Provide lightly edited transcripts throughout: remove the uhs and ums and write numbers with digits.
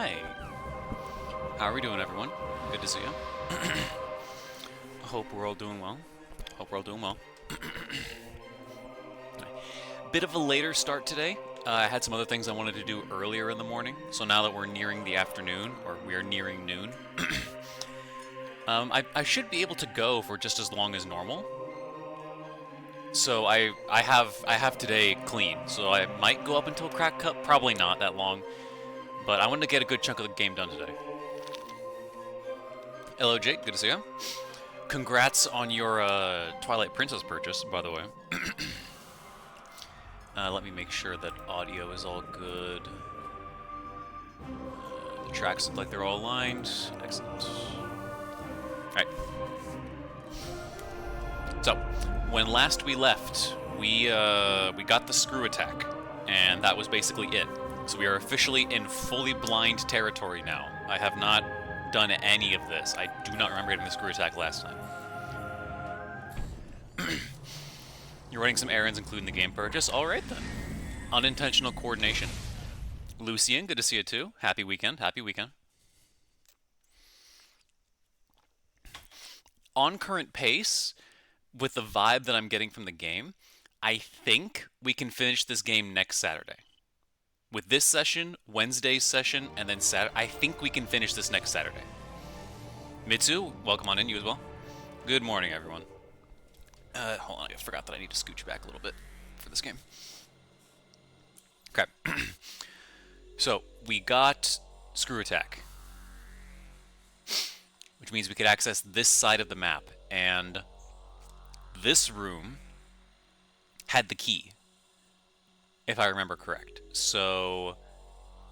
Hi. How are we doing, everyone? Good to see you. Hope we're all doing well. Hope we're all doing well. Bit of a later start today. I had some other things I wanted to do earlier in the morning, so now that we're nearing the afternoon, or we are nearing noon, I should be able to go for just as long as normal. So I have today clean, so I might go up until crack cup, probably not that long, but I wanted to get a good chunk of the game done today. Hello, Jake. Good to see you. Congrats on your Twilight Princess purchase, by the way. Let me make sure that audio is all good. The tracks look like they're all aligned. Excellent. Alright. So, when last we left, we got the screw attack, and that was basically it. So we are officially in fully blind territory now. I have not done any of this. I do not remember getting the screw attack last time. You're running some errands, including the game purchase? Alright then. Unintentional coordination. Lucian, good to see you too. Happy weekend, happy weekend. On current pace, with the vibe that I'm getting from the game, I think we can finish this game next Saturday. With this session, Wednesday's session, and then Saturday, I think we can finish this next Saturday. Mitsu, welcome on in, you as well. Good morning, everyone. Hold on, I forgot that I need to scooch back a little bit for this game. Okay. So, we got Screw Attack, which means we could access this side of the map, and this room had the key, if I remember correct. So,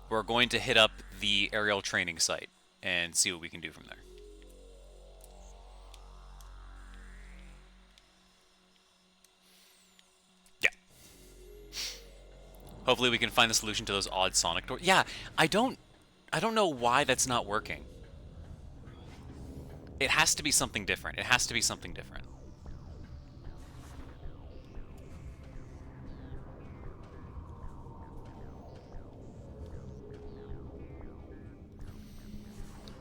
we're going to hit up the aerial training site and see what we can do from there. Hopefully we can find the solution to those odd Sonic doors. Yeah, I don't know why that's not working. It has to be something different. It has to be something different.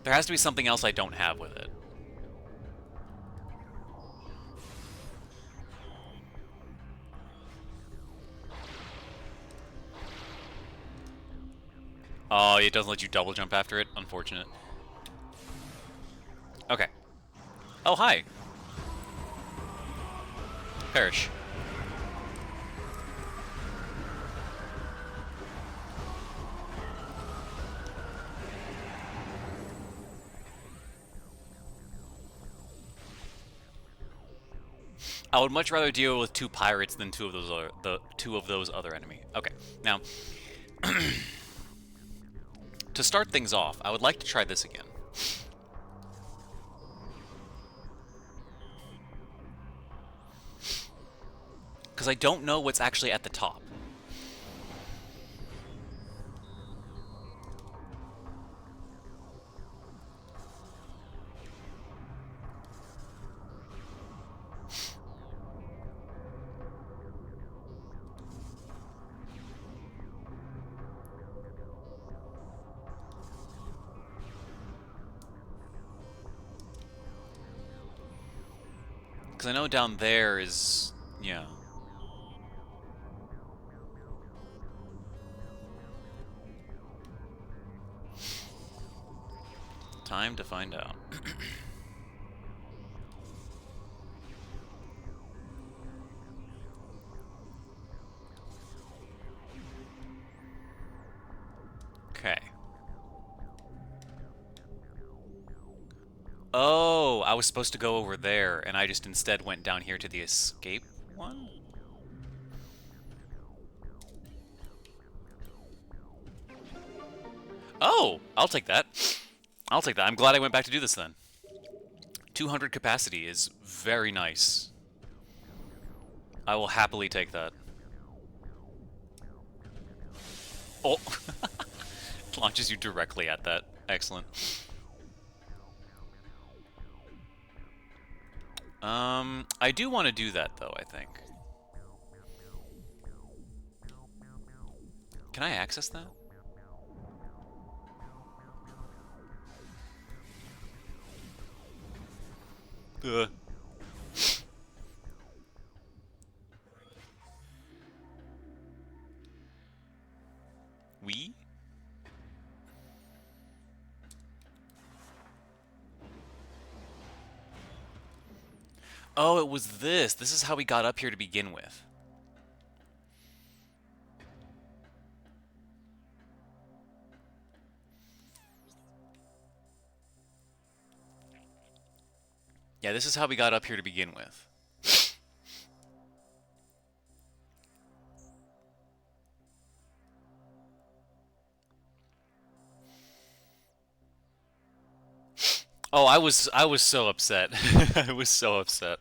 There has to be something else I don't have with it. Oh, it doesn't let you double jump after it? Unfortunate. Okay. Oh, hi. Perish. I would much rather deal with 2 pirates than two of those other enemy. Okay. Now, to start things off, I would like to try this again. Because I don't know what's actually at the top. Because I know down there is... yeah. Time to find out. Okay. Oh, I was supposed to go over there, and I just instead went down here to the escape one? Oh, I'll take that. I'll take that. I'm glad I went back to do this then. 200 capacity is very nice. I will happily take that. Oh! It launches you directly at that. Excellent. I do want to do that, though, I think. Can I access that? Uh. We? Oh, it was this. This is how we got up here to begin with. Yeah, this is how we got up here to begin with. Oh, I was so upset. I was so upset.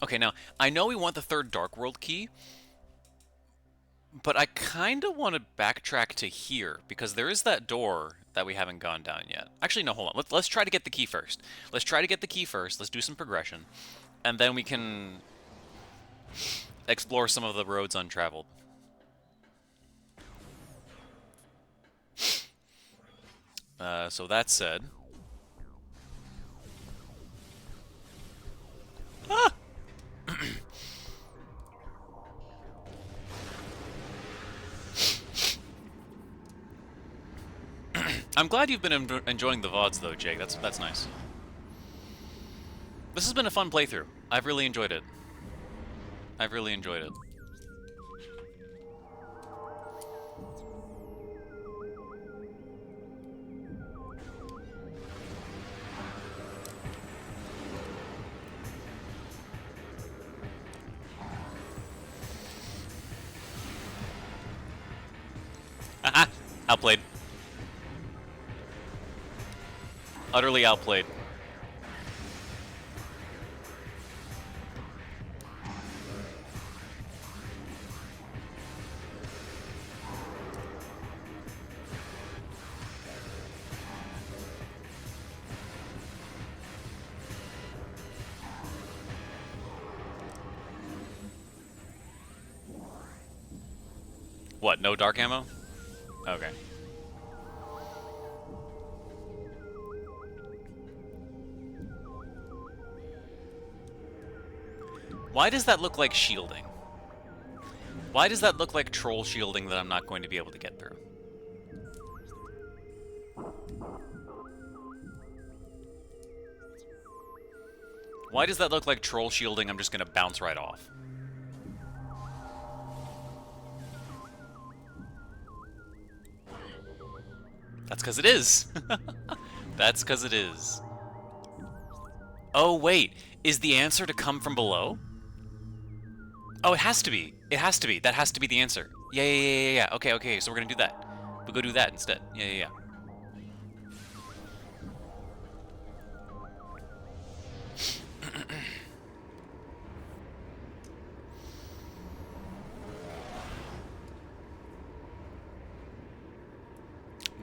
Okay, now I know we want the third Dark World key, but I kind of want to backtrack to here because there is that door that we haven't gone down yet. Actually, no, hold on. Let's try to get the key first. Let's try to get the key first. Let's do some progression, and then we can explore some of the roads untraveled. So that said, ah! I'm glad you've been enjoying the VODs though, Jake. That's nice. This has been a fun playthrough. I've really enjoyed it. I've really enjoyed it. Haha! Outplayed. Utterly outplayed. What, no dark ammo? Okay. Why does that look like shielding? Why does that look like troll shielding that I'm not going to be able to get through? Why does that look like troll shielding I'm just going to bounce right off? That's because it is. That's because it is. Oh, wait. Is the answer to come from below? Oh, it has to be. It has to be. That has to be the answer. Yeah. Okay, okay. So we're going to do that. We'll go do that instead. Yeah.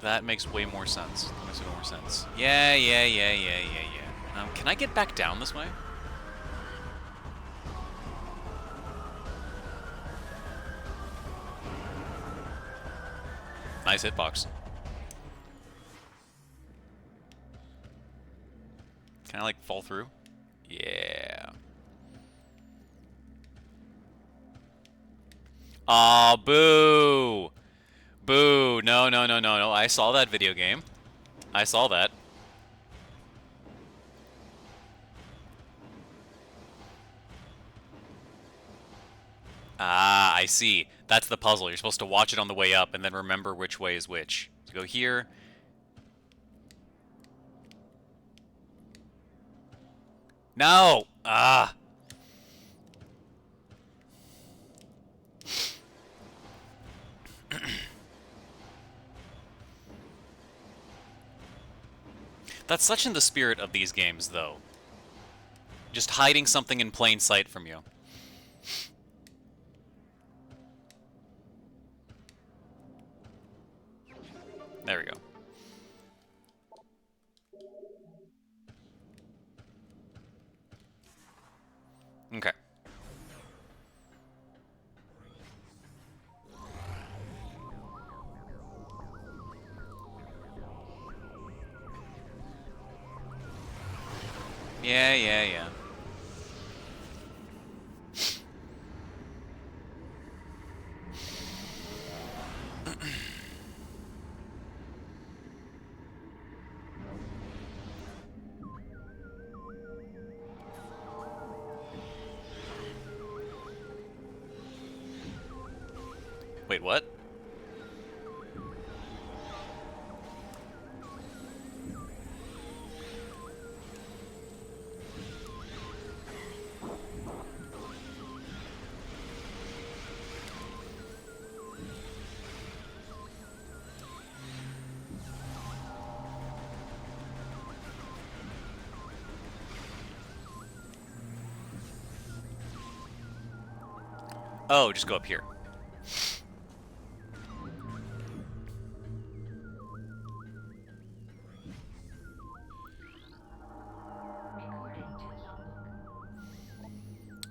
That makes way more sense. That makes way more sense. Yeah. Can I get back down this way? Nice hitbox. Can I, like, fall through? Yeah. Aw, boo! Boo! No. I saw that video game. I saw that. Ah, I see. That's the puzzle. You're supposed to watch it on the way up and then remember which way is which. So go here. No! Ah! That's such in the spirit of these games, though. Just hiding something in plain sight from you. There we go. Okay. Yeah, yeah, yeah. Wait, what? Oh, just go up here.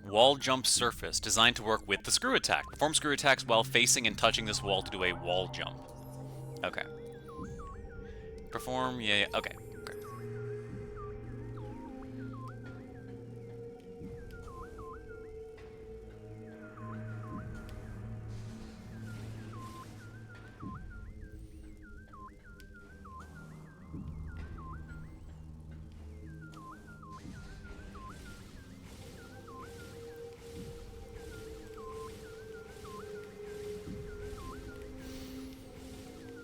Wall jump surface, designed to work with the screw attack. Perform screw attacks while facing and touching this wall to do a wall jump. Okay. Perform, yeah, yeah. Okay. Okay.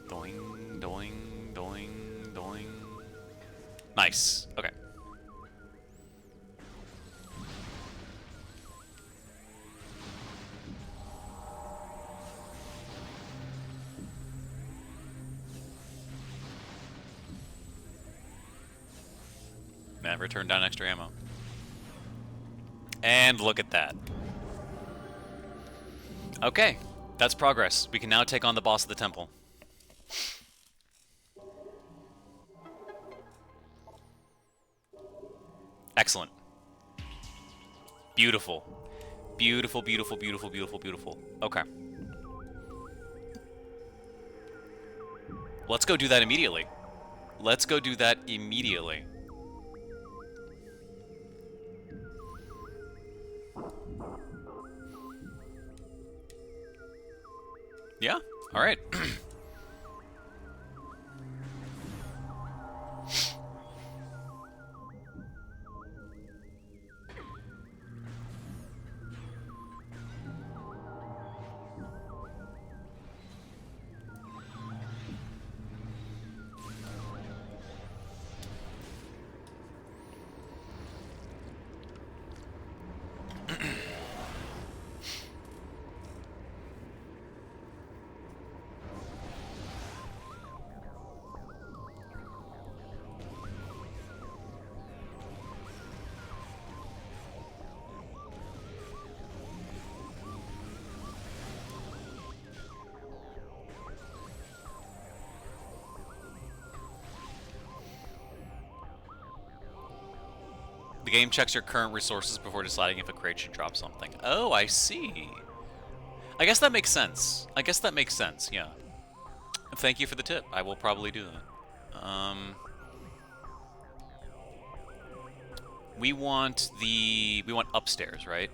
Doing, doing, doing, doing. Nice. Okay. Never turn down extra ammo. And look at that. Okay. That's progress. We can now take on the boss of the temple. Excellent. Beautiful. Beautiful, beautiful, beautiful, beautiful, beautiful. Okay. Let's go do that immediately. Let's go do that immediately. Yeah? Alright. The game checks your current resources before deciding if a crate should drop something. Oh, I see. I guess that makes sense. I guess that makes sense, yeah. Thank you for the tip. I will probably do that. We want upstairs, right?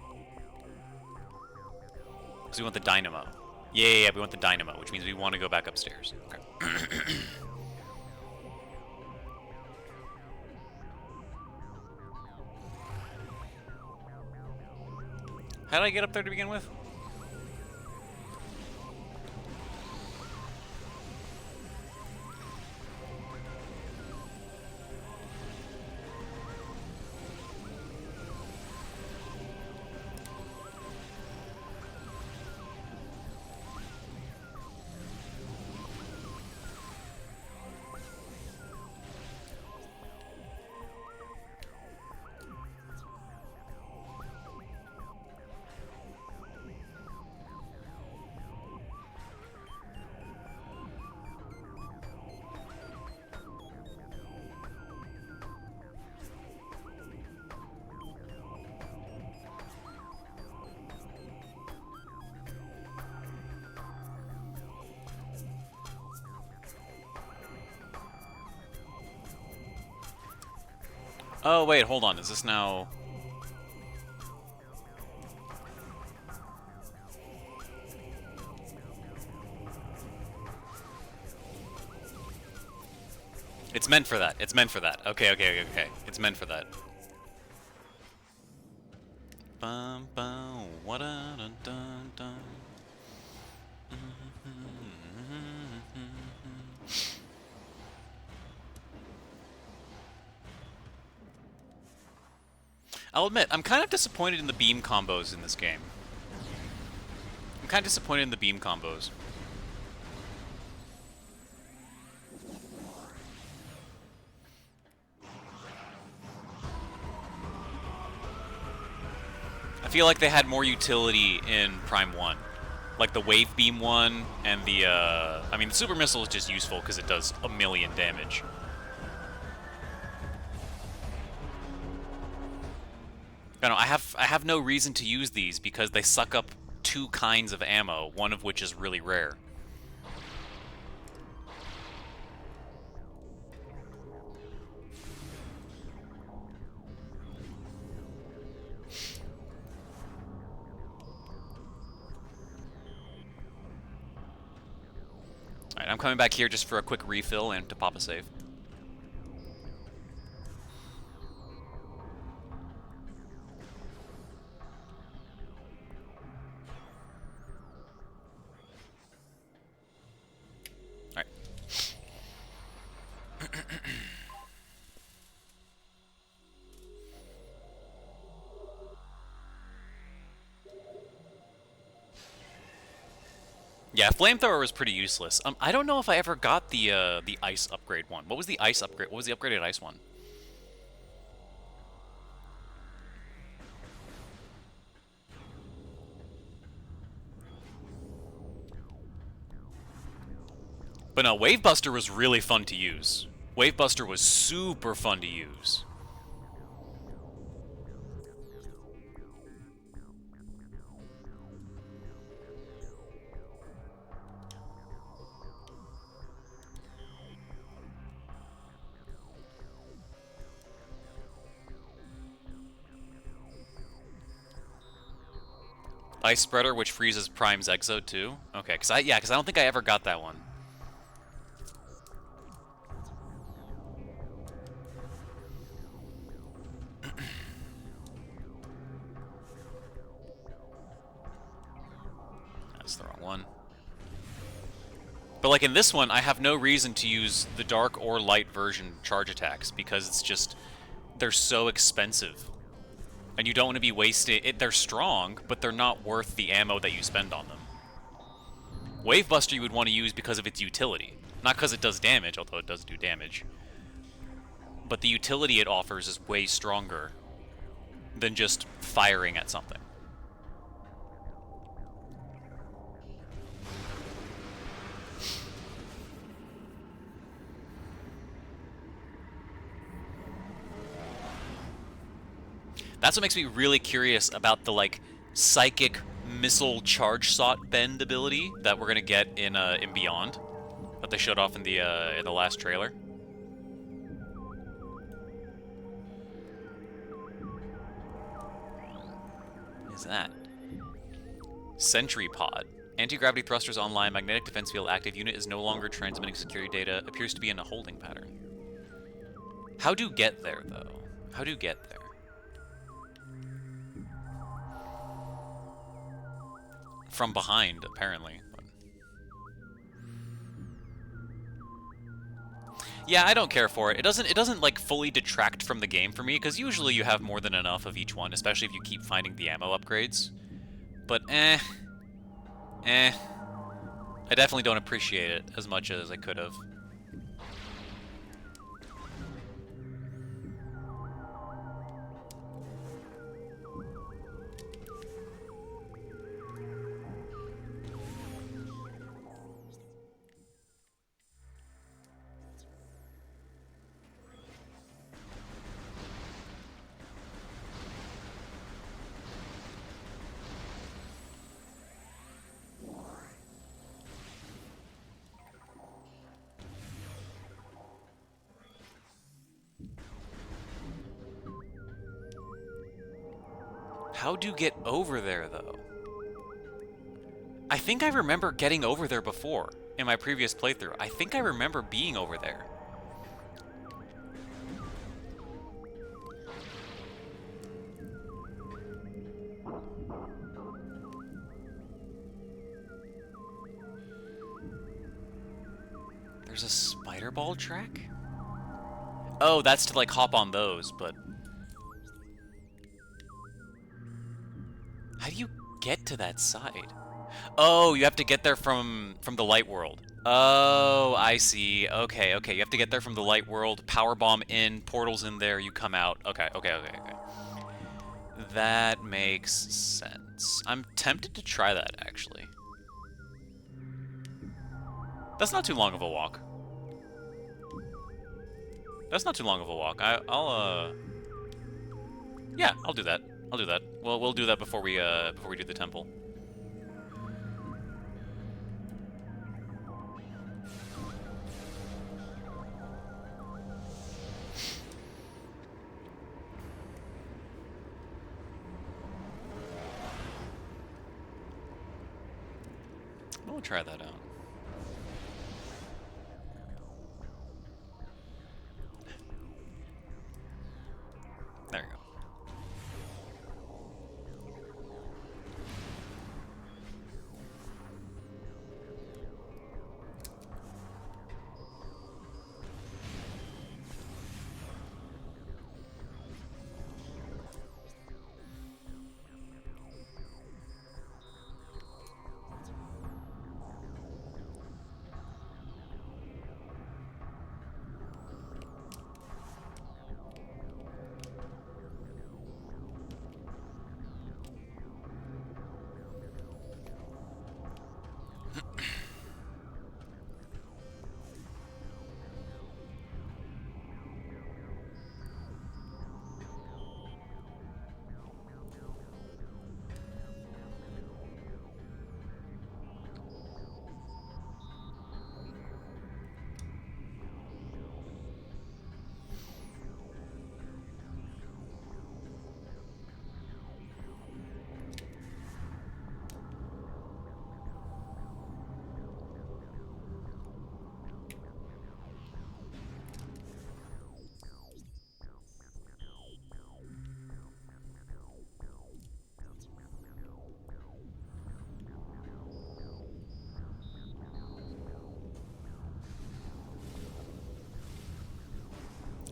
Because we want the dynamo. Yeah, yeah, yeah, we want the dynamo, which means we want to go back upstairs. Okay. How did I get up there to begin with? Oh, wait, hold on. Is this now... It's meant for that. It's meant for that. Okay, okay, okay, okay. It's meant for that. Bum, bum, wada, dun, dun, dun. I'll admit, I'm kind of disappointed in the beam combos in this game. I'm kind of disappointed in the beam combos. I feel like they had more utility in Prime 1. Like the Wave Beam one and the, I mean, the Super Missile is just useful because it does a million damage. I don't know, I have no reason to use these because they suck up two kinds of ammo, one of which is really rare. Alright, I'm coming back here just for a quick refill and to pop a save. Alright. Yeah, Flamethrower was pretty useless. I don't know if I ever got the ice upgrade one. What was the ice upgrade? What was the upgraded ice one? But no, Wavebuster was really fun to use. Wavebuster was super fun to use. Ice Spreader, which freezes Prime's Exo too. Okay, because I don't think I ever got that one. That's the wrong one. But like in this one, I have no reason to use the dark or light version charge attacks because it's just they're so expensive. And you don't want to be wasting it. They're strong, but they're not worth the ammo that you spend on them. Wavebuster you would want to use because of its utility. Not because it does damage, although it does do damage. But the utility it offers is way stronger than just firing at something. That's what makes me really curious about the, like, psychic missile charge shot bend ability that we're gonna get in Beyond, that they showed off in the last trailer. What is that? Sentry Pod. Anti-gravity thrusters online. Magnetic defense field active. Unit is no longer transmitting security data. Appears to be in a holding pattern. How do get there, though? How do get there? From behind, apparently. Yeah, I don't care for it. It doesn't like fully detract from the game for me, because usually you have more than enough of each one, especially if you keep finding the ammo upgrades. But I definitely don't appreciate it as much as I could have. How do you get over there, though? I think I remember getting over there before in my previous playthrough. I think I remember being over there. There's a spider ball track? Oh, that's to like hop on those, but how do you get to that side? Oh, you have to get there from the light world. Oh, I see. Okay, okay. You have to get there from the light world. Power bomb in, portals in there. You come out. Okay, okay, okay, okay. That makes sense. I'm tempted to try that actually. That's not too long of a walk. That's not too long of a walk. Yeah, I'll do that. I'll do that. We'll do that before we do the temple. We'll try that out. There you go.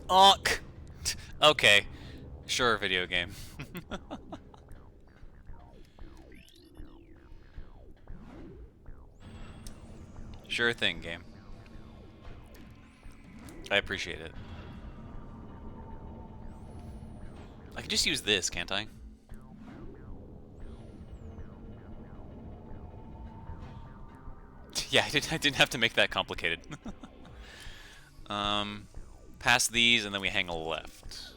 Onk! Okay. Sure, video game. Sure thing, game. I appreciate it. I can just use this, can't I? Yeah, I didn't have to make that complicated. Past these, and then we hang a left.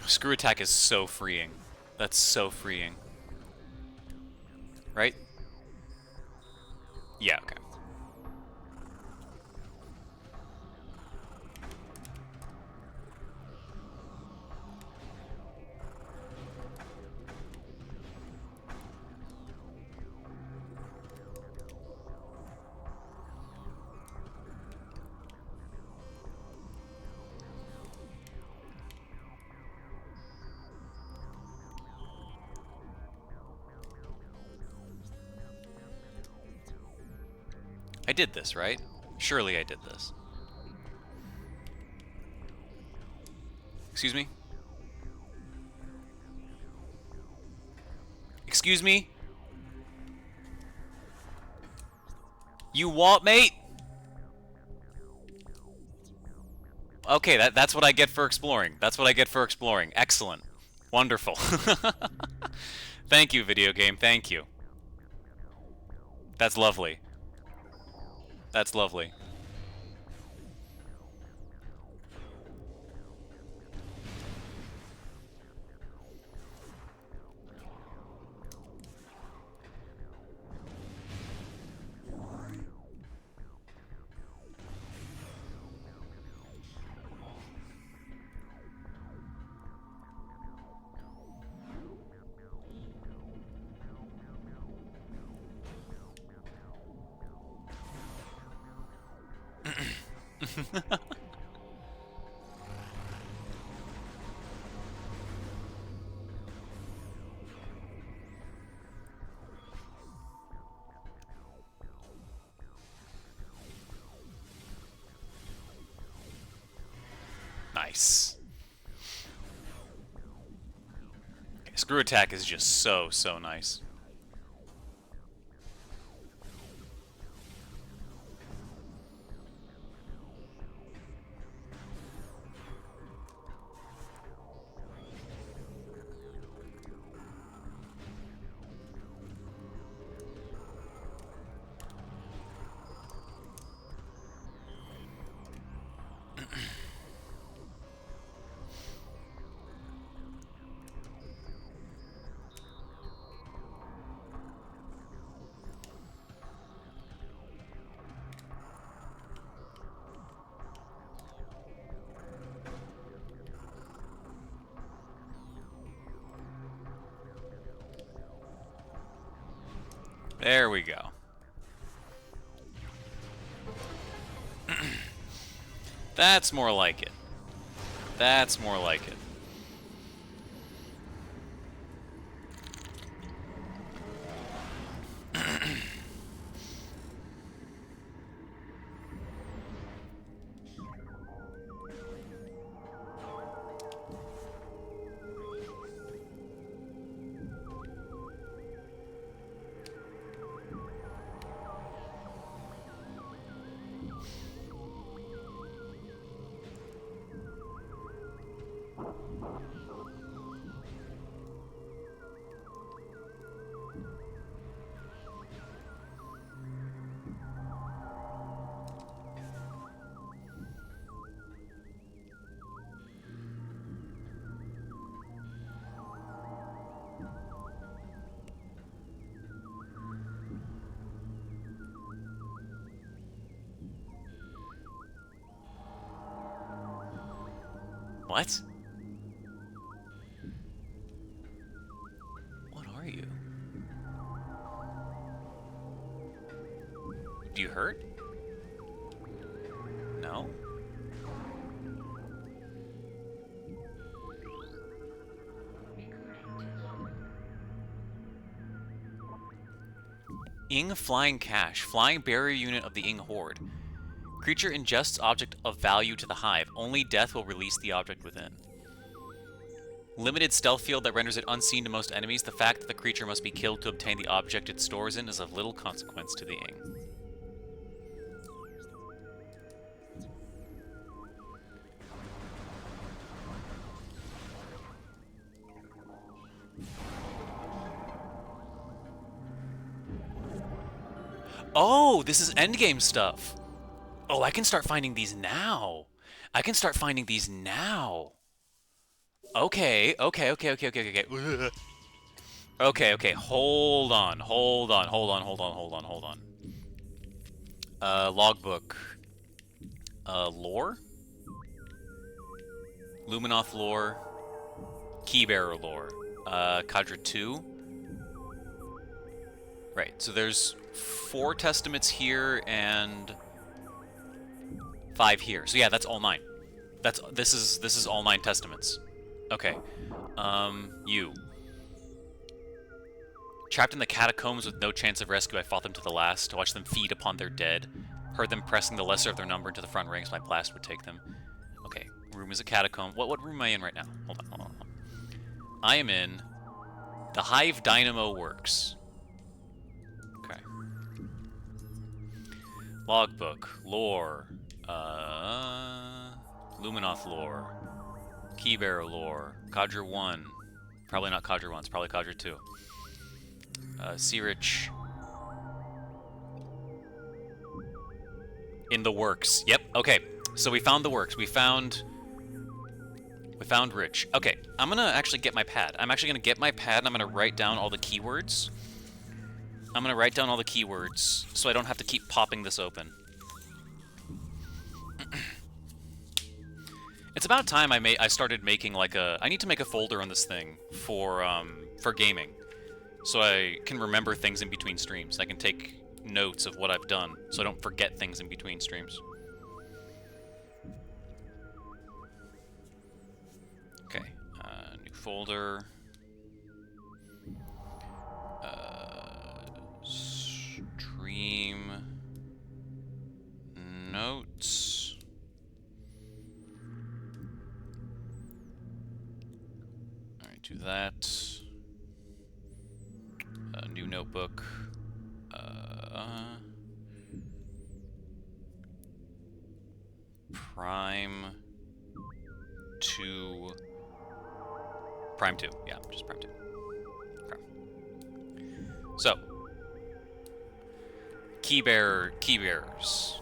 Screw attack is so freeing. That's so freeing. Right? Yeah, okay. I did this, right? Surely I did this. Excuse me? Excuse me? You what, mate? Okay, that's what I get for exploring. That's what I get for exploring. Excellent. Wonderful. Thank you, video game. Thank you. That's lovely. That's lovely. Nice. Okay, screw attack is just so nice. There we go. That's more like it. That's more like it. What? What are you? Do you hurt? No? Ing Flying Cache. Flying barrier unit of the Ing Horde. Creature ingests object of value to the hive. Only death will release the object within. Limited stealth field that renders it unseen to most enemies. The fact that the creature must be killed to obtain the object it stores in is of little consequence to the Ing. Oh, this is endgame stuff. Oh, I can start finding these now. I can start finding these now. Okay. Okay, hold on. Logbook. Lore? Luminoth lore. Keybearer lore. Cadre 2. Right, so there's 4 testaments here and 5 here. So yeah, that's all 9. This is all 9 testaments. Okay. You. Trapped in the catacombs with no chance of rescue, I fought them to the last, to watch them feed upon their dead. Heard them pressing the lesser of their number into the front ranks, my blast would take them. Okay, room is a catacomb. What room am I in right now? Hold on. I am in the Hive Dynamo Works. Okay. Logbook. Lore. Luminoth lore. Keybearer lore. Codger 1. Probably not Codger 1, it's probably Codger 2. Searich. In the works. Yep, okay. So we found the works. We found Rich. Okay, I'm gonna actually get my pad. I'm actually gonna get my pad and I'm gonna write down all the keywords. I'm gonna write down all the keywords so I don't have to keep popping this open. It's about time I started making like a... I need to make a folder on this thing for gaming, so I can remember things in between streams. I can take notes of what I've done, so I don't forget things in between streams. Okay, new folder. Stream notes. Alright, do that. New notebook. Prime 2. Prime 2. Yeah, just Prime 2. Okay. So, keybearers.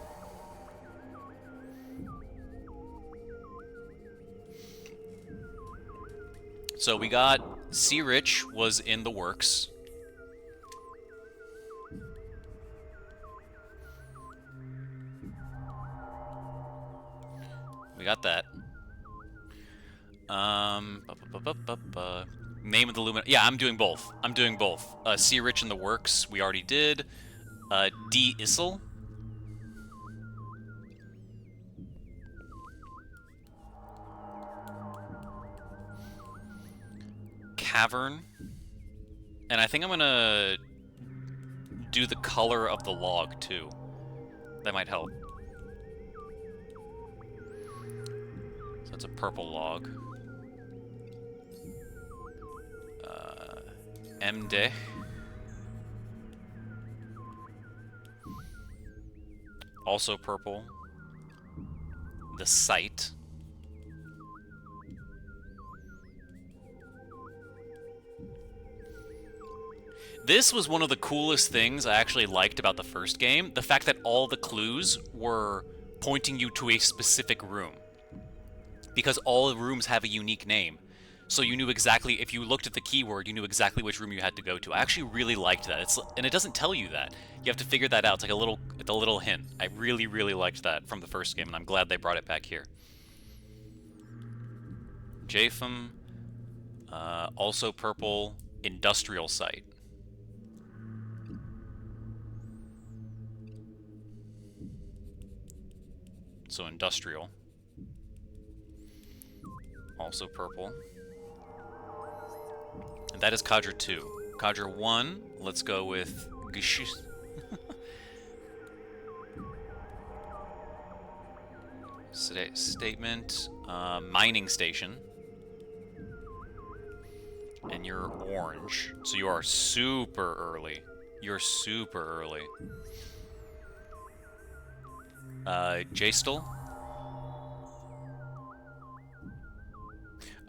So we got Searich was in the works. We got that. Name of the Lumin... Yeah, I'm doing both. I'm doing both. Searich in the works, we already did. D. Issel. Cavern. And I think I'm gonna do the color of the log, too. That might help. So that's a purple log. MD. Also purple. The site. This was one of the coolest things I actually liked about the first game. The fact that all the clues were pointing you to a specific room. Because all the rooms have a unique name. So you knew exactly, if you looked at the keyword, you knew exactly which room you had to go to. I actually really liked that. And it doesn't tell you that. You have to figure that out. It's like a little hint. I really, really liked that from the first game, and I'm glad they brought it back here. Japham. Also purple. Industrial site. So industrial. Also purple. And that is Codger 2. Codger 1, let's go with Gish. Statement. Mining station. And you're orange. So you are super early. You're super early. J-Still.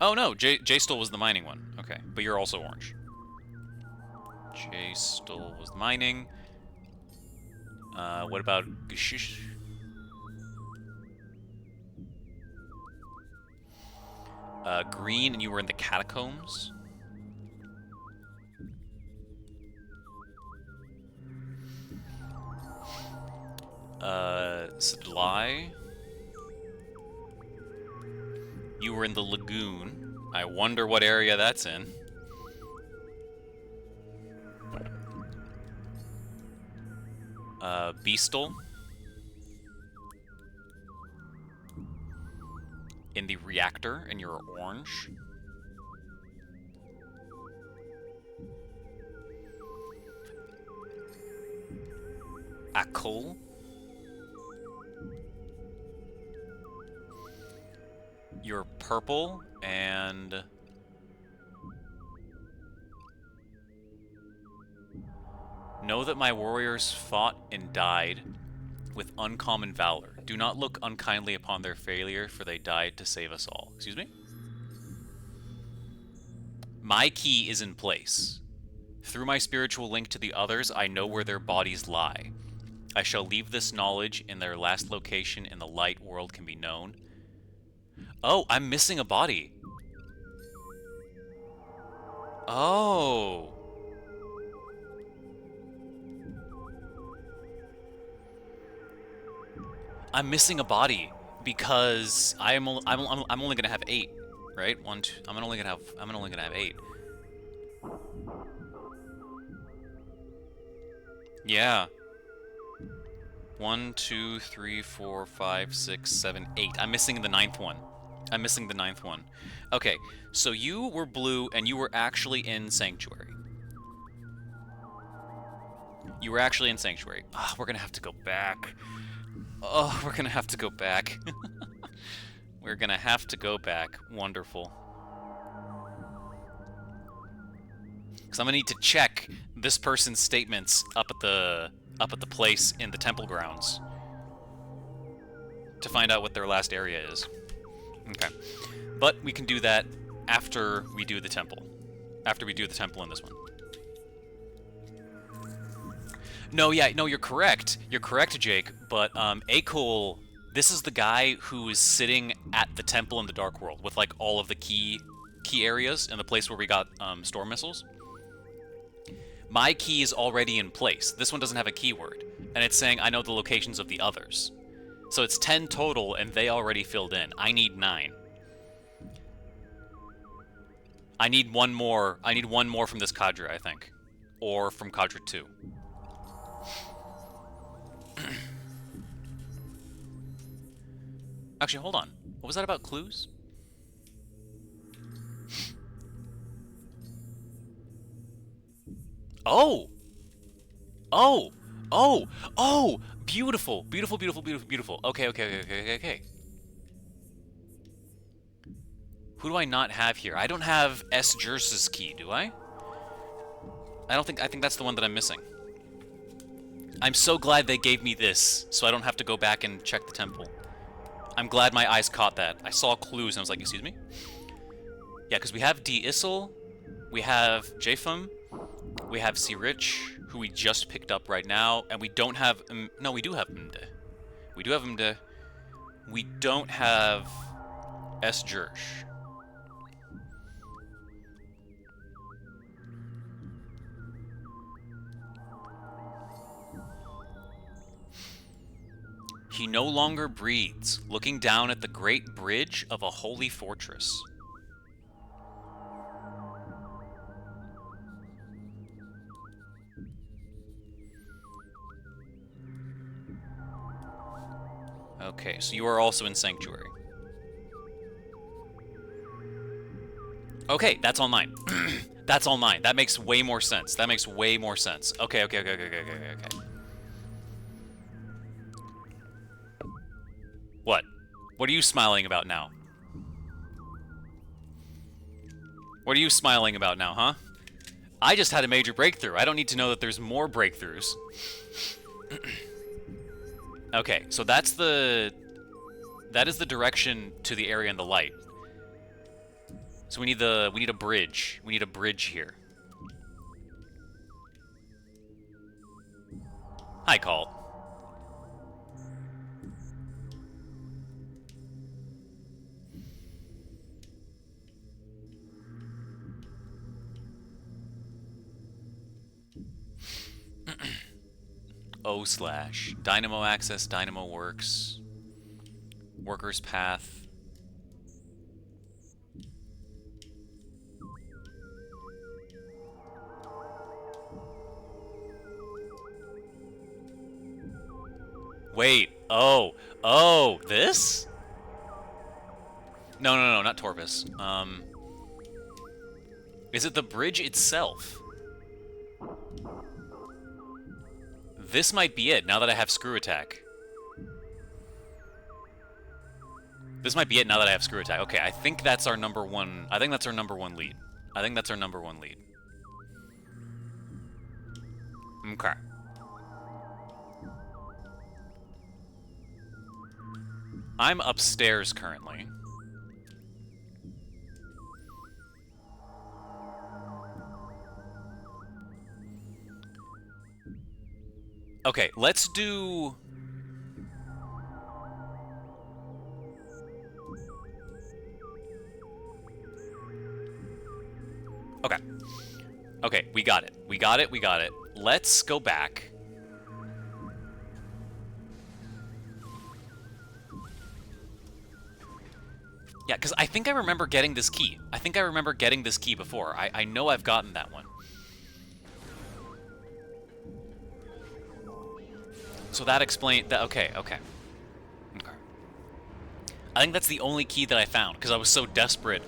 Oh no, J-Still was the mining one. Okay, but you're also orange. J-Still was mining. What about Gishish? Green, and you were in the catacombs. Sedlai. You were in the lagoon. I wonder what area that's in. Beastal. In the reactor, and you're orange. Akul. You're purple, and... Know that my warriors fought and died with uncommon valor. Do not look unkindly upon their failure, for they died to save us all. Excuse me? My key is in place. Through my spiritual link to the others, I know where their bodies lie. I shall leave this knowledge in their last location in the light world can be known. Oh, I'm missing a body. Oh. I'm missing a body because I'm only gonna have 8, right? One, two. I'm only gonna have 8. Yeah. 1, 2, 3, 4, 5, 6, 7, 8. I'm missing the 9th one. I'm missing the 9th one. Okay, so you were blue and you were actually in Sanctuary. You were actually in Sanctuary. Ah, we're gonna have to go back. Oh, we're gonna have to go back. We're gonna have to go back. Wonderful. Because I'm gonna need to check this person's statements up at the place in the temple grounds to find out what their last area is. Okay. But we can do that after we do the temple. After we do the temple in this one. No, yeah, no, you're correct. You're correct, Jake. But Akul, this is the guy who is sitting at the temple in the Dark World with like all of the key areas and the place where we got storm missiles. My key is already in place. This one doesn't have a keyword, and it's saying I know the locations of the others. So it's 10 total, and they already filled in. I need 9. I need one more. I need one more from this cadre, I think, or from cadre 2. Actually, hold on. What was that about clues? Oh! Oh! Oh! Oh! Beautiful! Beautiful, beautiful, beautiful, beautiful. Okay, okay, okay, okay, okay, okay. Who do I not have here? I don't have S. Jerse's key, do I? I think that's the one that I'm missing. I'm so glad they gave me this, so I don't have to go back and check the temple. I'm glad my eyes caught that. I saw clues and I was like, excuse me? Yeah, because we have D. Issel, we have Jafum, we have C. Rich, who we just picked up right now, and we don't have... no, we do have Mde. We do have Mde. We don't have S. Jersh. He no longer breathes, looking down at the great bridge of a holy fortress. Okay, so you are also in Sanctuary. Okay, that's all 9. That's all 9. That makes way more sense. That makes way more sense. Okay, okay, okay, okay, okay, okay, okay. What? What are you smiling about now? What are you smiling about now, huh? I just had a major breakthrough. I don't need to know that there's more breakthroughs. Okay, so that is the direction to the area in the light. So we need a bridge. We need a bridge here. Hi, Call. O/. Dynamo access, Dynamo works. Workers path. Wait. Oh, this? No, not Torvis. Is it the bridge itself? This might be it, now that I have Screw Attack. This might be it now that I have Screw Attack. Okay, I think that's our number one... I think that's our number 1 lead. I think that's our number 1 lead. Okay. I'm upstairs currently. Okay, let's do... Okay. Okay, we got it. We got it, we got it. Let's go back. Yeah, because I think I remember getting this key. I think I remember getting this key before. I know I've gotten that one. So that explains... that. Okay, okay. Okay. I think that's the only key that I found, because I was so desperate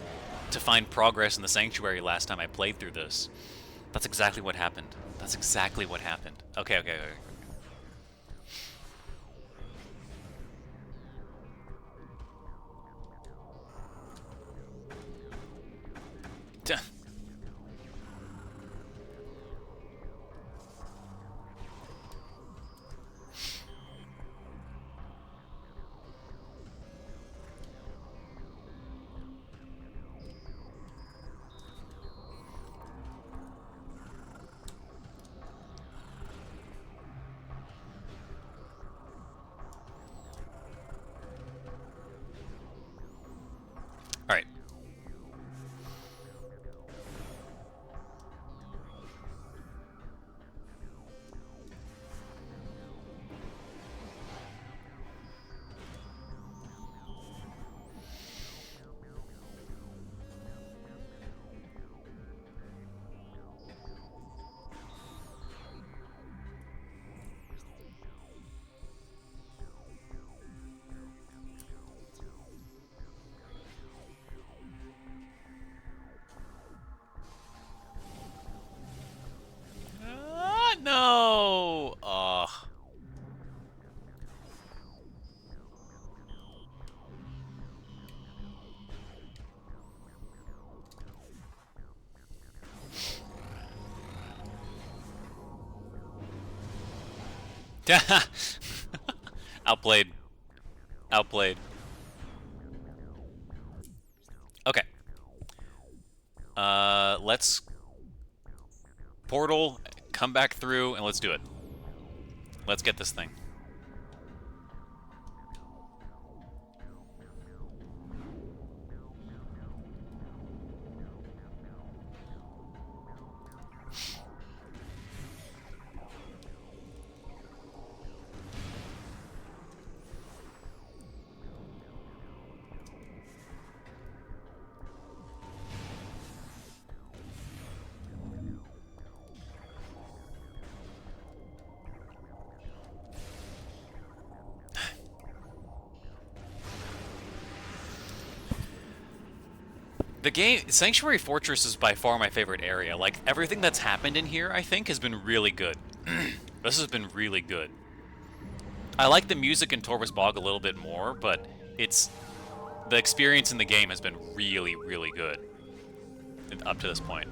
to find progress in the Sanctuary last time I played through this. That's exactly what happened. That's exactly what happened. Okay, okay, okay. Duh. All right. No! Ugh. Outplayed. Outplayed. Okay. Let's portal, come back through, and let's do it. Let's get this thing. The game, Sanctuary Fortress is by far my favorite area. Like, everything that's happened in here, I think, has been really good. This has been really good. I like the music in Torvus Bog a little bit more, but it's... the experience in the game has been really, really good up to this point.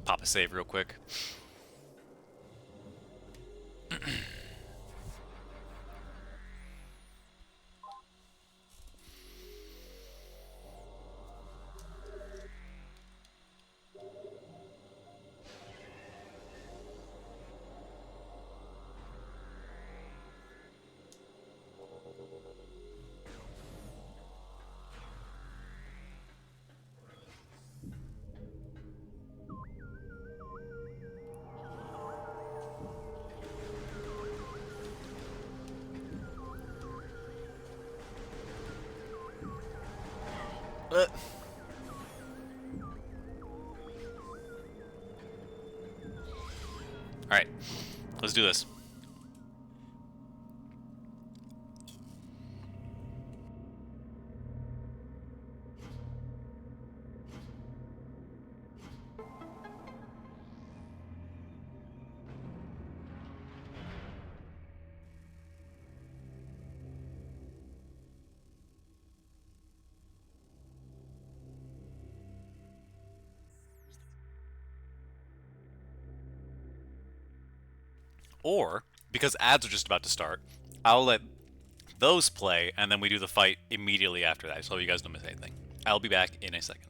Pop a save real quick. All right, let's do this. Or, because ads are just about to start, I'll let those play, and then we do the fight immediately after that, so you guys don't miss anything. I'll be back in a second.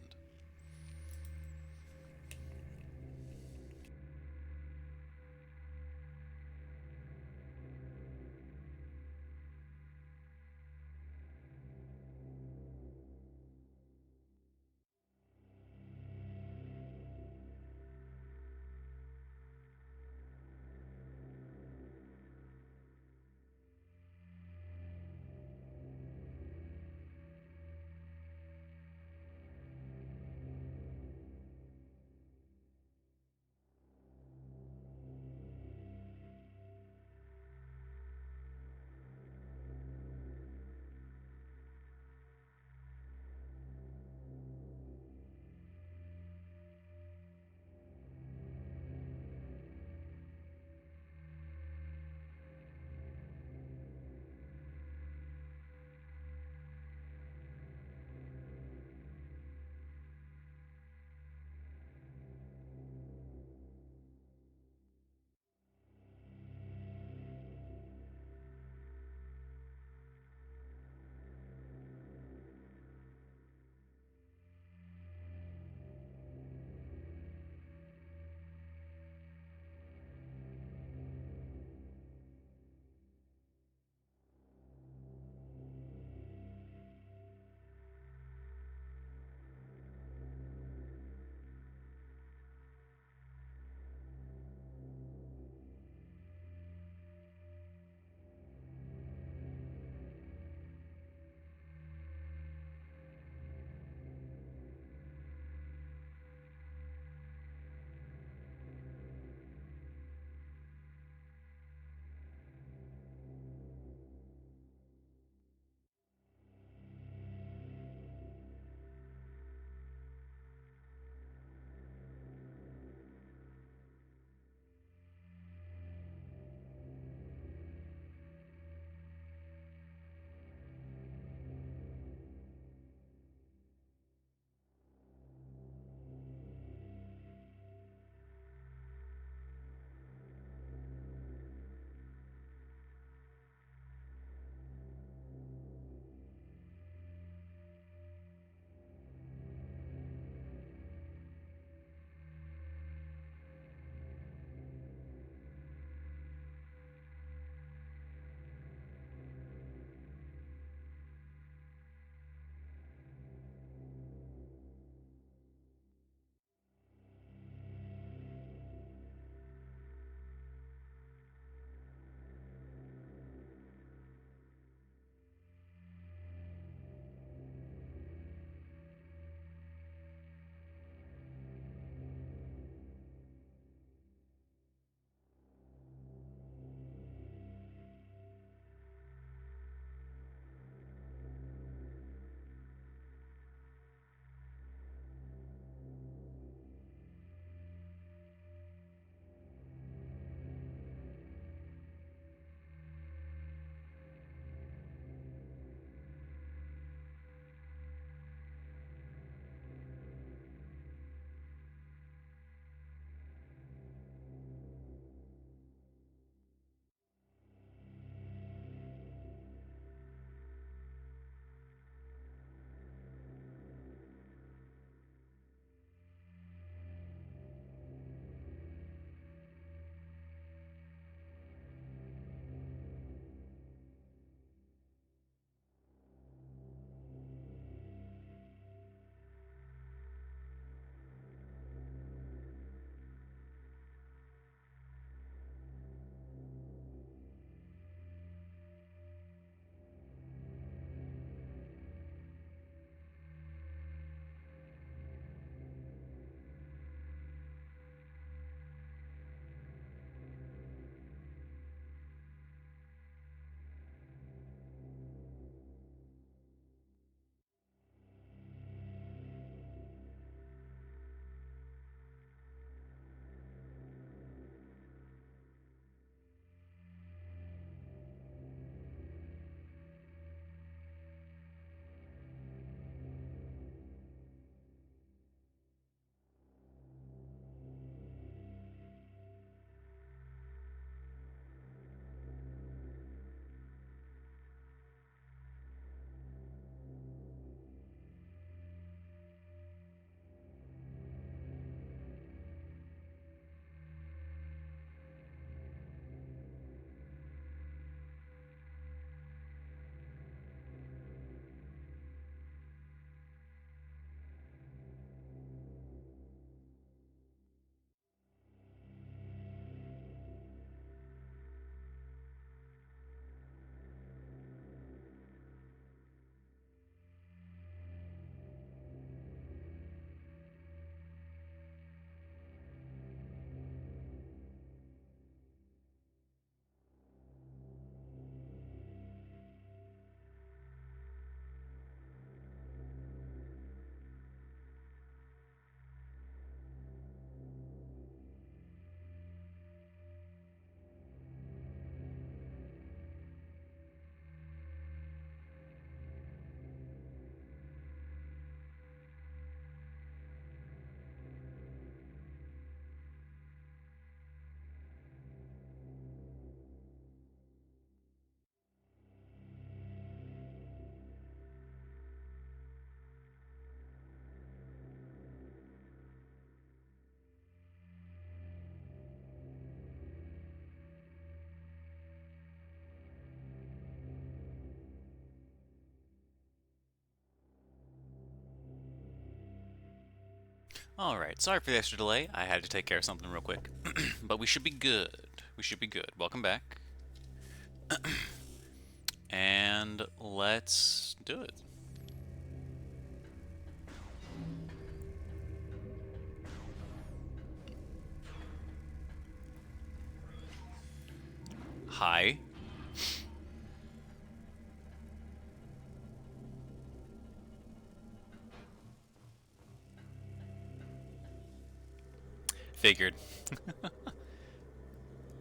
Alright, sorry for the extra delay. I had to take care of something real quick. But we should be good. We should be good. Welcome back. And let's do it. Hi. Figured.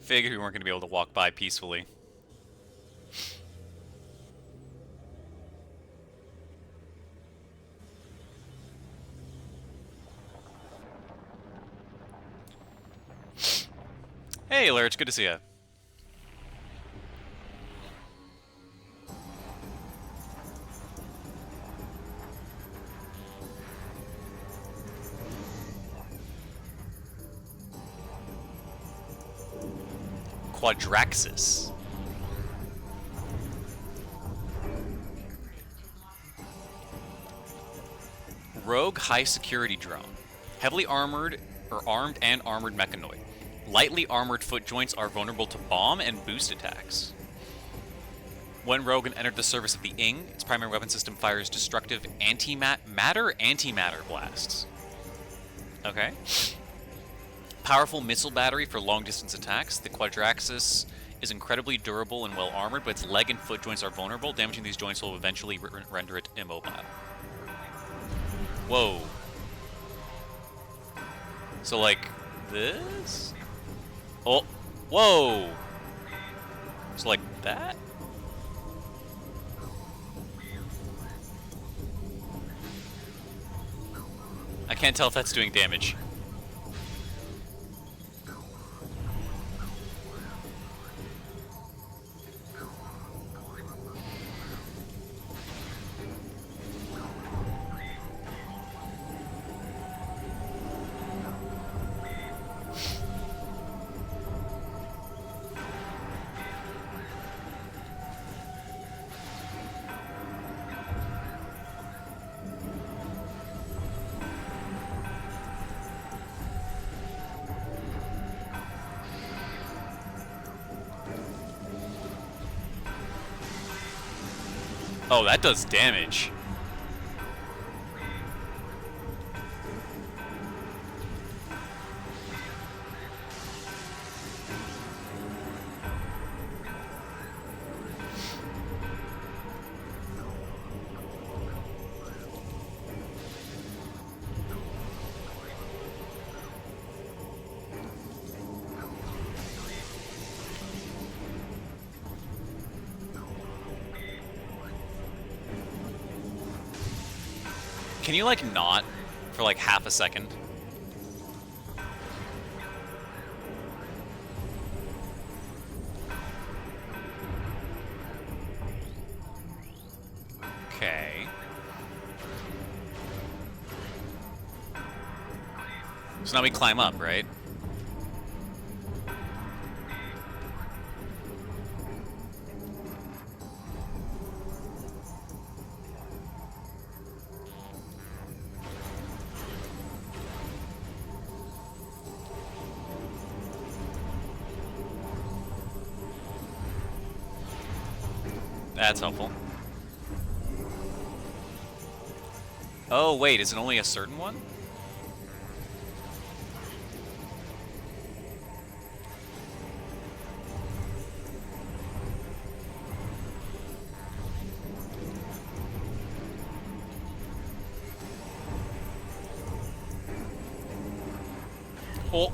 Figured we weren't going to be able to walk by peacefully. Hey, Lurch, good to see you. Quadraxis. Rogue high security drone. Heavily armored or armed and armored mechanoid. Lightly armored foot joints are vulnerable to bomb and boost attacks. When Rogan entered the service of the Ing, its primary weapon system fires destructive antimatter blasts. Okay. Powerful missile battery for long-distance attacks. The Quadraxis is incredibly durable and well-armored, but its leg and foot joints are vulnerable. Damaging these joints will eventually render it immobile. Whoa. So, like, this? Oh, whoa! So, like, that? I can't tell if that's doing damage. Oh, that does damage. Can you, like, not for, like, half a second? Okay. So now we climb up, right? That's helpful. Oh, wait, is it only a certain one? Oh.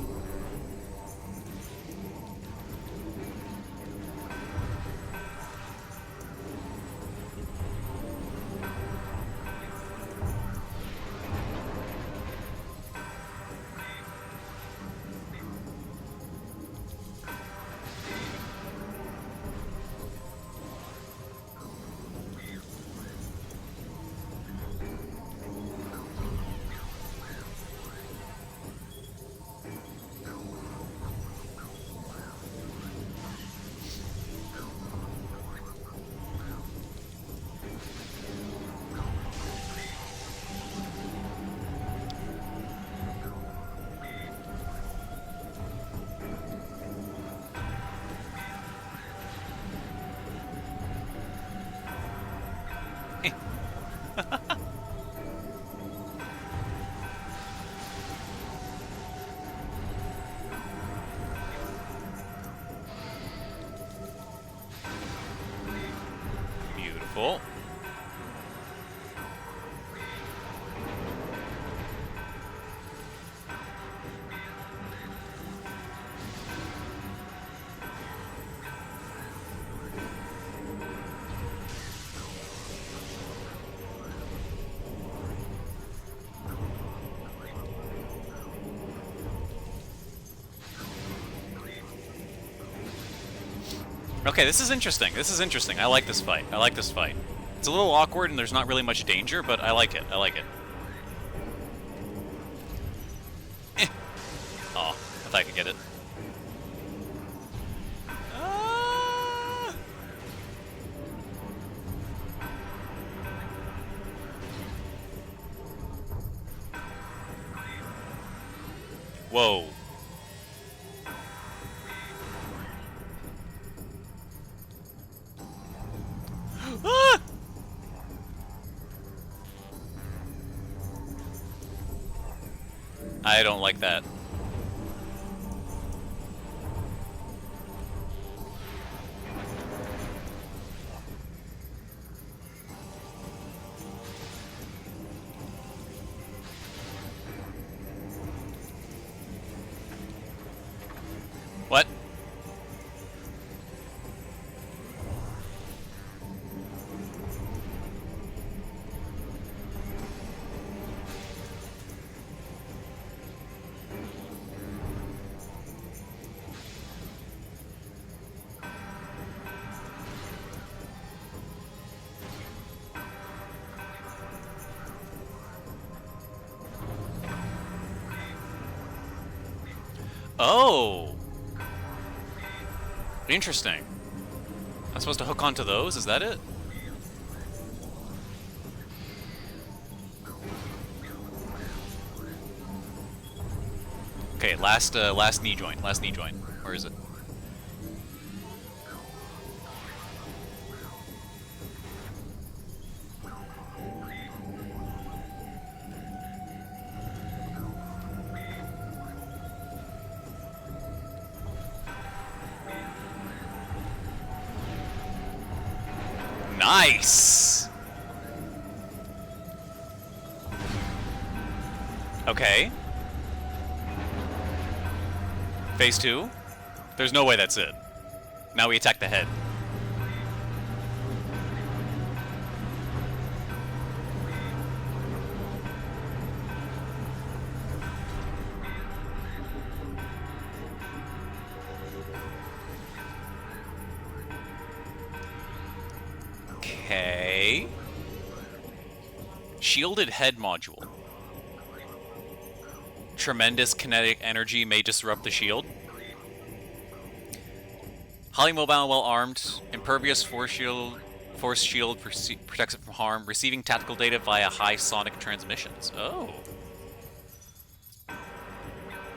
Beautiful. Okay, this is interesting. This is interesting. I like this fight. I like this fight. It's a little awkward and there's not really much danger, but I like it. I like it. Oh, I thought I could get it. Whoa. Ah! I don't like that. What? Oh! Interesting. I'm supposed to hook onto those? Is that it? Okay, last knee joint. Last knee joint. Where is it? Nice! Okay. Phase 2? There's no way that's it. Now we attack the head. Okay. Shielded head module. Tremendous kinetic energy may disrupt the shield. Highly mobile, well armed. Impervious force shield protects it from harm. Receiving tactical data via high sonic transmissions. Oh.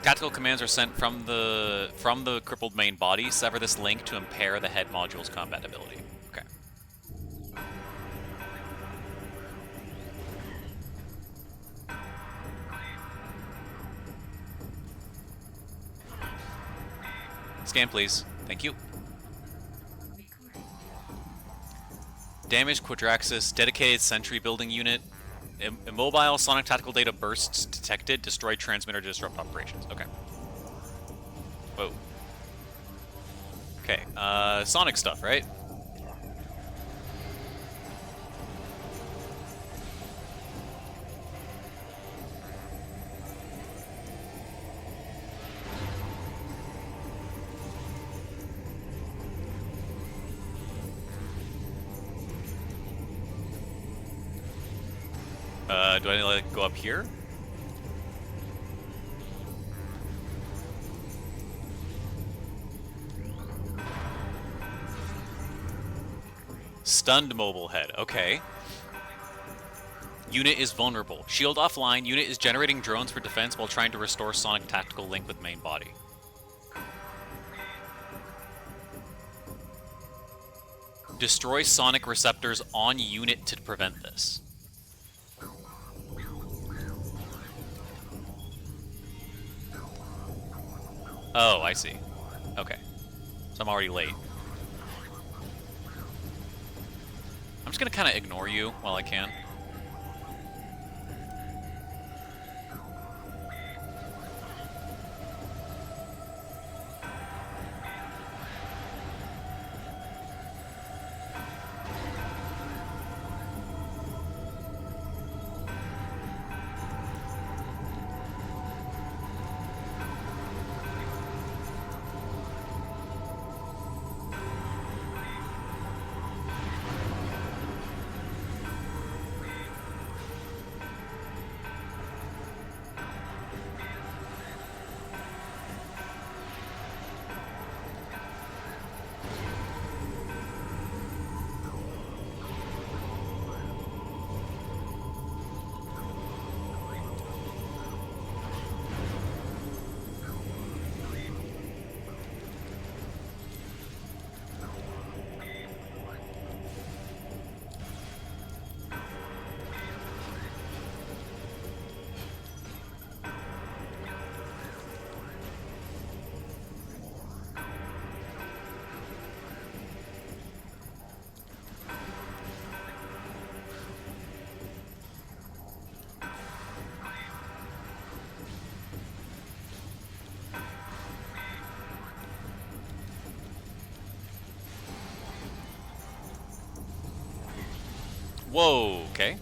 Tactical commands are sent from the crippled main body. Sever this link to impair the head module's combat ability. Okay. Scan, please. Thank you. Damaged Quadraxis, dedicated sentry building unit. Immobile sonic tactical data bursts detected. Destroy transmitter to disrupt operations. Okay. Whoa. Okay, sonic stuff, right? Do I like go up here? Stunned mobile head. Okay. Unit is vulnerable. Shield offline. Unit is generating drones for defense while trying to restore sonic tactical link with main body. Destroy sonic receptors on unit to prevent this. Oh, I see. Okay. So I'm already late. I'm just gonna kind of ignore you while I can. Whoa, okay.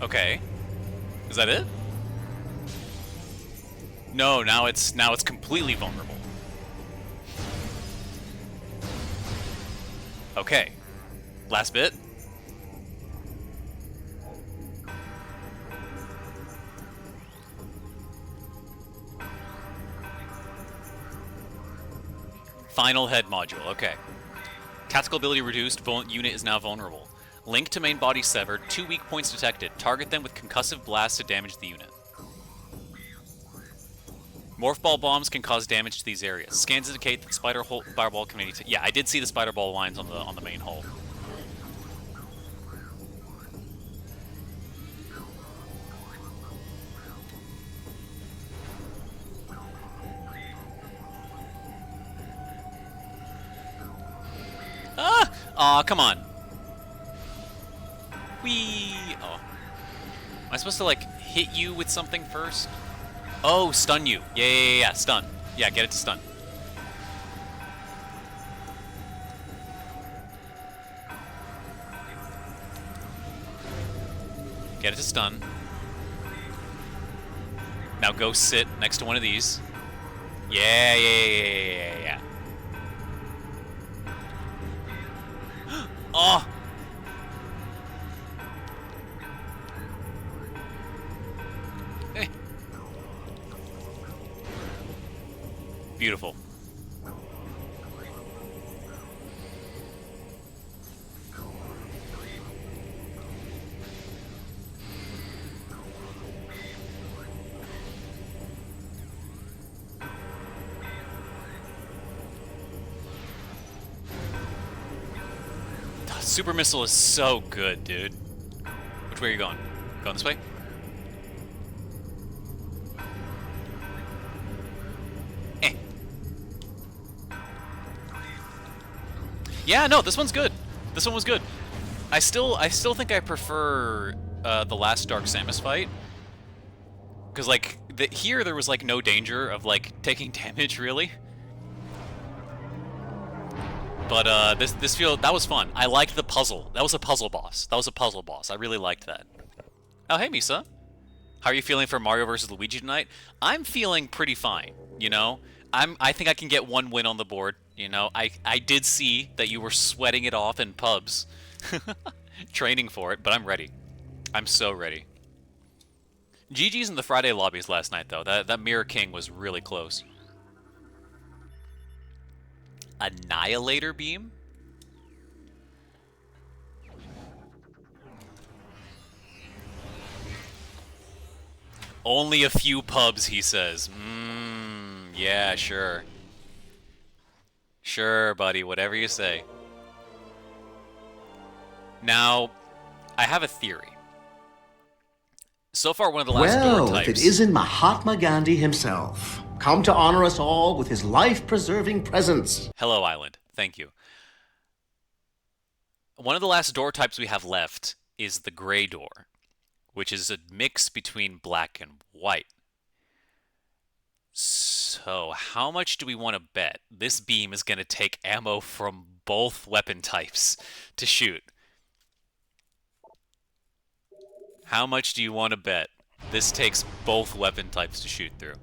Okay. Is that it? No, now it's completely vulnerable. Okay. Last bit. Final head module. Okay. Tactical ability reduced. Unit is now vulnerable. Link to main body severed. 2 weak points detected. Target them with concussive blasts to damage the unit. Morph ball bombs can cause damage to these areas. Scans indicate that spider ball can be. Yeah, I did see the spider ball lines on the main hull. Ah! Aw, come on. Whee! Oh. Am I supposed to, like, hit you with something first? Oh, stun you. Yeah, stun. Yeah, get it to stun. Get it to stun. Now go sit next to one of these. Yeah. Oh! Hey. Beautiful. Super missile is so good, dude. Which way are you going? Going this way? Eh. Yeah, no, this one's good. This one was good. I still think I prefer the last Dark Samus fight, because like here there was like no danger of like taking damage really. But that was fun. I liked the puzzle. That was a puzzle boss. I really liked that. Oh, hey, Misa. How are you feeling for Mario vs. Luigi tonight? I'm feeling pretty fine, you know? I think I can get one win on the board, you know? I did see that you were sweating it off in pubs. Training for it, but I'm ready. I'm so ready. GG's in the Friday lobbies last night, though. That Mirror King was really close. Annihilator Beam? Only a few pubs, he says. Yeah, sure. Sure, buddy, whatever you say. Now, I have a theory. So far, one of the last door types... Well, if it isn't Mahatma Gandhi himself, come to honor us all with his life-preserving presence. Hello, Island. Thank you. One of the last door types we have left is the gray door, which is a mix between black and white. So, how much do we want to bet this beam is going to take ammo from both weapon types to shoot? How much do you want to bet this takes both weapon types to shoot through?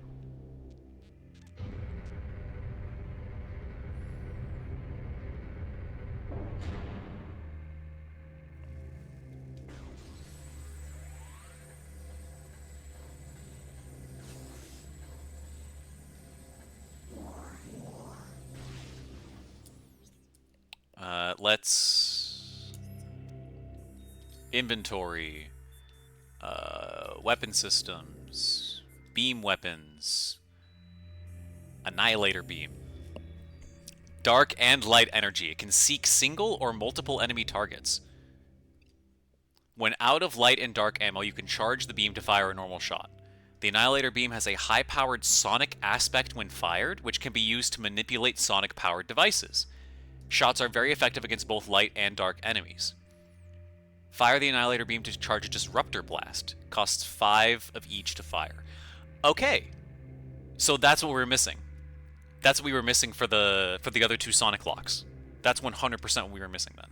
Let's inventory, weapon systems, beam weapons, annihilator beam, dark and light energy. It can seek single or multiple enemy targets. When out of light and dark ammo, you can charge the beam to fire a normal shot. The annihilator beam has a high-powered sonic aspect when fired, which can be used to manipulate sonic-powered devices. Shots are very effective against both light and dark enemies. Fire the annihilator beam to charge a disruptor blast. Costs 5 of each to fire. Okay, so that's what we were missing. That's what we were missing for the other two sonic locks. That's 100% what we were missing then.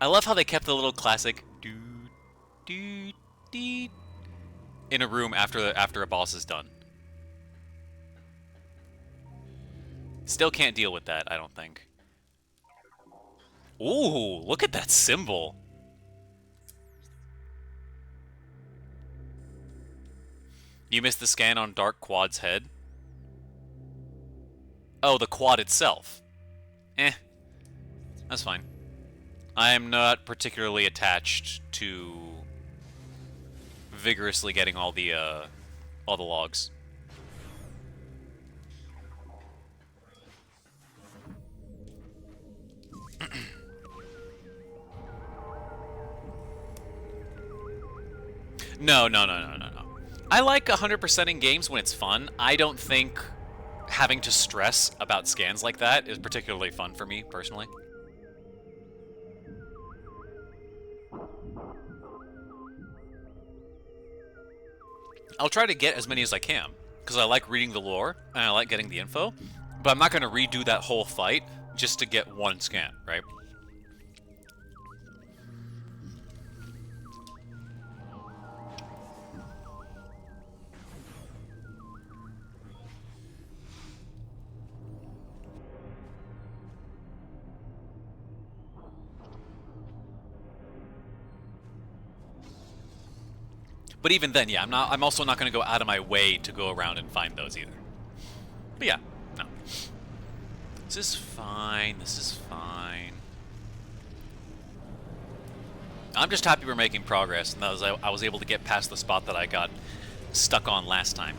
I love how they kept the little classic in a room after a boss is done. Still can't deal with that, I don't think. Ooh, look at that symbol. You missed the scan on Dark Quad's head? Oh, the quad itself. That's fine. I am not particularly attached to vigorously getting all the logs. No. I like 100%ing games when it's fun. I don't think having to stress about scans like that is particularly fun for me, personally. I'll try to get as many as I can, because I like reading the lore, and I like getting the info, but I'm not going to redo that whole fight just to get one scan, right? But even then, yeah, I'm also not going to go out of my way to go around and find those either. But yeah, no. This is fine. This is fine. I'm just happy we're making progress, and that was I was able to get past the spot that I got stuck on last time.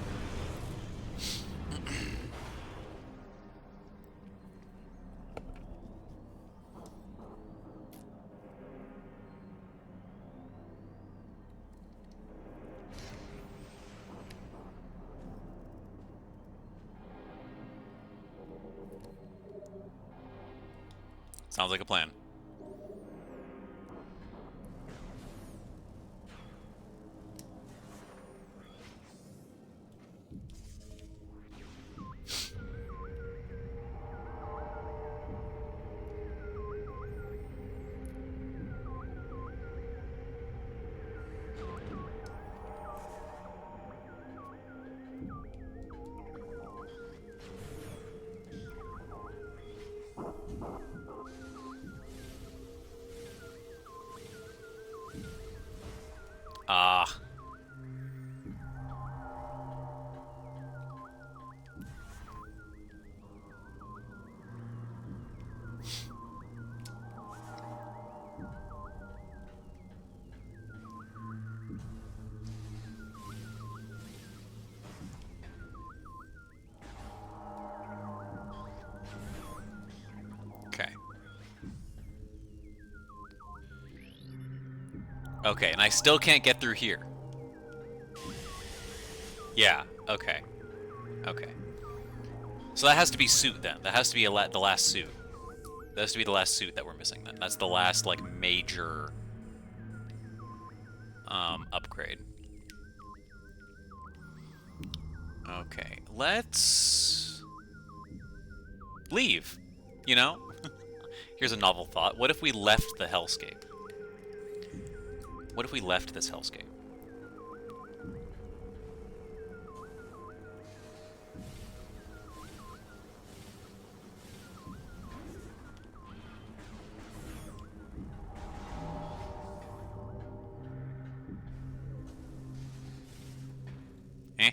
Sounds like a plan. Okay, and I still can't get through here. Yeah, okay. Okay. So that has to be suit then. That has to be the last suit. That has to be the last suit that we're missing then. That's the last, like, major upgrade. Okay, let's leave. You know? Here's a novel thought. What if we left the hellscape? What if we left this hellscape? Eh?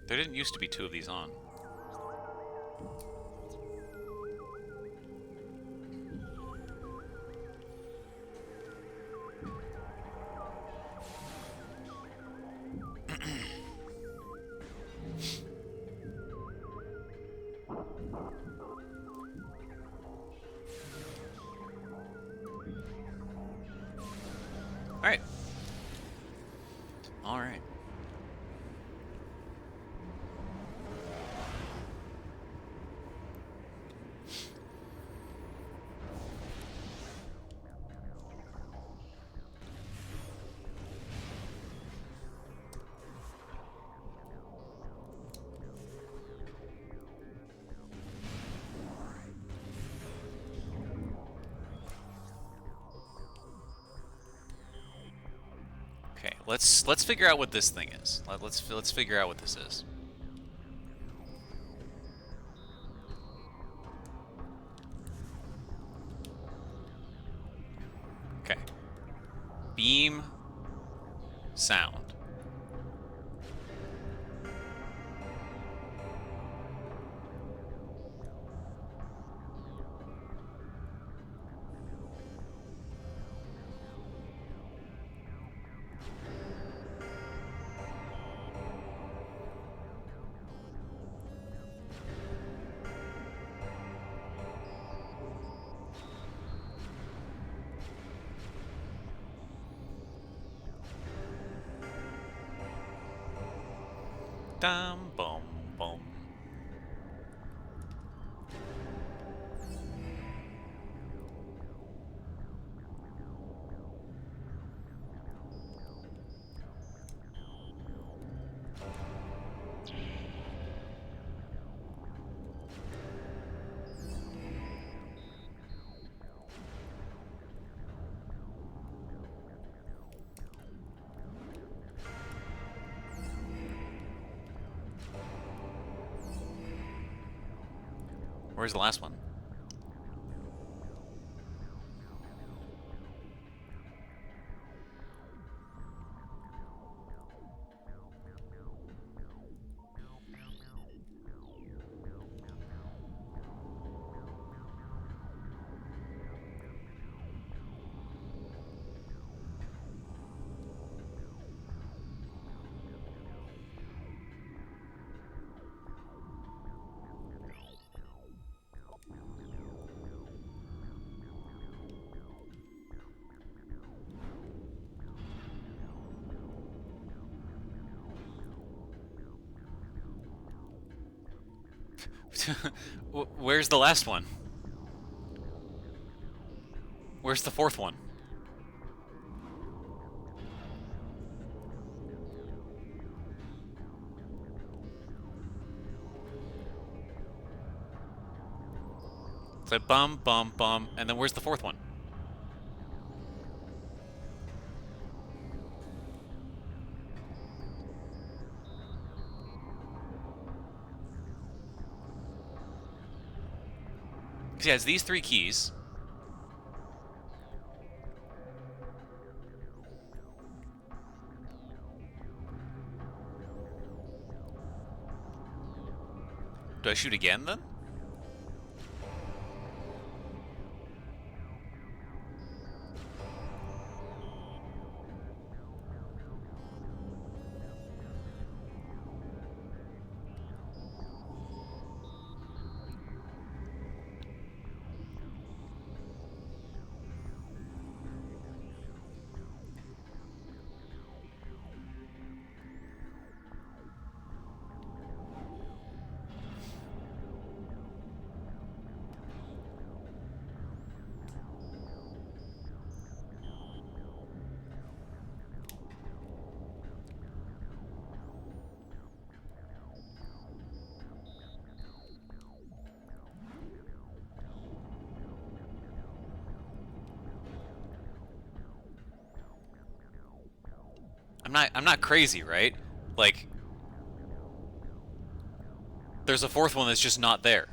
There didn't used to be two of these on. Alright. Alright. Okay, let's figure out what this thing is. Let's figure out what this is. Okay. Beam sound. Dum boom boom. Where's the last one? Where's the last one? Where's the fourth one? It's like bum, bum, bum, and then where's the fourth one? Because he has these three keys. Do I shoot again then? I'm not crazy, right? Like, there's a fourth one that's just not there.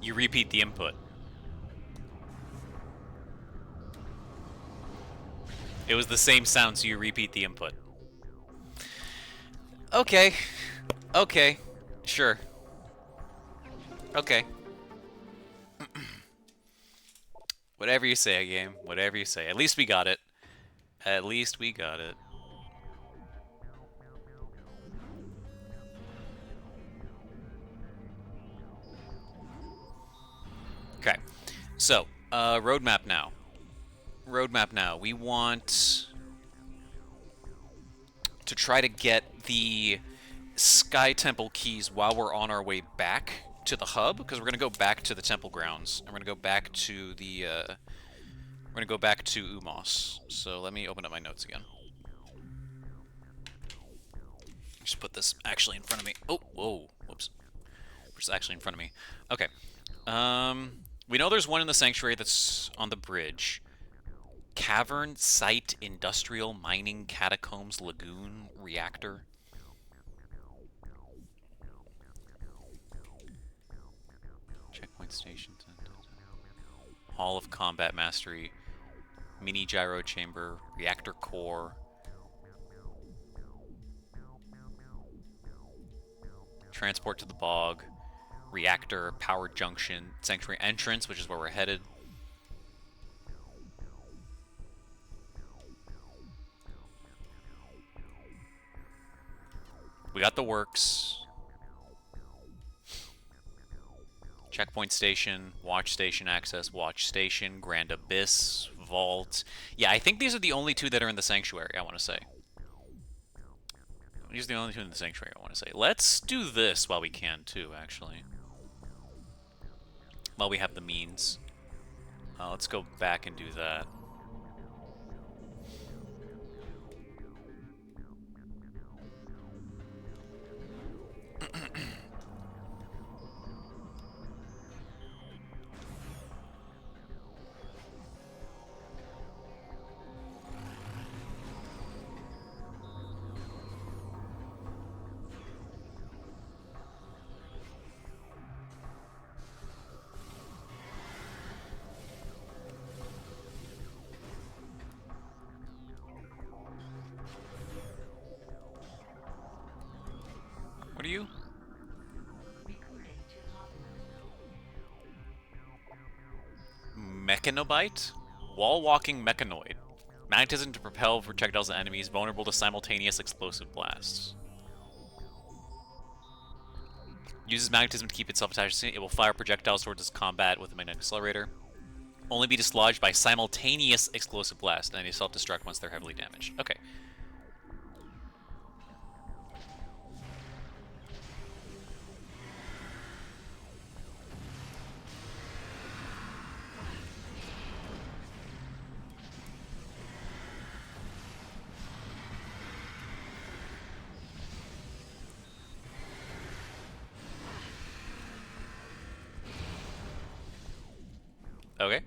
You repeat the input. It was the same sound, so you repeat the input. Okay. Okay. Sure. Okay. Whatever you say, game. Whatever you say. At least we got it. At least we got it. Okay. So, roadmap now. Roadmap now. We want to try to get the Sky Temple keys while we're on our way back to the hub, because we're gonna go back to the temple grounds, and we're gonna go back to the we're gonna go back to Umos. So let me open up my notes again. Just put this actually in front of me. Oh, whoa, whoops. It's actually in front of me. Okay. We know there's one in the sanctuary that's on the bridge. Cavern, site, industrial, mining, catacombs, lagoon, reactor. Checkpoint station. Hall of Combat Mastery. Mini gyro chamber. Reactor core. Transport to the bog. Reactor, power junction, sanctuary entrance, which is where we're headed. We got the works. Checkpoint station, watch station access, watch station, Grand Abyss, vault. Yeah, I think these are the only two that are in the sanctuary, I want to say. These are the only two in the sanctuary, I want to say. Let's do this while we can, too, actually. While we have the means. Let's go back and do that. What are you? Mechanobite? Wall-walking mechanoid. Magnetism to propel projectiles at enemies, vulnerable to simultaneous explosive blasts. Uses magnetism to keep itself attached to it. It will fire projectiles towards its combat with a magnetic accelerator. Only be dislodged by simultaneous explosive blast, and they self-destruct once they're heavily damaged. Okay. Okay.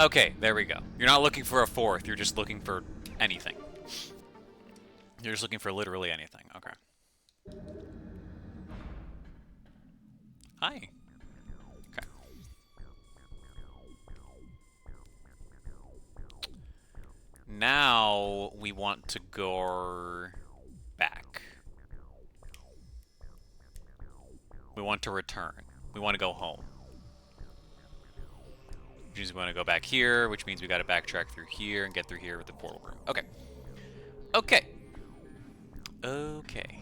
Okay, there we go. You're not looking for a fourth, you're just looking for anything. You're just looking for literally anything. Okay. Hi. Okay. Now we want to go back. We want to return. We want to go home. Which means we want to go back here, which means we got to backtrack through here and get through here with the portal room. Okay. Okay. Okay.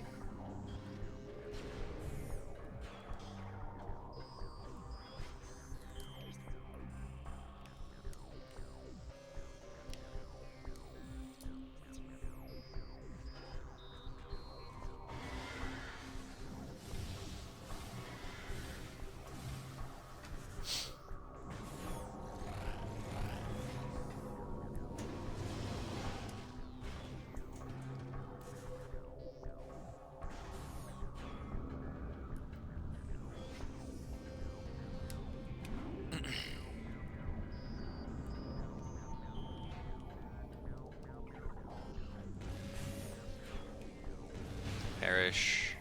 Perish.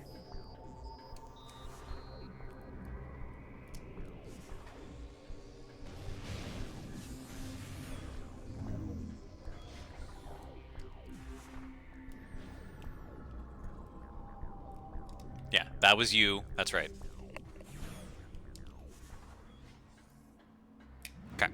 Yeah, that was you. That's right. Okay.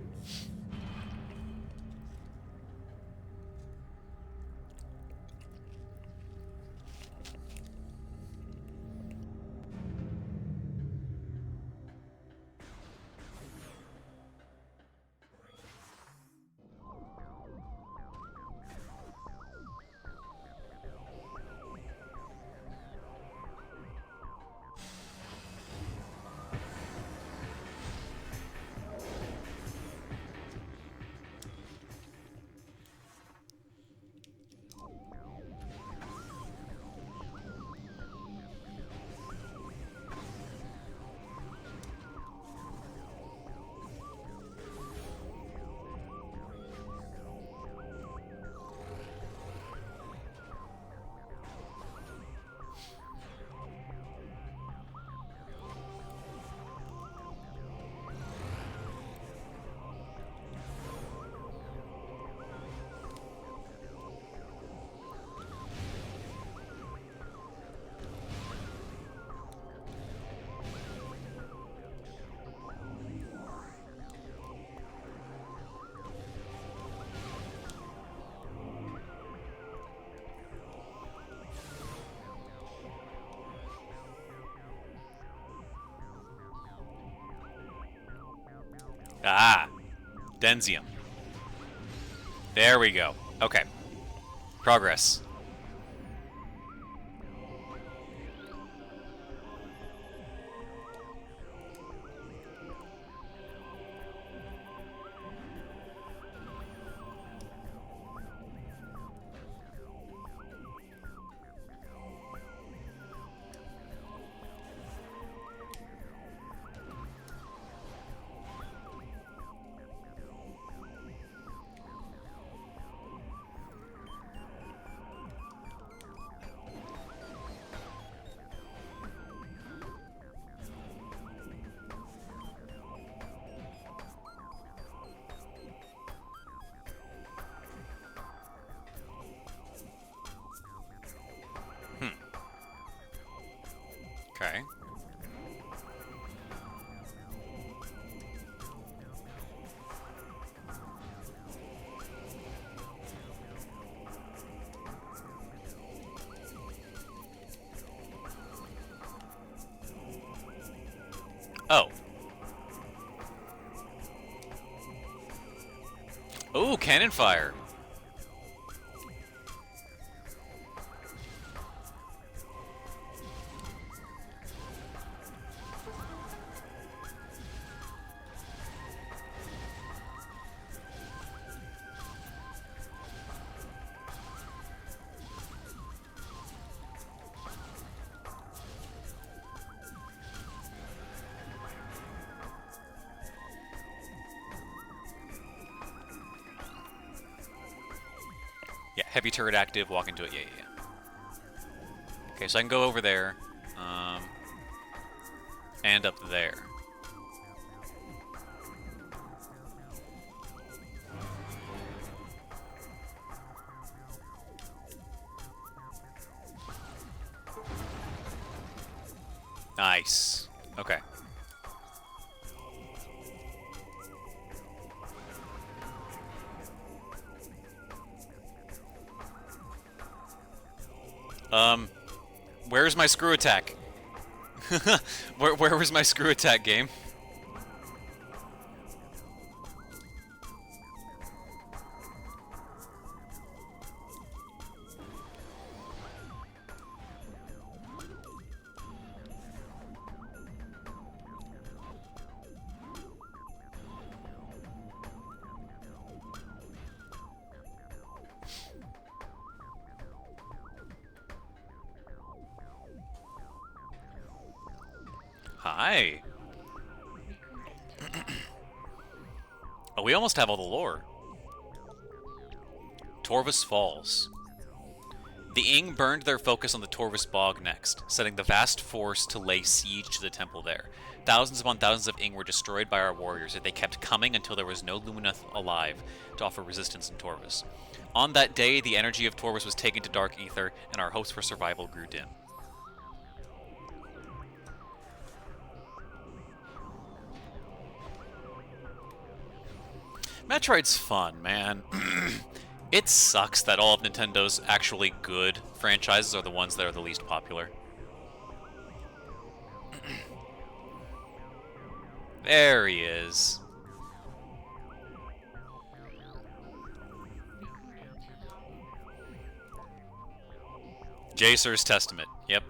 Ah, Denzium. There we go. Okay. Progress. Hmm. Okay. Oh. Oh, cannon fire. Yeah, heavy turret active, walk into it. Yeah, yeah, yeah. Okay, so I can go over there. And up there. Nice. Okay. Where's my screw attack? Where was my screw attack, game? Hi. Oh, we almost have all the lore. Torvus Falls. The Ing burned their focus on the Torvus Bog next, setting the vast force to lay siege to the temple there. Thousands upon thousands of Ing were destroyed by our warriors, yet they kept coming until there was no Lumineth alive to offer resistance in Torvus. On that day, the energy of Torvus was taken to dark ether, and our hopes for survival grew dim. Metroid's fun, man. It sucks that all of Nintendo's actually good franchises are the ones that are the least popular. There he is. Jacer's Testament. Yep.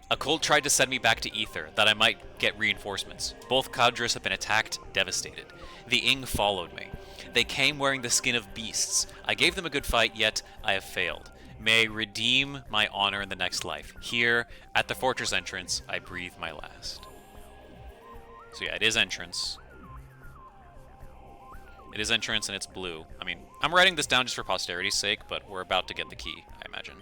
A cult tried to send me back to Ether, that I might get reinforcements. Both cadres have been attacked, devastated. The Ing followed me. They came wearing the skin of beasts. I gave them a good fight, yet I have failed. May I redeem my honor in the next life. Here, at the fortress entrance, I breathe my last. So yeah, it is entrance. It is entrance and it's blue. I mean, I'm writing this down just for posterity's sake, but we're about to get the key, I imagine.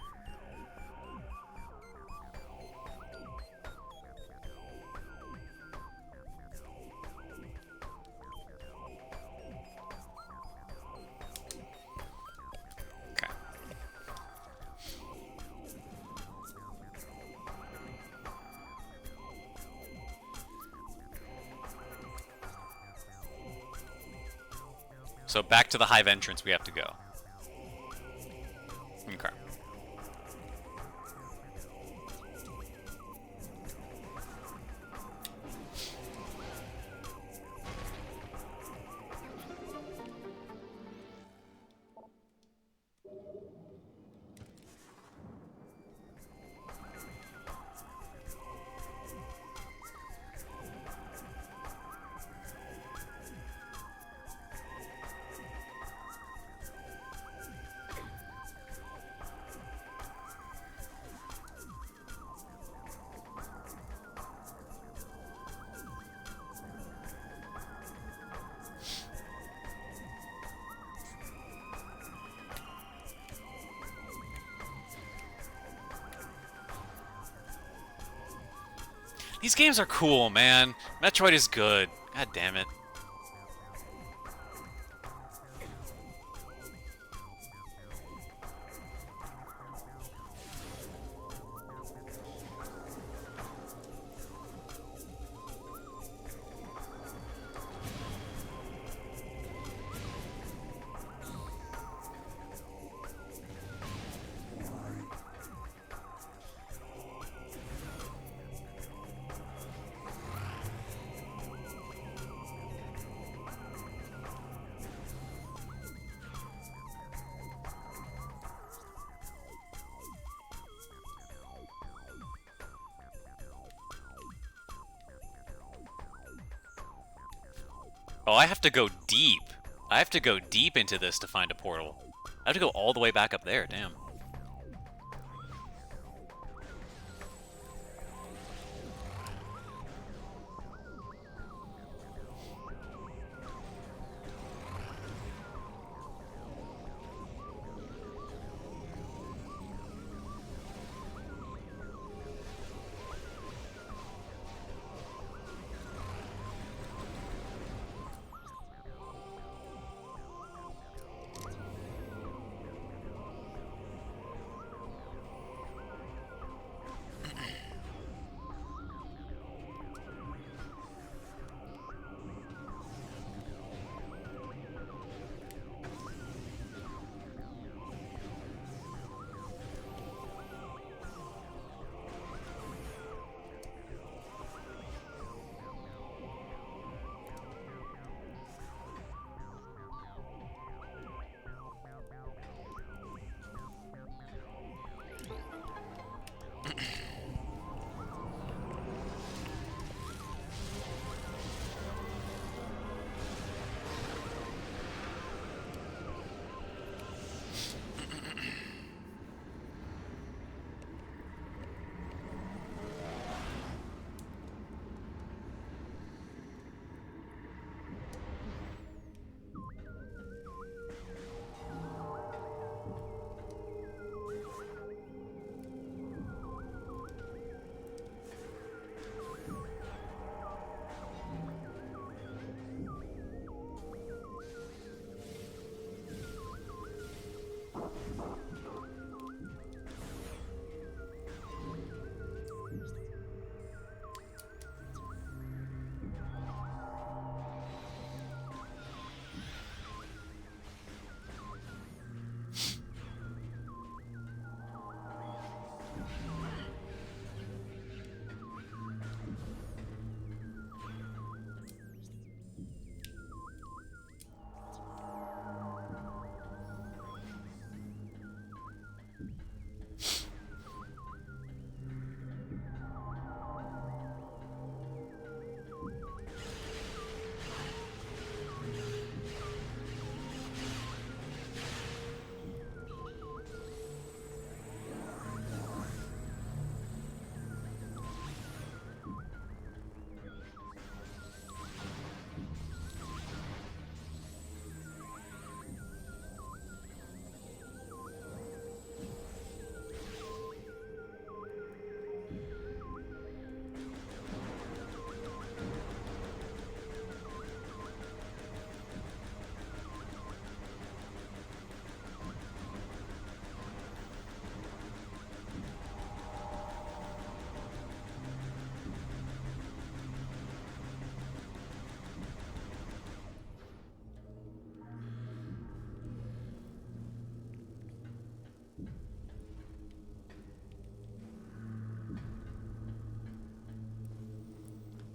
So back to the hive entrance we have to go. Okay. These games are cool, man. Metroid is good. God damn it. Oh, I have to go deep. I have to go deep into this to find a portal. I have to go all the way back up there, damn.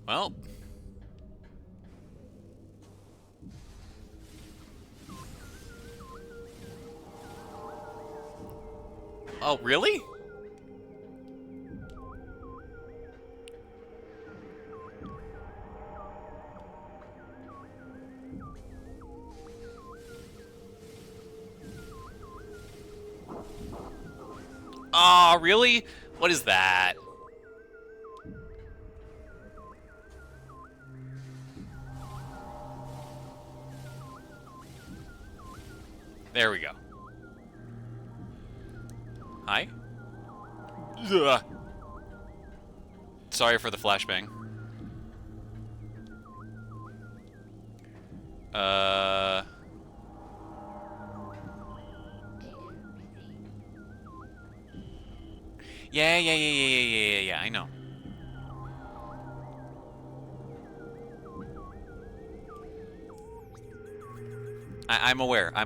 Well. Oh, really? Oh, really? What is that? There we go. Hi? Ugh. Sorry for the flashbang. Uh... Yeah, I know. I'm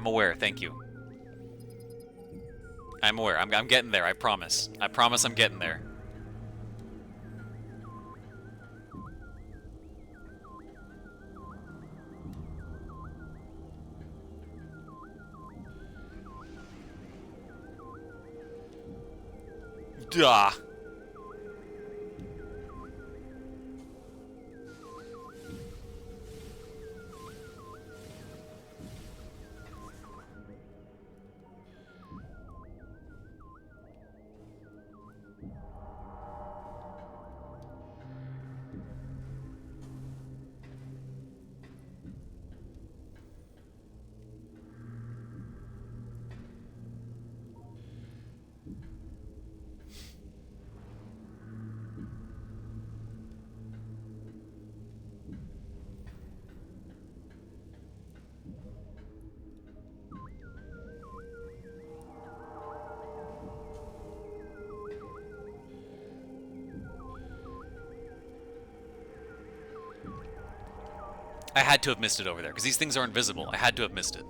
aware, thank you. I'm aware, I'm getting there, I promise. I promise I'm getting there. Duh. I had to have missed it over there, because these things are invisible. I had to have missed it.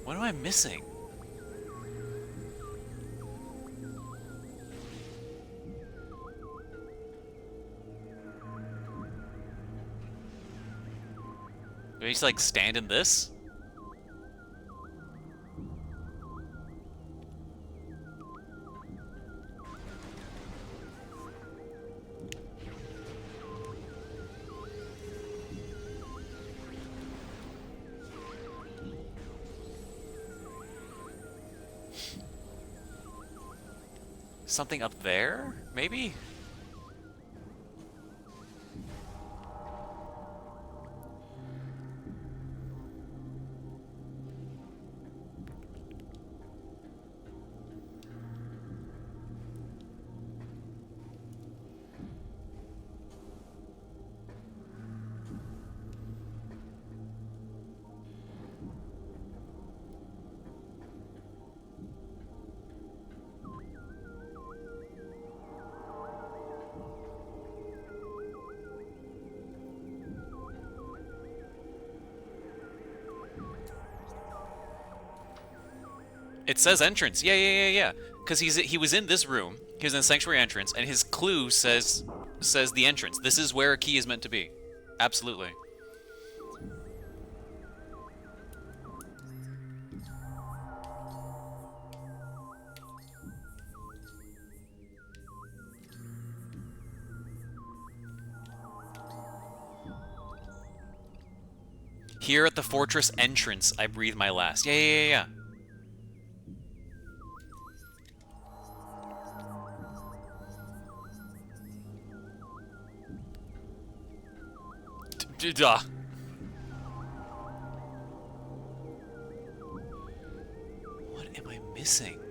What am I missing? Do I just, like, stand in this? Something up there? Maybe? It says entrance. Yeah. Because he was in this room. He was in the sanctuary entrance, and his clue says the entrance. This is where a key is meant to be. Absolutely. Here at the fortress entrance, I breathe my last. Yeah. Duh. missing?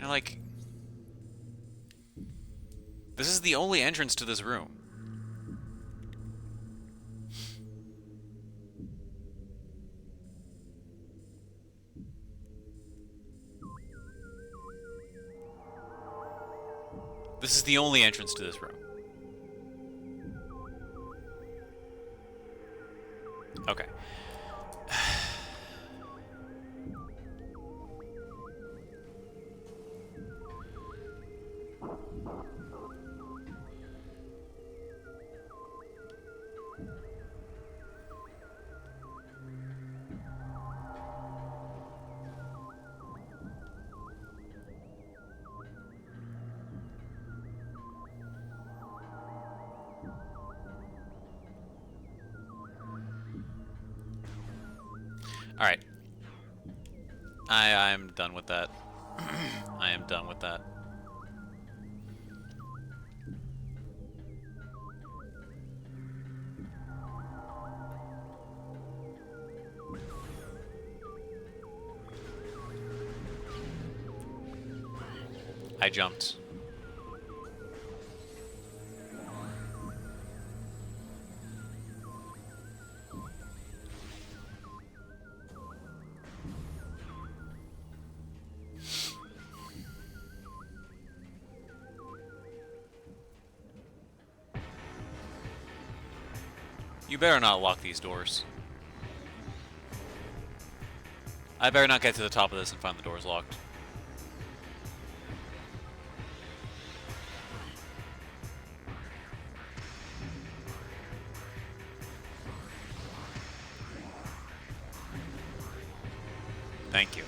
Can I, like... This is the only entrance to this room. This is the only entrance to this room. Okay. Alright. I'm done with that. I am done with that. I jumped. You better not lock these doors. I better not get to the top of this and find the doors locked. Thank you.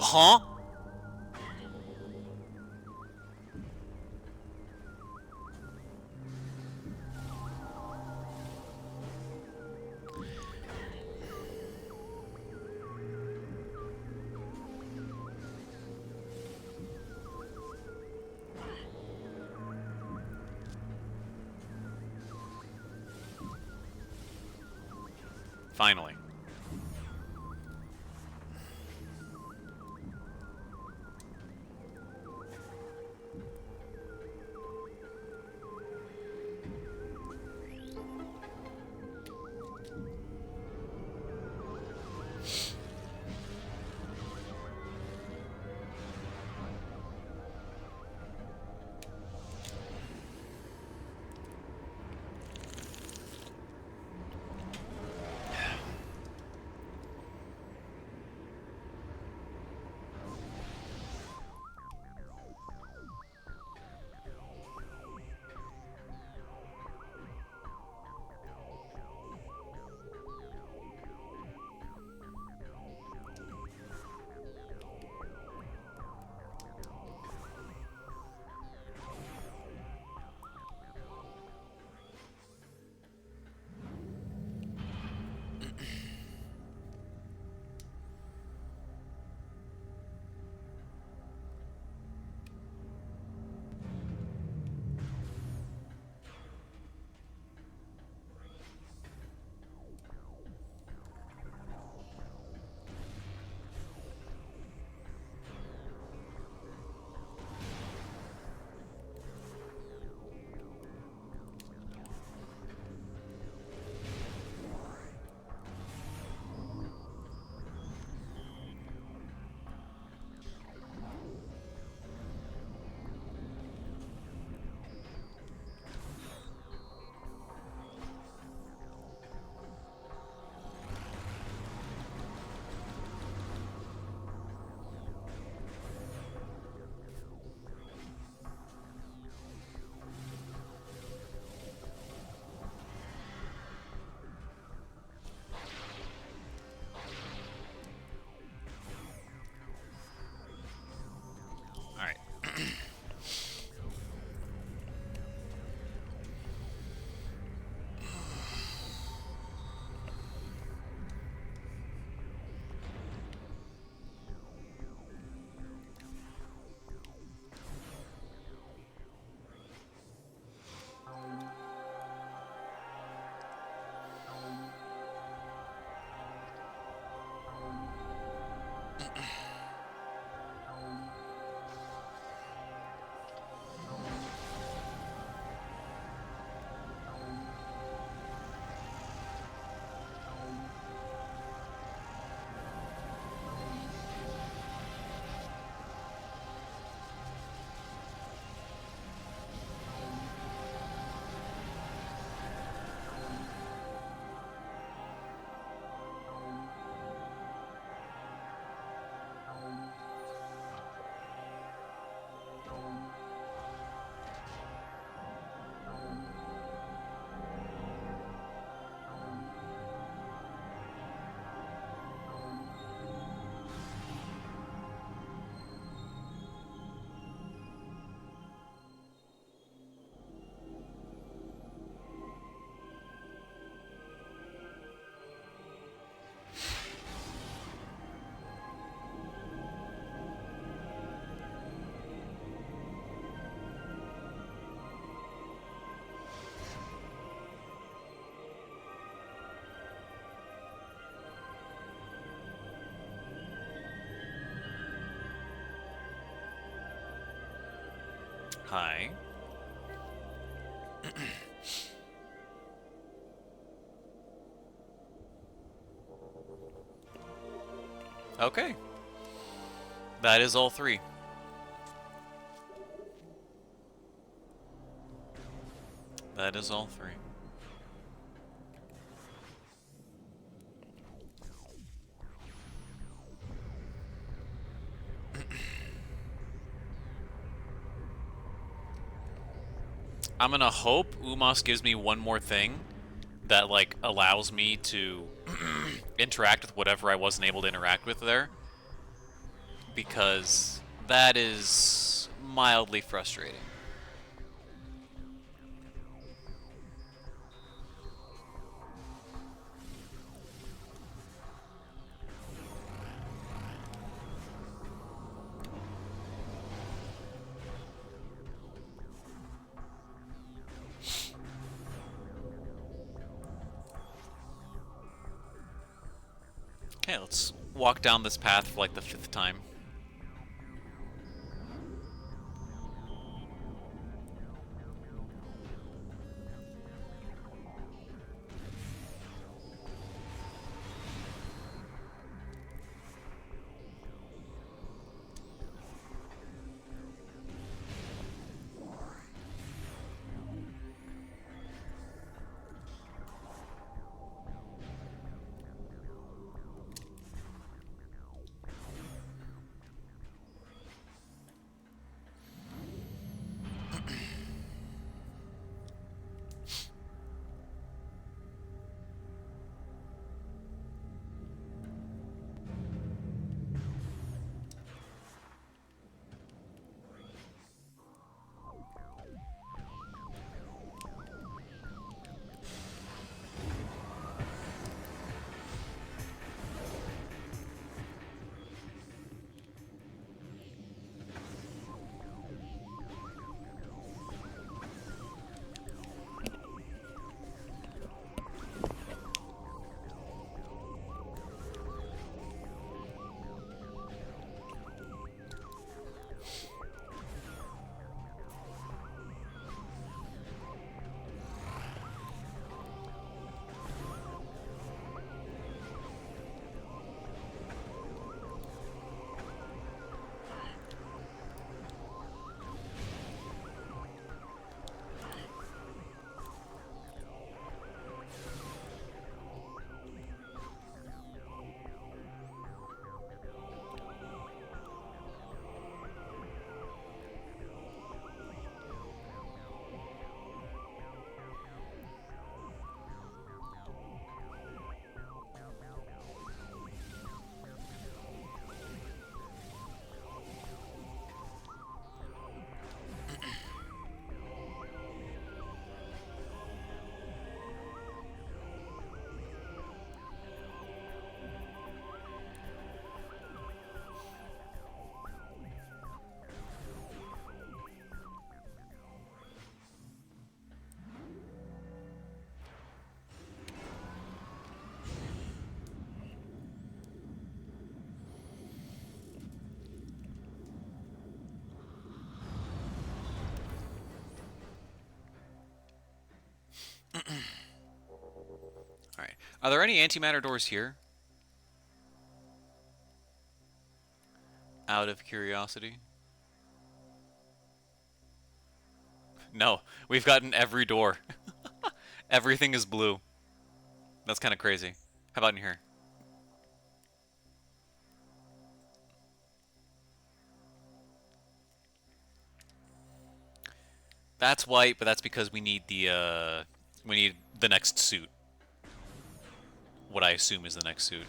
Huh? Finally. Hi. Okay. That is all three. That is all three. I'm gonna hope Umos gives me one more thing that, like, allows me to interact with whatever I wasn't able to interact with there, because that is mildly frustrating. Okay, let's walk down this path for like the 5th time. Are there any antimatter doors here? Out of curiosity. No, we've gotten every door. Everything is blue. That's kind of crazy. How about in here? That's white, but that's because we need the next suit. What I assume is the next suit.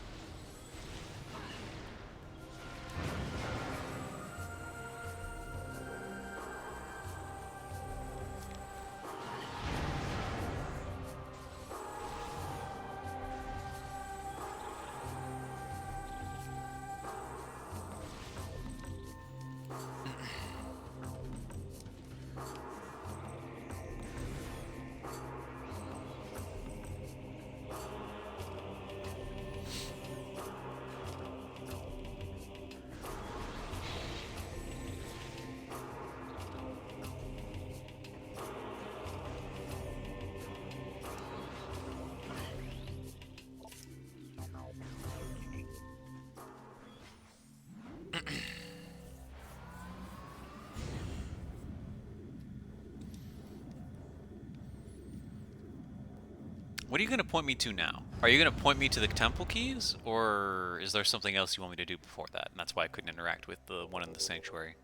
What are you going to point me to now? Are you going to point me to the temple keys, or is there something else you want me to do before that? And that's why I couldn't interact with the one in the sanctuary.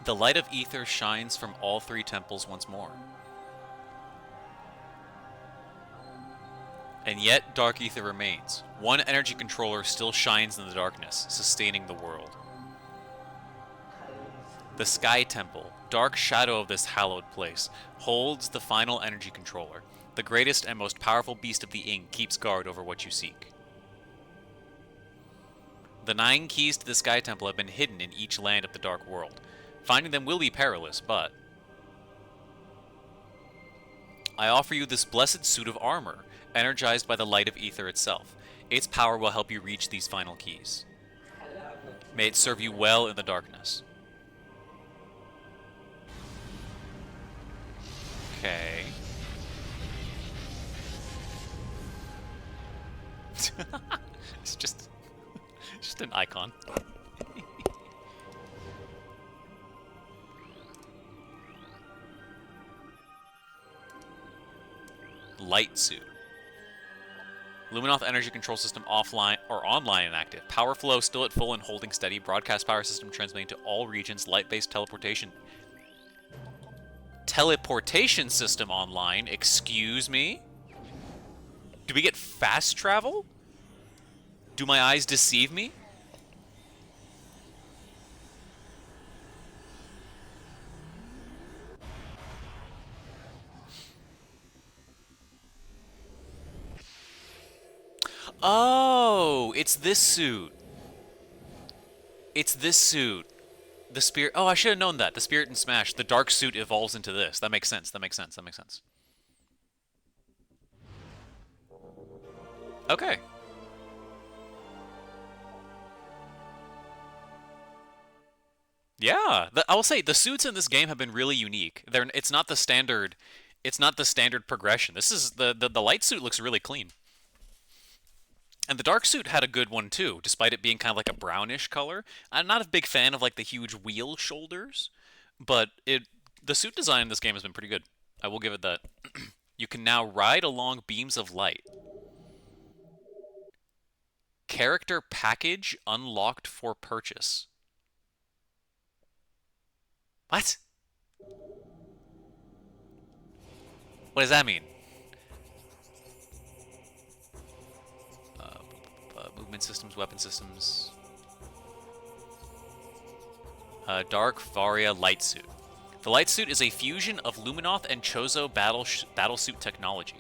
The light of ether shines from all three temples once more. And yet, dark ether remains. One energy controller still shines in the darkness, sustaining the world. The Sky Temple, dark shadow of this hallowed place, holds the final energy controller. The greatest and most powerful beast of the Ing keeps guard over what you seek. The 9 keys to the Sky Temple have been hidden in each land of the Dark World. Finding them will be perilous, but I offer you this blessed suit of armor, energized by the light of ether itself. Its power will help you reach these final keys. May it serve you well in the darkness. Okay. It's just an icon. Light suit. Luminoth energy control system offline or online inactive. Power flow still at full and holding steady. Broadcast power system transmitting to all regions. Light-based teleportation. Teleportation system online. Excuse me? Do we get fast travel? Do my eyes deceive me? Oh, it's this suit. It's this suit. The spirit. Oh, I should have known that. The spirit in Smash. The dark suit evolves into this. That makes sense. That makes sense. That makes sense. Okay. Yeah, I will say the suits in this game have been really unique. It's not the standard. It's not the standard progression. This is the light suit looks really clean. And the dark suit had a good one too, despite it being kind of like a brownish color. I'm not a big fan of like the huge wheel shoulders, but it the suit design in this game has been pretty good. I will give it that. You can now ride along beams of light. Character package unlocked for purchase. What? What does that mean? Movement systems, weapon systems. Dark Varia light suit. The light suit is a fusion of Luminoth and Chozo battlesuit technology.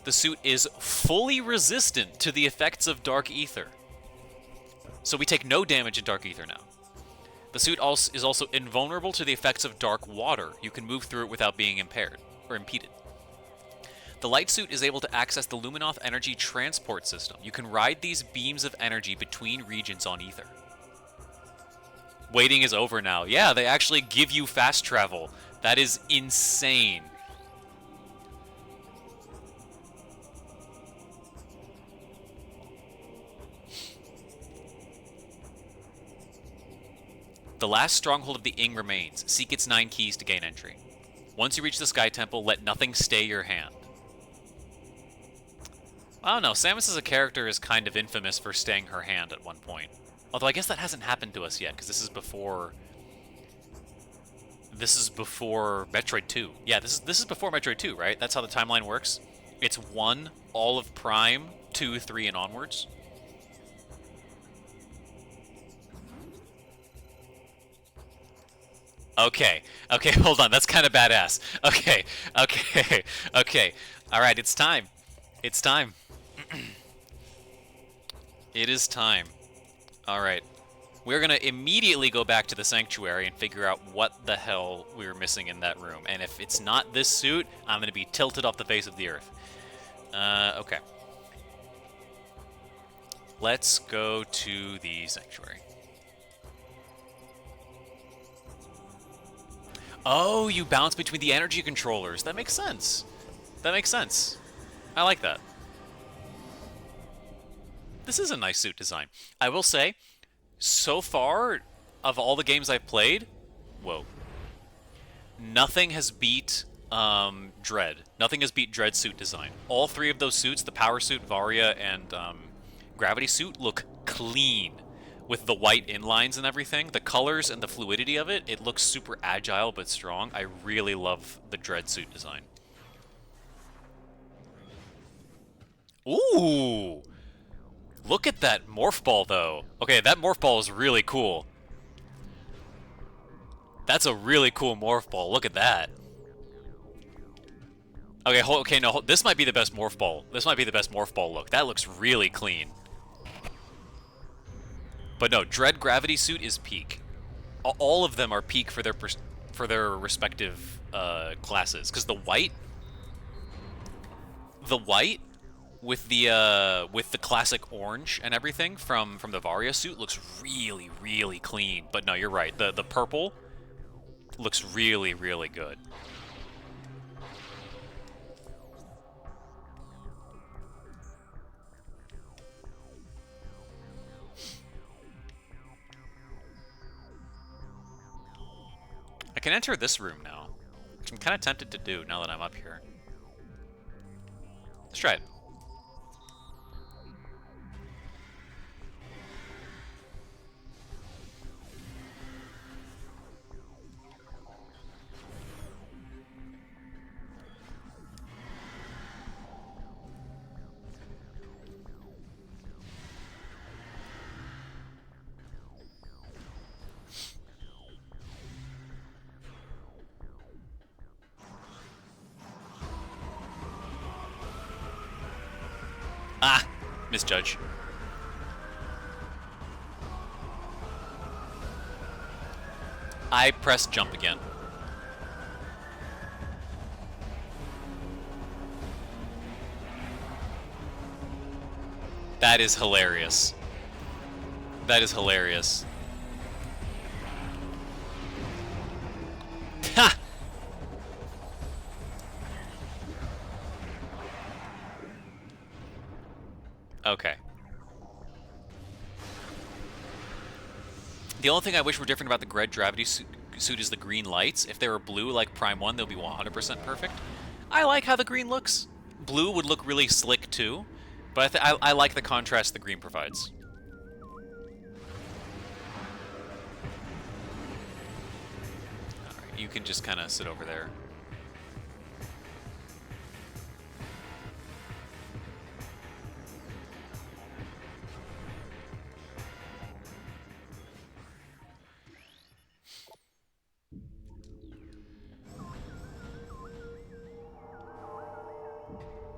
The suit is fully resistant to the effects of Dark Ether. So we take no damage in Dark Ether now. The suit is also invulnerable to the effects of Dark Water. You can move through it without being impaired or impeded. The light suit is able to access the Luminoth energy transport system. You can ride these beams of energy between regions on Ether. Waiting is over now. Yeah, they actually give you fast travel. That is insane. The last stronghold of the Ing remains. Seek its 9 keys to gain entry. Once you reach the Sky Temple, let nothing stay your hand. I don't know, Samus as a character is kind of infamous for staying her hand at one point. Although I guess that hasn't happened to us yet, because this is before... This is before Metroid 2. Yeah, this is before Metroid 2, right? That's how the timeline works. It's 1, all of Prime, 2, 3, and onwards. Okay, okay, hold on, that's kind of badass. Okay, okay, okay. Alright, it's time. It's time. It is time. Alright. We're going to immediately go back to the Sanctuary and figure out what the hell we were missing in that room. And if it's not this suit, I'm going to be tilted off the face of the earth. Okay. Let's go to the Sanctuary. Oh, you bounce between the energy controllers. That makes sense. That makes sense. I like that. This is a nice suit design. I will say, so far, of all the games I've played, whoa, nothing has beat Dread. Nothing has beat Dread suit design. All 3 of those suits, the Power Suit, Varia, and Gravity Suit, look clean. With the white inlines and everything, the colors and the fluidity of it, it looks super agile but strong. I really love the Dread suit design. Ooh! Look at that Morph Ball, though. Okay, that Morph Ball is really cool. That's a really cool Morph Ball. Look at that. Okay, okay, no, this might be the best Morph Ball. This might be the best Morph Ball look. That looks really clean. But no, Dread Gravity Suit is peak. All of them are peak for their respective classes. Because the white with the classic orange and everything from the Varia suit looks really, really clean. But no, you're right. The purple looks really, really good. I can enter this room now, which I'm kind of tempted to do now that I'm up here. Let's try it. Ah! Misjudge. I pressed jump again. That is hilarious. That is hilarious. Ha! Okay. The only thing I wish were different about the Gred Gravity suit is the green lights. If they were blue like Prime 1, they'll be 100% perfect. I like how the green looks. Blue would look really slick too, but I like the contrast the green provides. Alright, You can just kind of sit over there.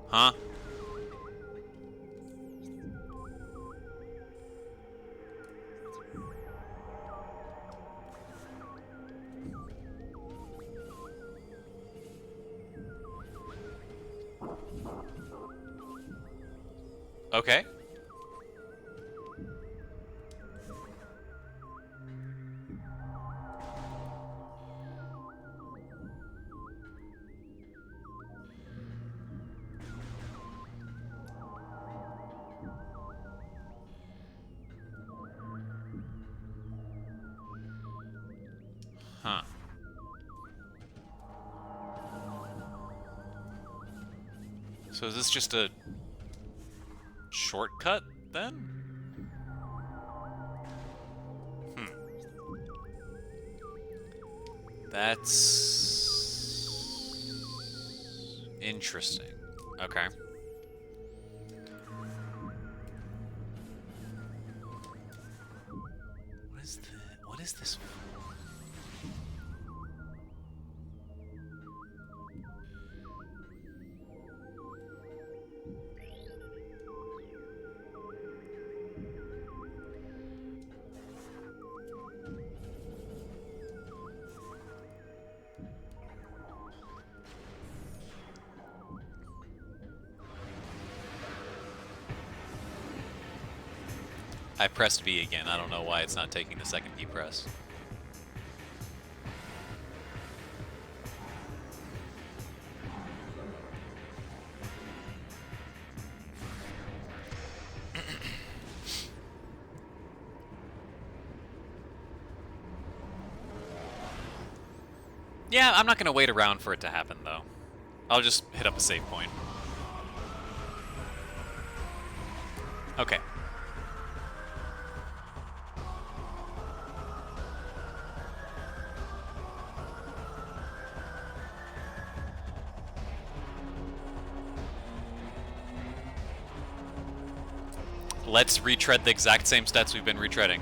Huh? Okay. Huh. So is this just a shortcut then? Hmm. That's interesting. Okay. What is this? I pressed B again. I don't know why it's not taking the second key press. Yeah, I'm not going to wait around for it to happen, though. I'll just hit up a save point. Okay. Let's retread the exact same steps we've been retreading.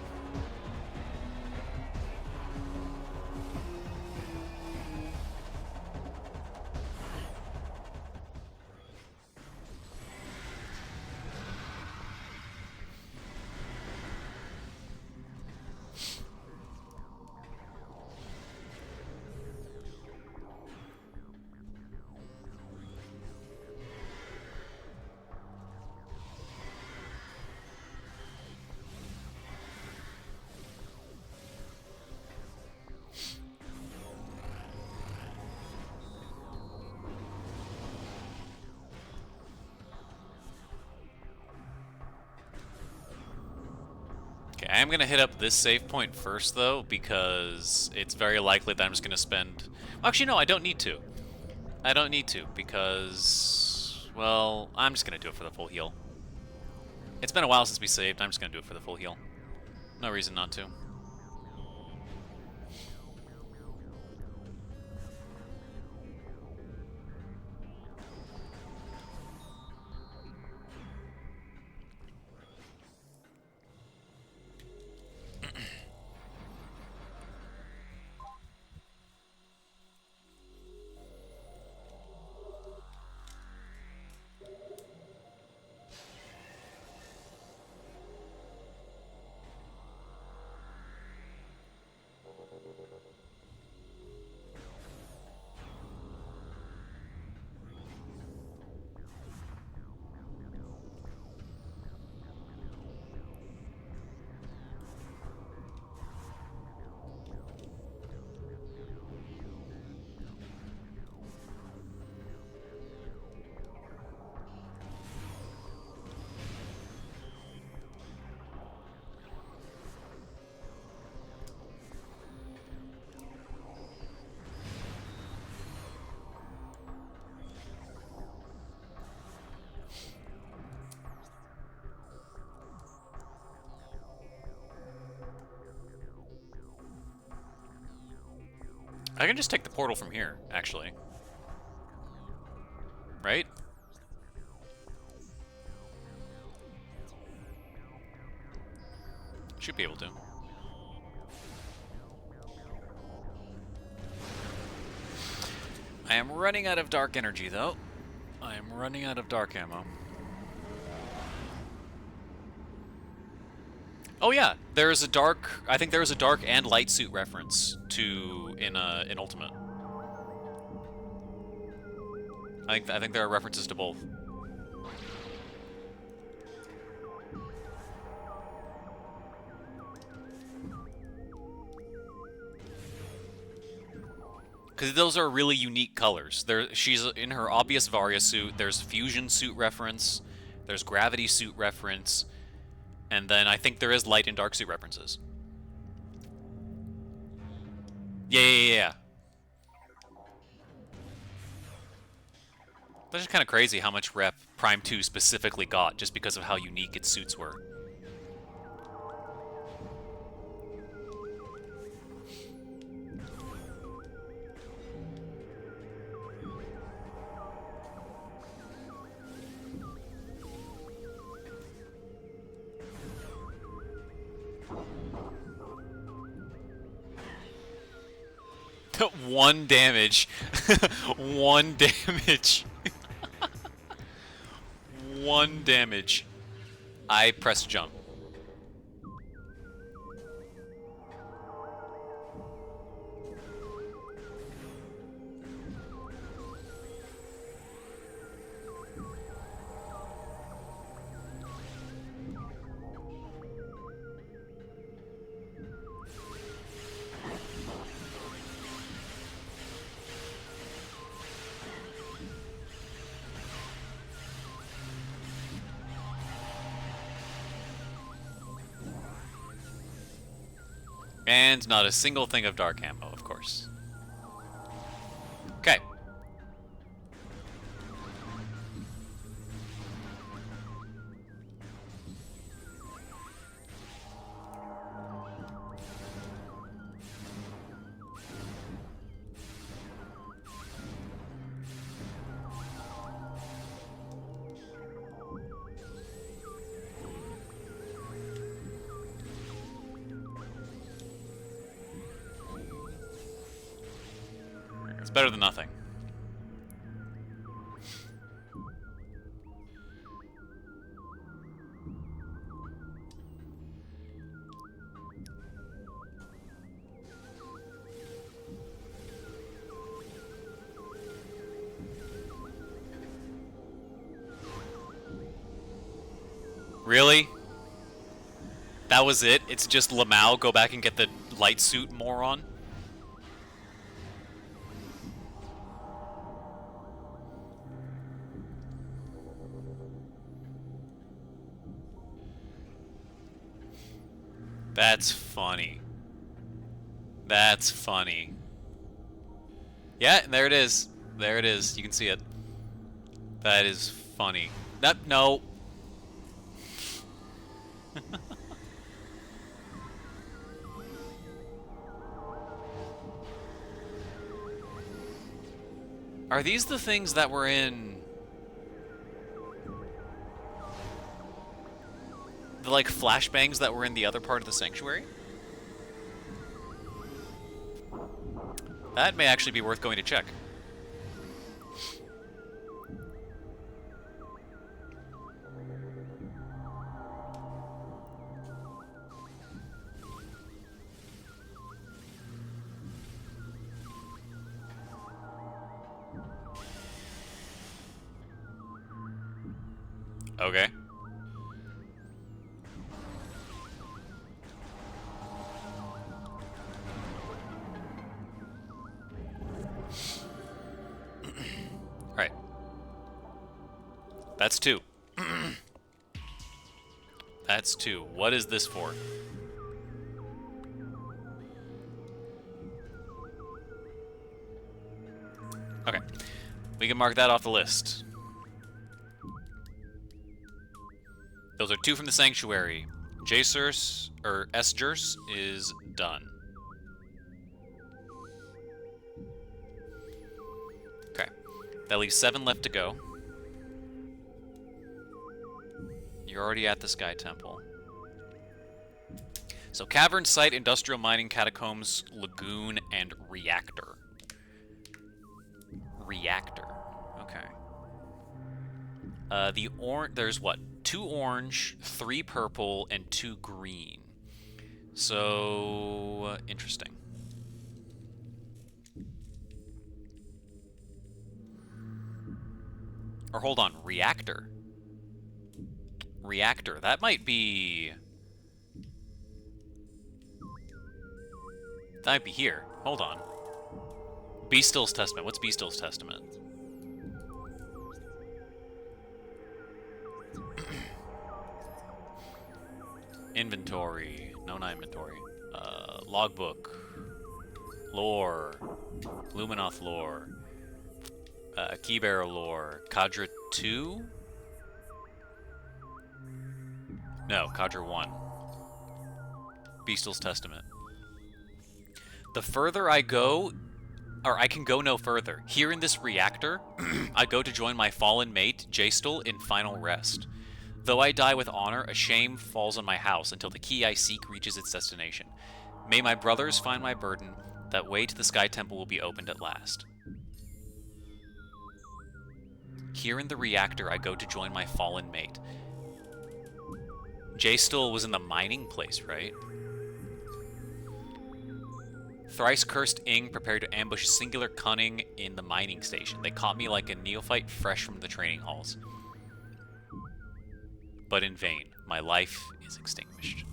Okay, I am going to hit up this save point first, though, because it's very likely that I'm just going to spend... Actually, no, I don't need to. I don't need to, because... Well, I'm just going to do it for the full heal. It's been a while since we saved. I'm just going to do it for the full heal. No reason not to. I can just take the portal from here, actually. Right? Should be able to. I am running out of dark energy, though. I am running out of dark ammo. Oh yeah, there is a dark. I think there is a dark and light suit reference to in Ultimate. I think there are references to both. Because those are really unique colors. She's in her obvious Varia suit. There's fusion suit reference. There's gravity suit reference. And then I think there is light and dark suit references. Yeah. That's just kind of crazy how much rep Prime 2 specifically got just because of how unique its suits were. One damage. One damage. One damage. I press jump. And not a single thing of dark ammo, of course. Okay. It's better than nothing. Really? That was it? It's just Lamau, go back and get the light suit moron? That's funny. That's funny. Yeah, there it is. There it is. You can see it. That is funny. No. Are these the things that were in the like flashbangs that were in the other part of the sanctuary? That may actually be worth going to check. Okay. Right. That's two. That's two. What is this for? Okay. We can mark that off the list. Those are two from the Sanctuary. Jacers, or Esgers, is done. That leaves 7 left to go. You're already at the Sky Temple. So Cavern, Site, Industrial Mining, Catacombs, Lagoon, and Reactor. Reactor. Okay. There's what? 2 orange, 3 purple, and 2 green. So interesting. Or hold on, reactor. Reactor. That might be. That might be here. Hold on. Beastill's Testament. What's Beastill's Testament? Inventory. No, not inventory. Logbook. Lore. Luminoth lore. Keybearer lore. Cadra 2? No, Cadra 1. Beastill's Testament. The further I go, or I can go no further. Here in this reactor, I go to join my fallen mate, Jastill, in final rest. Though I die with honor, a shame falls on my house until the key I seek reaches its destination. May my brothers find my burden, that way to the Sky Temple will be opened at last. Here in the reactor, I go to join my fallen mate. Jastill was in the mining place, right? Thrice cursed Ing prepared to ambush singular cunning in the mining station. They caught me like a neophyte fresh from the training halls. But in vain. My life is extinguished.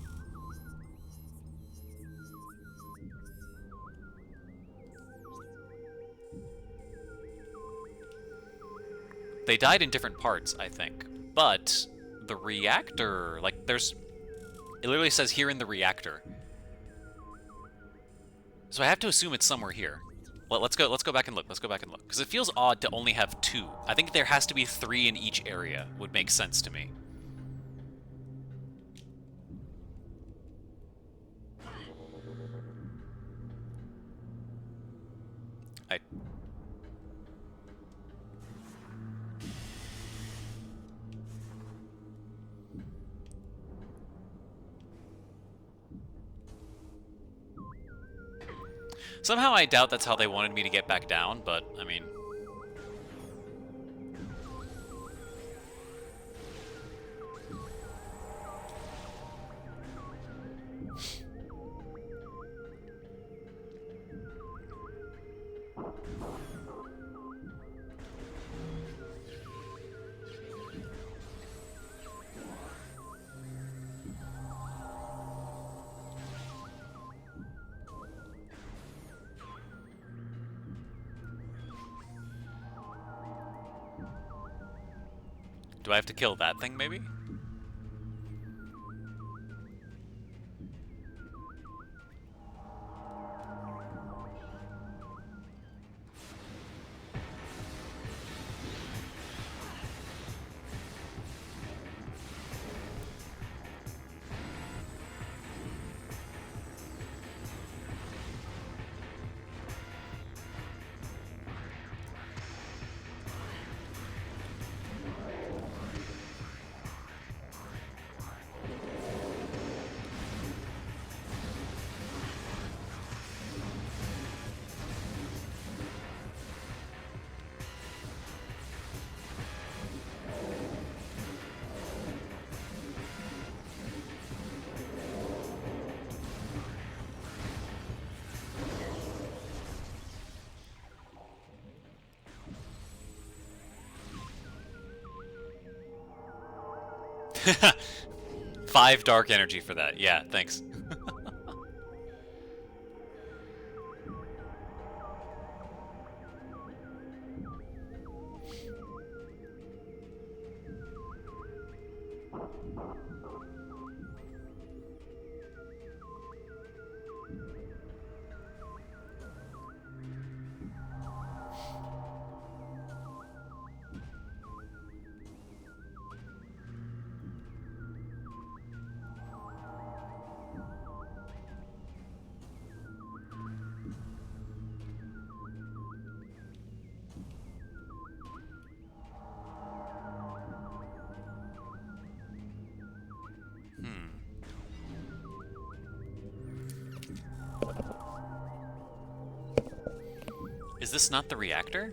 They died in different parts, I think. But the reactor, like, there's... It literally says here in the reactor. So I have to assume it's somewhere here. Let's go back and look. Let's go back and look. Because it feels odd to only have 2. I think there has to be 3 in each area. Would make sense to me. Somehow I doubt that's how they wanted me to get back down, but, I mean... Do I have to kill that thing, maybe? Five dark energy for that. Yeah, thanks. Is this not the reactor?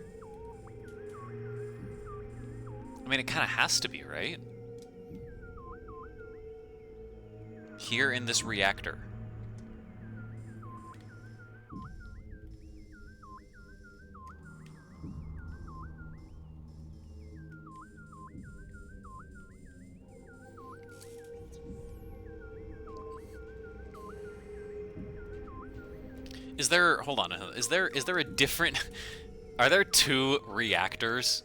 I mean, it kind of has to be, right? Here in this reactor. Is there, hold on, is there a different, are there two reactors?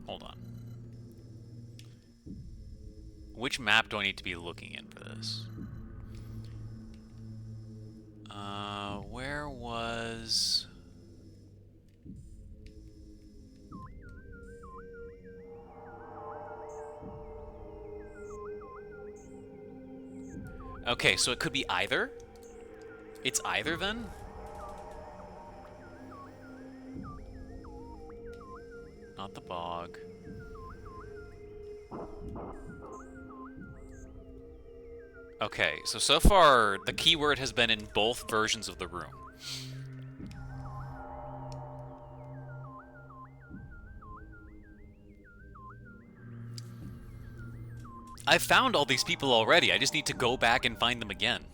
Hold on. Which map do I need to be looking in for this? Where was... Okay, so it could be either? It's either then? Not the bog. Okay, so far, the keyword has been in both versions of the room. I've found all these people already, I just need to go back and find them again.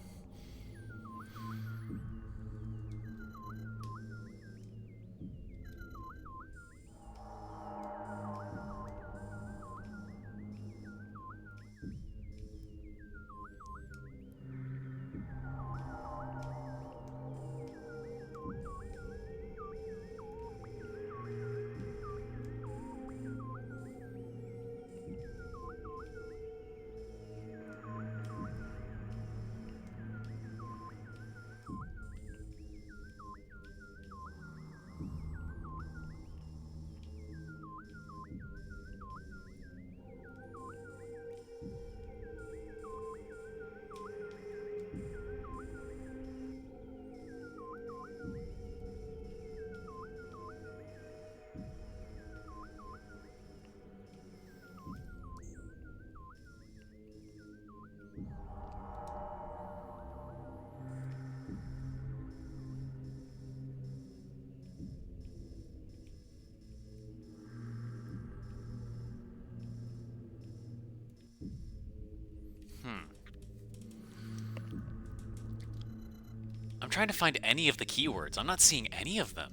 trying to find any of the keywords. I'm not seeing any of them.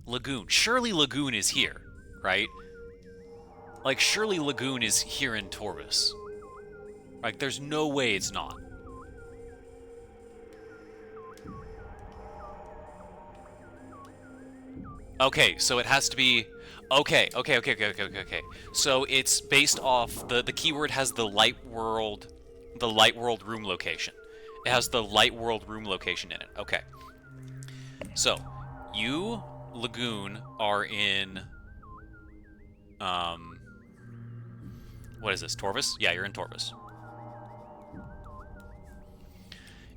Lagoon. Surely Lagoon is here, right? Like, surely Lagoon is here in Torvis. Like, there's no way it's not. Okay, so it has to be... Okay. So it's based off... The keyword has the light world room location. It has the light world room location in it. Okay. So, you, Lagoon, are in... What is this, Torvis? Yeah, you're in Torvis.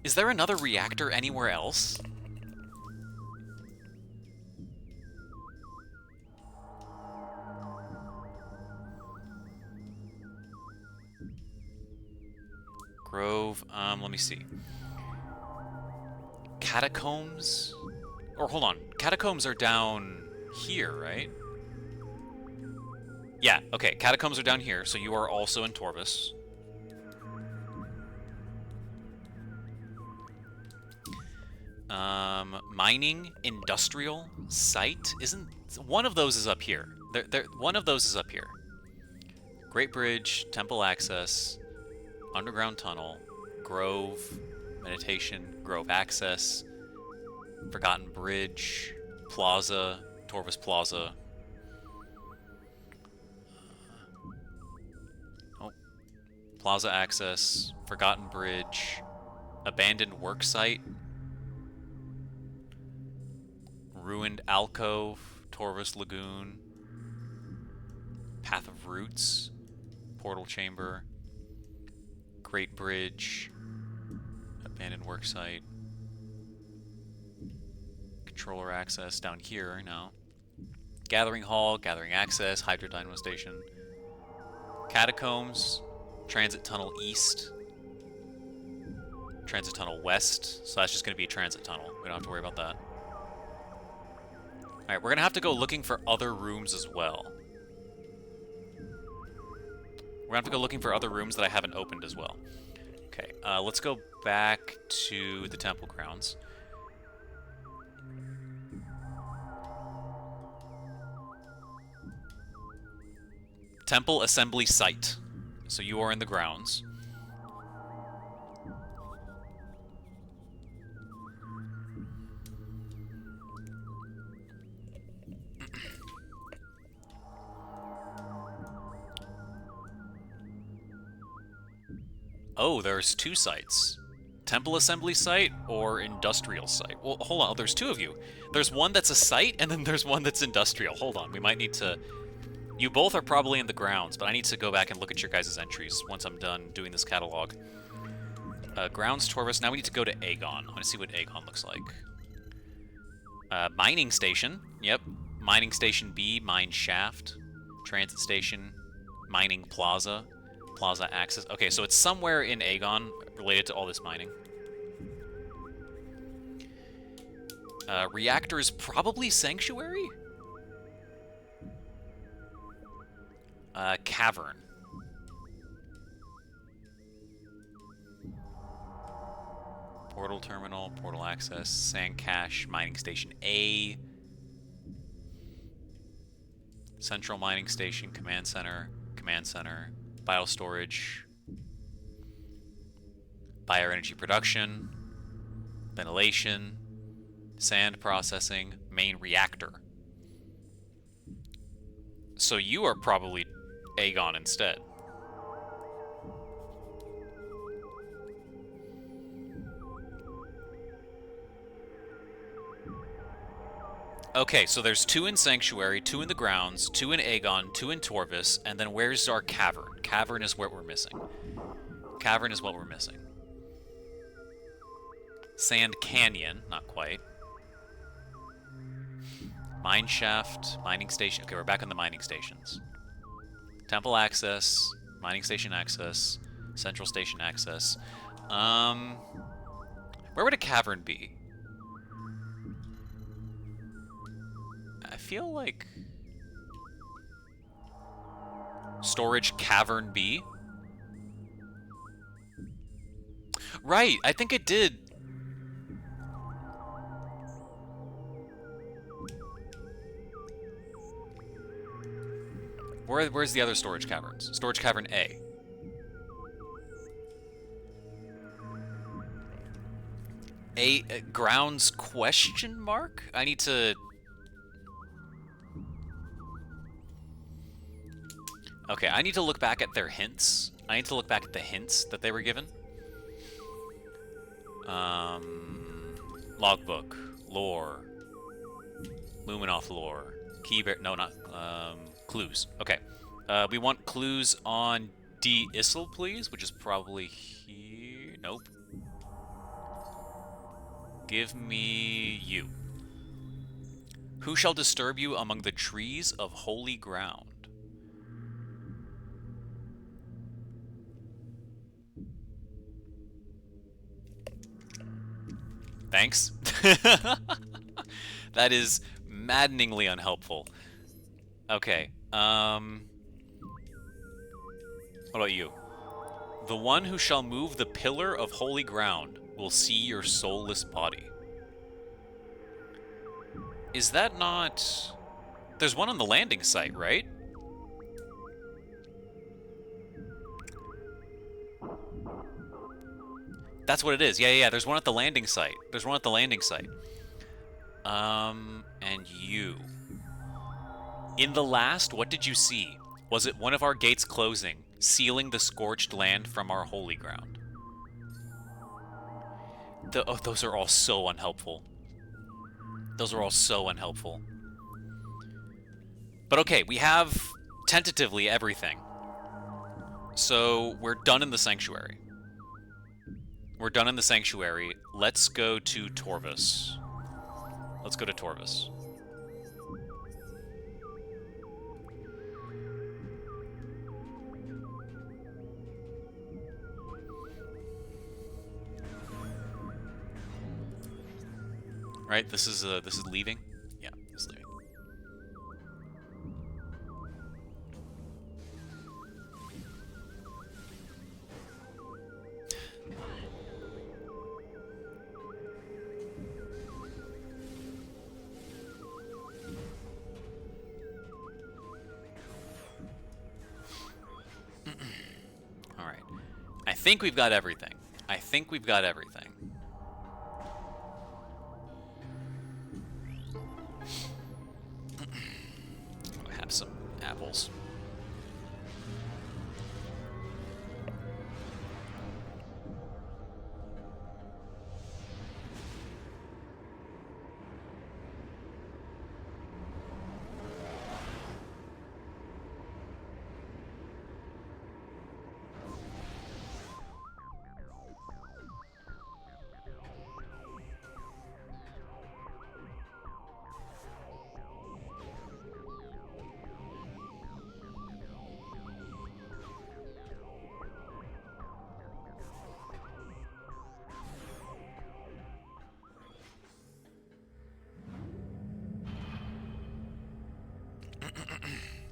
Is there another reactor anywhere else? Grove, let me see. Catacombs? Or hold on, Catacombs are down here, right? Yeah, okay, Catacombs are down here, so you are also in Torvis. Mining, industrial, site? Isn't... One of those is up here. One of those is up here. Great Bridge, Temple Access, Underground Tunnel, Grove, Meditation, Grove Access, Forgotten Bridge, Plaza, Torvis Plaza. Plaza Access, Forgotten Bridge, Abandoned Worksite, Ruined Alcove, Torvis Lagoon, Path of Roots, Portal Chamber, Great Bridge, Abandoned Worksite, Controller Access down here now, Gathering Hall, Gathering Access, Hydrodynamo Station, Catacombs, Transit Tunnel East, Transit Tunnel West, so that's just going to be a Transit Tunnel. We don't have to worry about that. Alright, we're going to have to go looking for other rooms as well. We're going to have to go looking for other rooms that I haven't opened as well. Okay, let's go back to the temple grounds. Temple Assembly Site. So you are in the grounds. Oh, there's two sites. Temple Assembly Site or Industrial Site? Well, hold on, there's two of you. There's one that's a site, and then there's one that's industrial. Hold on, we might need to... You both are probably in the grounds, but I need to go back and look at your guys' entries once I'm done doing this catalog. Grounds, Torvis. Now we need to go to Aegon. I want to see what Aegon looks like. Mining Station. Yep. Mining Station B, Mine Shaft. Transit Station. Mining Plaza. Plaza Access. Okay, so it's somewhere in Aegon related to all this mining. Reactor is probably Sanctuary? Cavern. Portal Terminal, Portal Access, Sand Cache, Mining Station A. Central Mining Station, Command Center, Biostorage, Bioenergy Production, Ventilation, Sand Processing, Main Reactor. So you are probably Aegon instead. Okay, so there's 2 in Sanctuary, 2 in the grounds, 2 in Aegon, 2 in Torvis, and then where's our Cavern? Cavern is what we're missing. Cavern is what we're missing. Sand Canyon, not quite. Mine Shaft, Mining Station. Okay, we're back on the mining stations. Temple Access, Mining Station Access, Central Station Access. Where would a cavern be? I feel like... Storage Cavern B? Right, I think it did. Where's the other storage caverns? Storage cavern A. Grounds question mark? I need to... Okay, I need to look back at their hints. I need to look back at the hints that they were given. Logbook. Lore. Luminoff lore. Keybear... No, not... clues. Okay. We want clues on D. Issel, please, which is probably here. Nope. Give me you. Who shall disturb you among the trees of holy ground? Thanks. That is maddeningly unhelpful. Okay. What about you? The one who shall move the pillar of holy ground will see your soulless body. Is that not... There's one on the landing site, right? That's what it is. Yeah, there's one at the landing site. There's one at the landing site. And you. In the last, what did you see? Was it one of our gates closing, sealing the scorched land from our holy ground? Oh, those are all so unhelpful. Those are all so unhelpful. But okay, we have tentatively everything. So we're done in the sanctuary. We're done in the sanctuary. Let's go to Torvus. Let's go to Torvus. Right, this is leaving. Yeah, this is leaving. All right. I think we've got everything. I think we've got everything. Have some apples.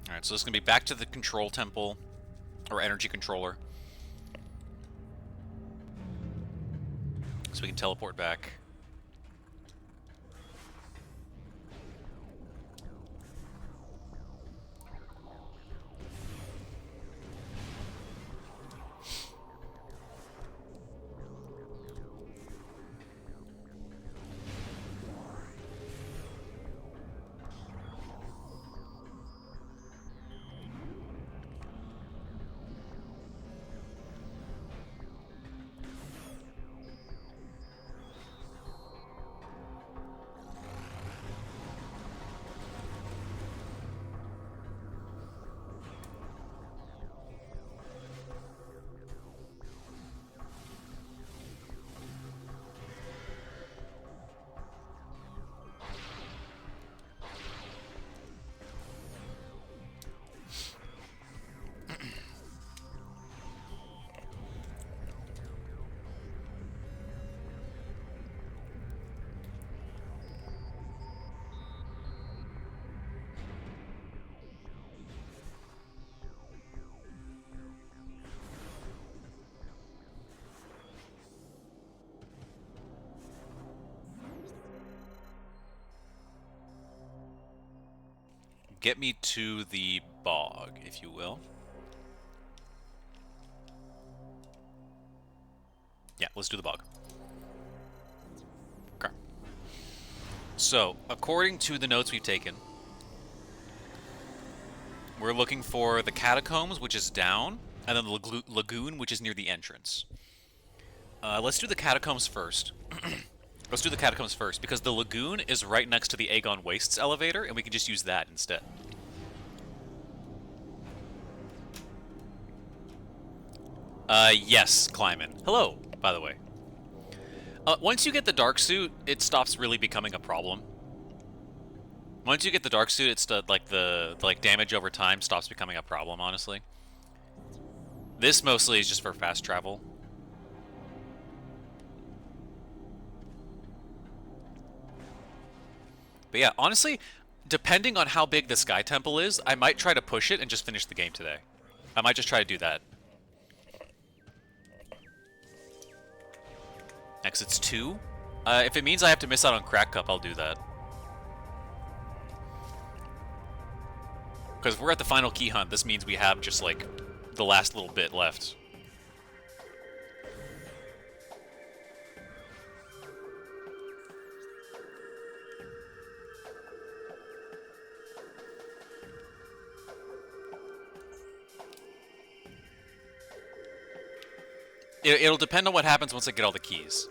Alright, so this is going to be back to the control temple, or energy controller. So we can teleport back. Get me to the bog, if you will. Yeah, let's do the bog. Okay. So, according to the notes we've taken, we're looking for the catacombs, which is down, and then the lagoon, which is near the entrance. Let's do the catacombs first. Let's do the catacombs first, because the lagoon is right next to the Aegon Wastes elevator, and we can just use that instead. Yes, Kleiman. Hello, by the way. Once you get the dark suit, it stops really becoming a problem. Once you get the dark suit, it's the damage over time stops becoming a problem, honestly. This mostly is just for fast travel. But yeah, honestly, depending on how big the Sky Temple is, I might try to push it and just finish the game today. I might just try to do that. Exits 2? If it means I have to miss out on Crack Cup, I'll do that. Because if we're at the final key hunt, this means we have just, like, the last little bit left. It'll depend on what happens once I get all the keys.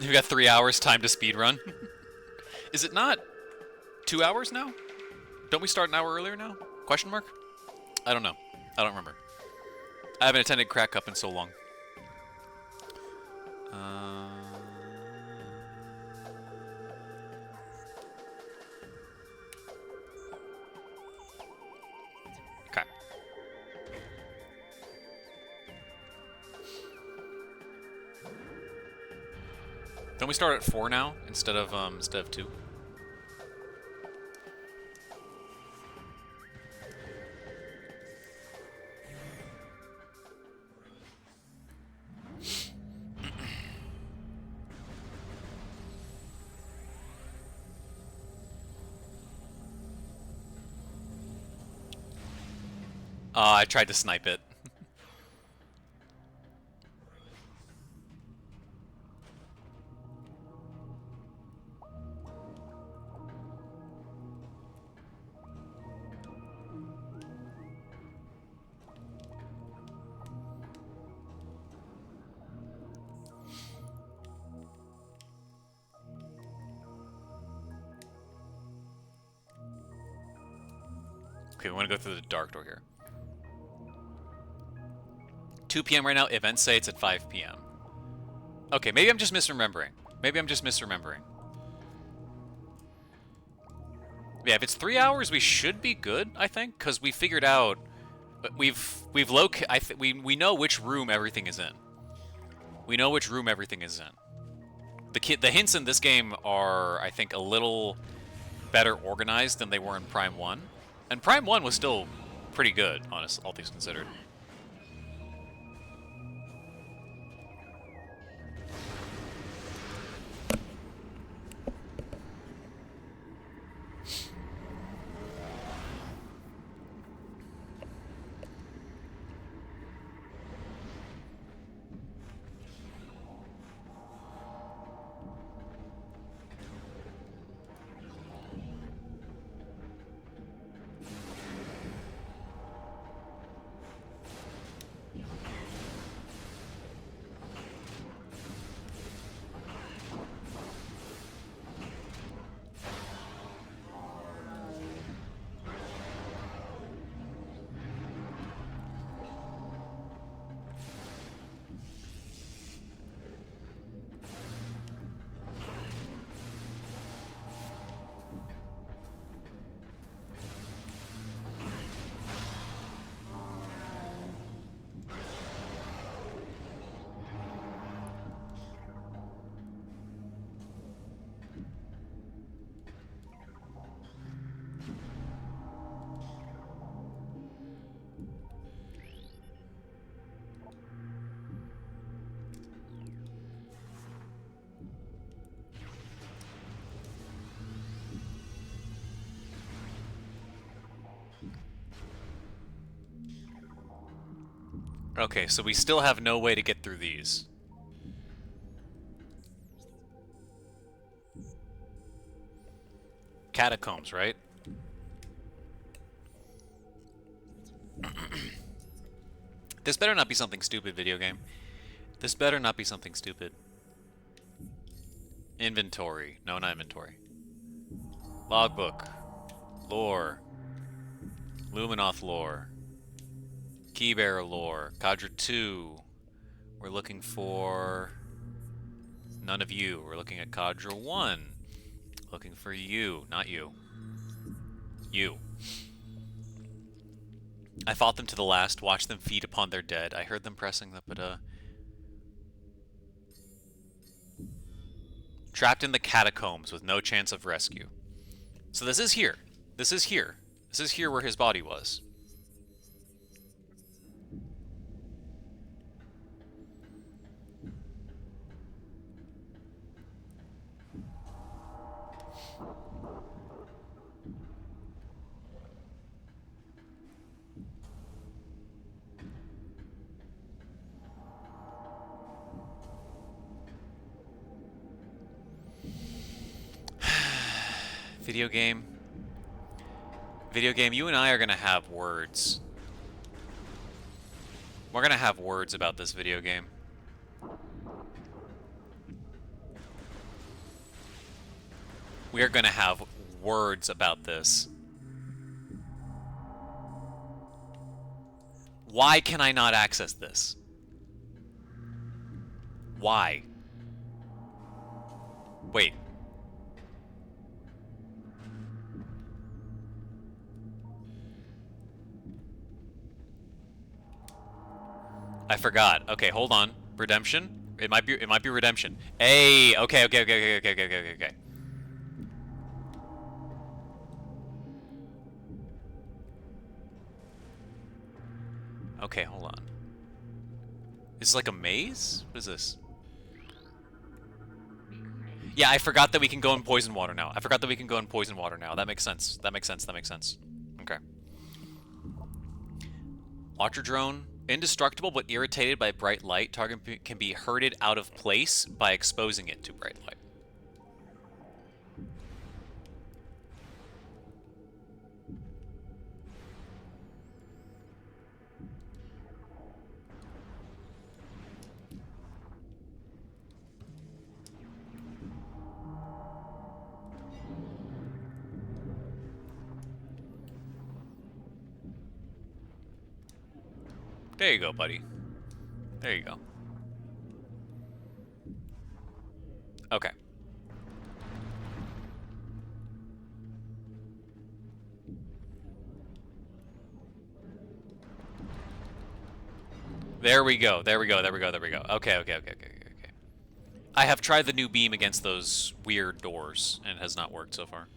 We've got 3 hours time to speedrun. Is it not 2 hours now? Don't we start an hour earlier now? Question mark? I don't know. I don't remember. I haven't attended Crack Cup in so long. Okay. Don't we start at 4 now instead of 2? I tried to snipe it. Okay, we want to go through the dark door here. 2 p.m. right now. Events say it's at 5 p.m. Okay, maybe I'm just misremembering. Yeah, if it's 3 hours, we should be good, I think, because we figured out we've we know which room everything is in. The hints in this game are, I think, a little better organized than they were in Prime 1. And Prime 1 was still pretty good, honest, all things considered. Okay, so we still have no way to get through these. Catacombs, right? This better not be something stupid, video game. This better not be something stupid. Inventory. No, not inventory. Logbook. Lore. Luminoth lore. Keybearer lore. Cadre 2. We're looking for... none of you. We're looking at Cadre 1. Looking for you. Not you. You. I fought them to the last, watched them feed upon their dead. I heard them pressing the trapped in the catacombs with no chance of rescue. So this is here. This is here. This is here where his body was. Video game. Video game, you and I are gonna have words. We're gonna have words about this video game. We are gonna have words about this. Why can I not access this? Why? Wait. I forgot. Okay, hold on. Redemption? It might be redemption. Hey, okay. Okay, hold on. Is this like a maze? What is this? Yeah, I forgot that we can go in poison water now. That makes sense. That makes sense. Okay. Watcher drone. Indestructible but irritated by bright light. Target can be herded out of place by exposing it to bright light. There you go, buddy. There you go. Okay. There we go. Okay. I have tried the new beam against those weird doors, and it has not worked so far.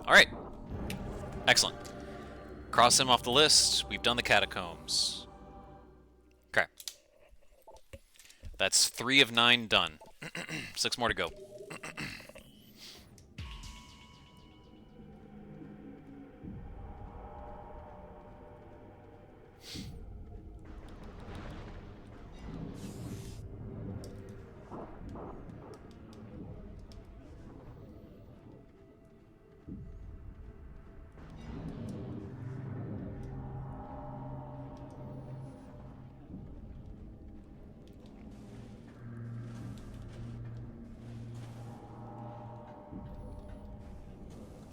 Alright. Excellent. Cross him off the list. We've done the catacombs. Okay. That's 3 of 9 done. 6 more to go.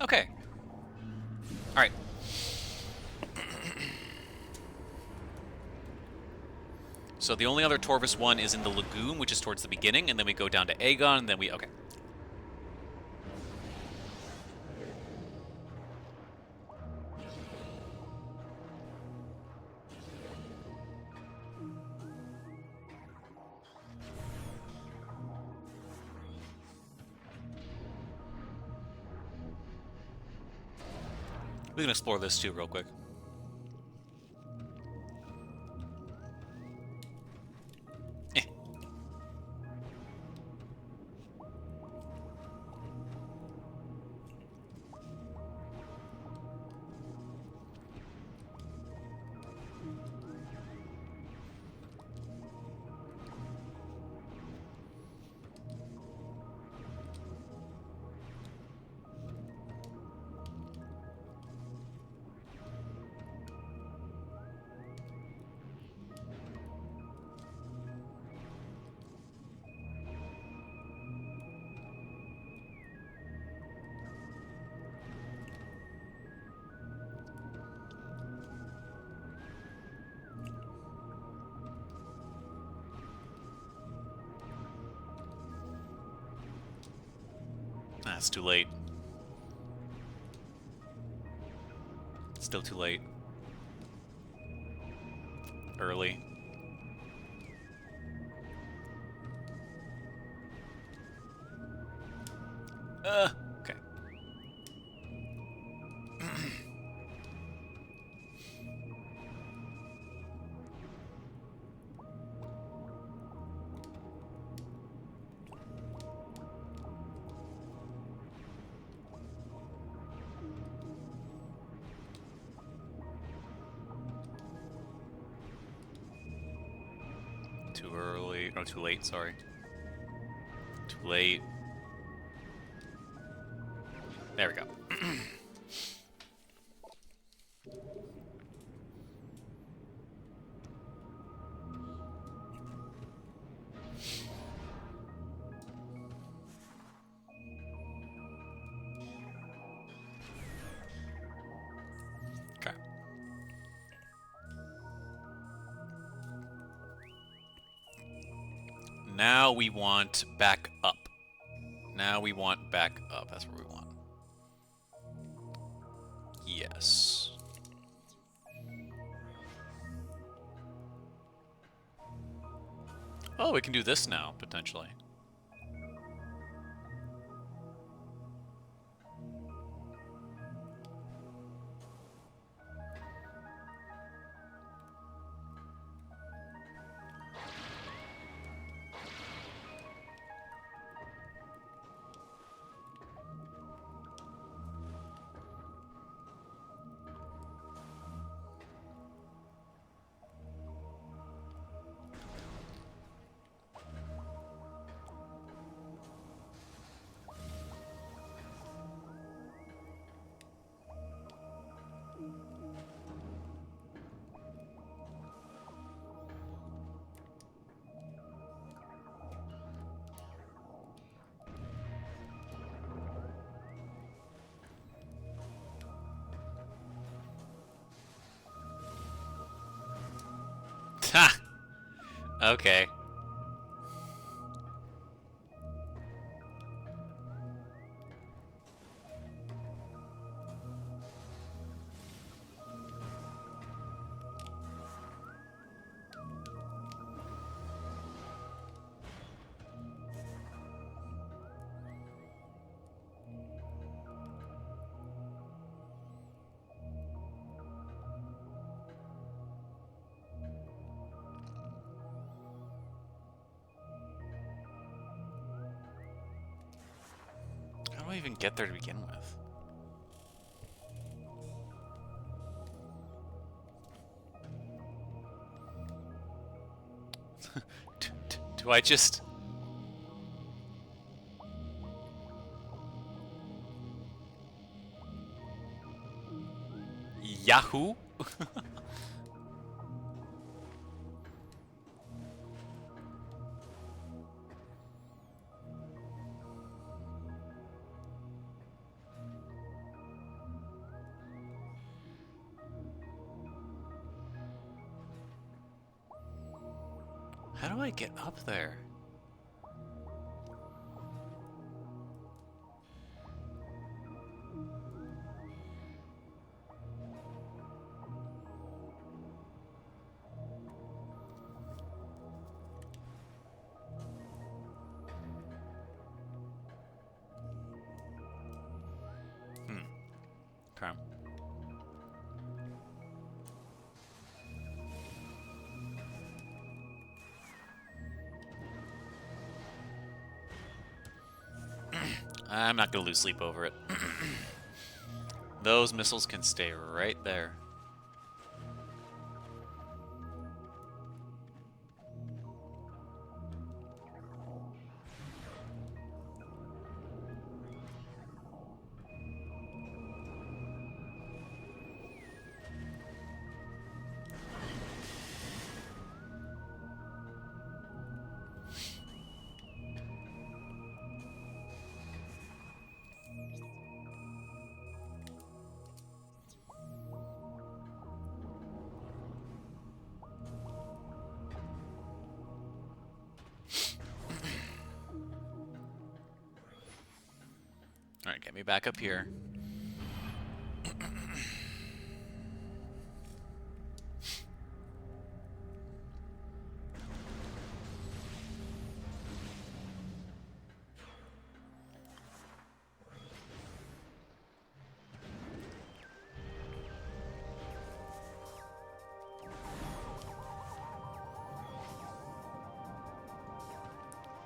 Okay. Alright. So the only other Torvus one is in the lagoon, which is towards the beginning, and then we go down to Aegon, and then we... Okay. We can explore this too real quick. Eh. Ah, it's too late. Still too late. Early. Okay. Too early. Oh, too late, sorry. Too late. There we go. Okay. Now we want back up. Now we want back up. That's what we want. Yes. Oh, we can do this now, potentially. Ha! Okay. How do I even get there to begin with? Do I just... Yahoo? How do I get up there? Okay. I'm not gonna lose sleep over it. Those missiles can stay right there. Alright, get me back up here.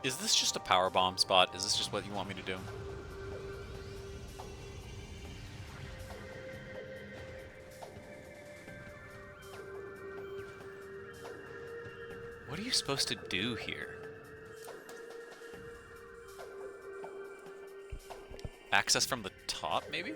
Is this just a power bomb spot? Is this just what you want me to do? What are you supposed to do here? Access from the top, maybe?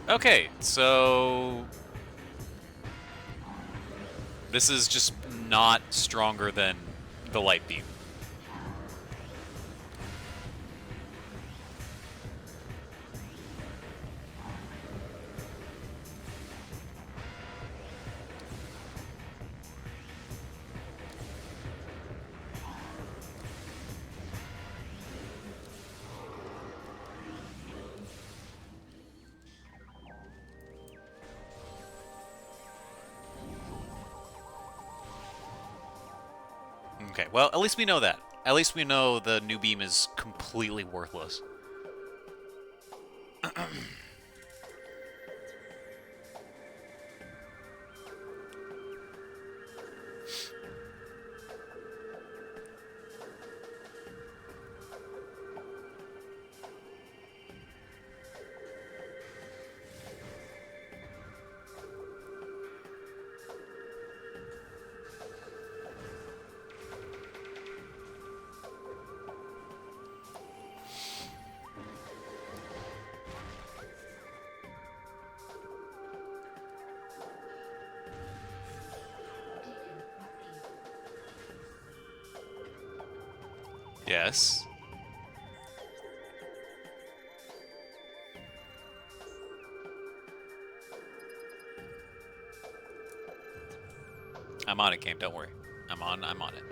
Okay, so this is just not stronger than the light beam. Okay, well, at least we know that. At least we know the new beam is completely worthless. Yes. I'm on it, game. Don't worry. I'm on it.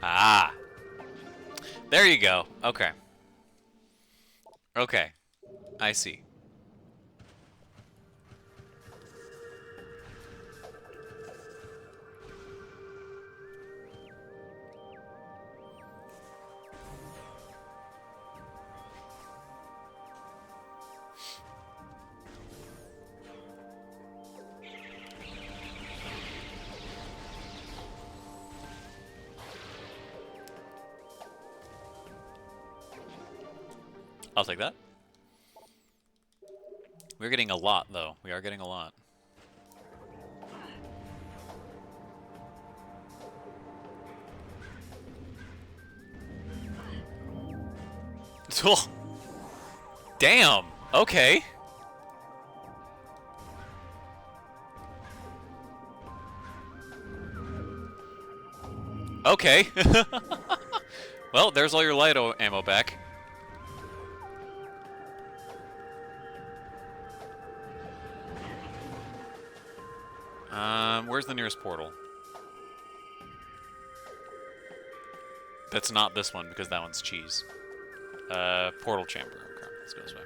Ah. There you go. Okay. Okay. I see. I'll take that. We're getting a lot, though. We are getting a lot. Oh. Damn. Okay. Okay. Well, there's all your light ammo back. Where's the nearest portal? That's not this one, because that one's cheese. Portal chamber. Okay, let's go this way.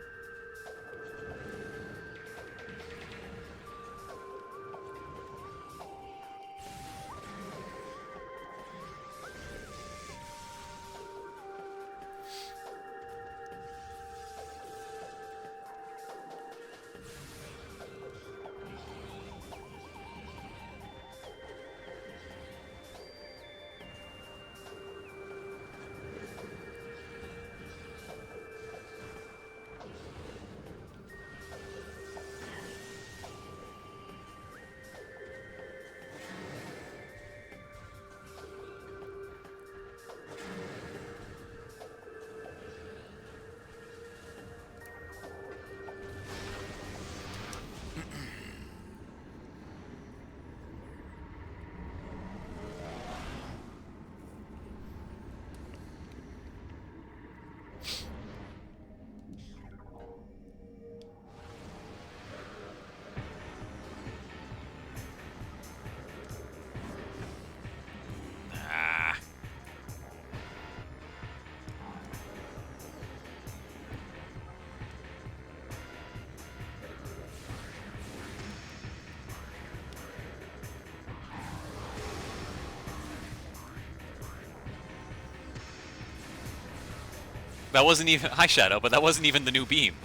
That wasn't even... Hi, Shadow, but that wasn't even the new beam.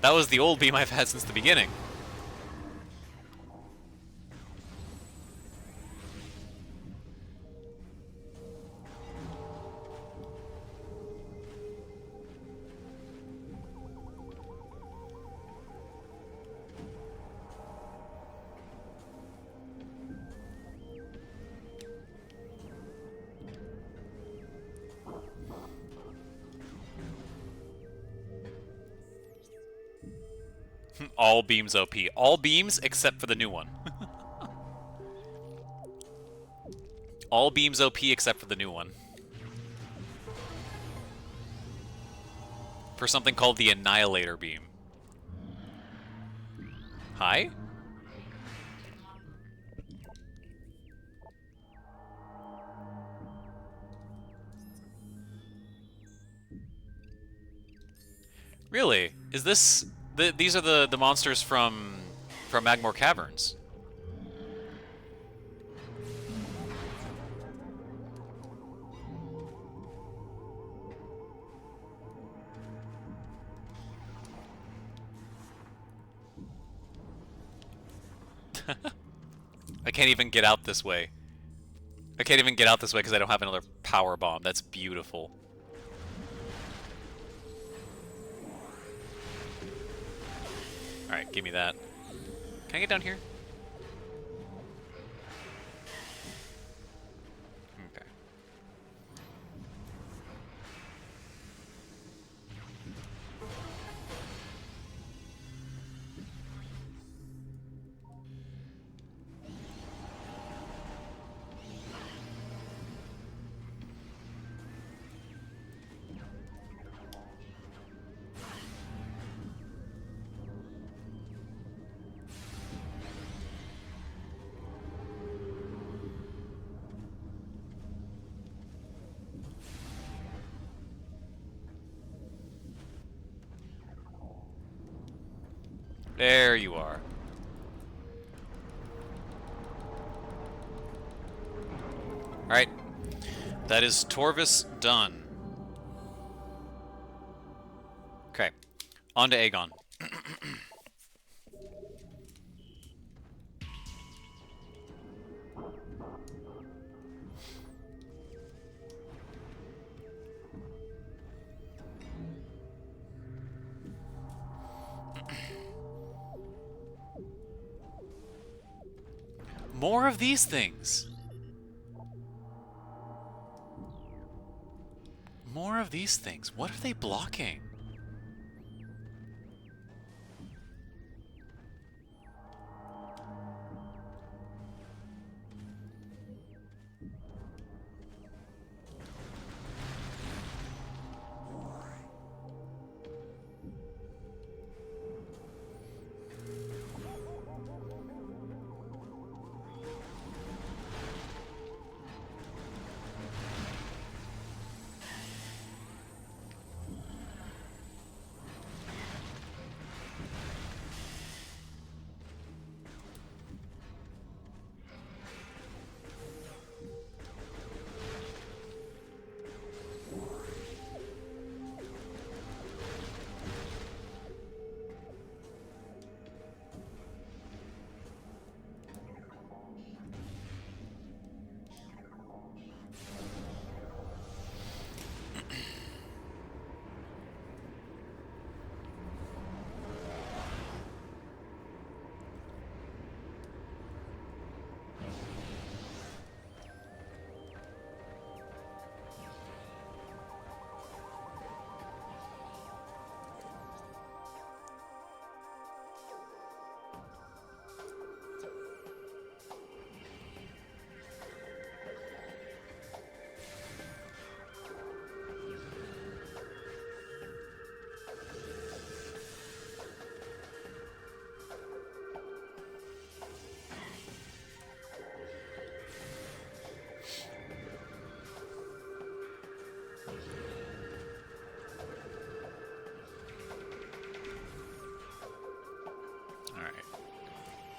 That was the old beam I've had since the beginning. All beams OP. All beams except for the new one. All beams OP except for the new one. For something called the Annihilator beam. Hi? Really? Is this... these are the monsters from Magmore Caverns. I can't even get out this way. I can't even get out this way because I don't have another power bomb. That's beautiful. Alright, give me that. Can I get down here? Okay. There you are. Alright. That is Torvis done. Okay. On to Aegon. More of these things. More of these things. What are they blocking?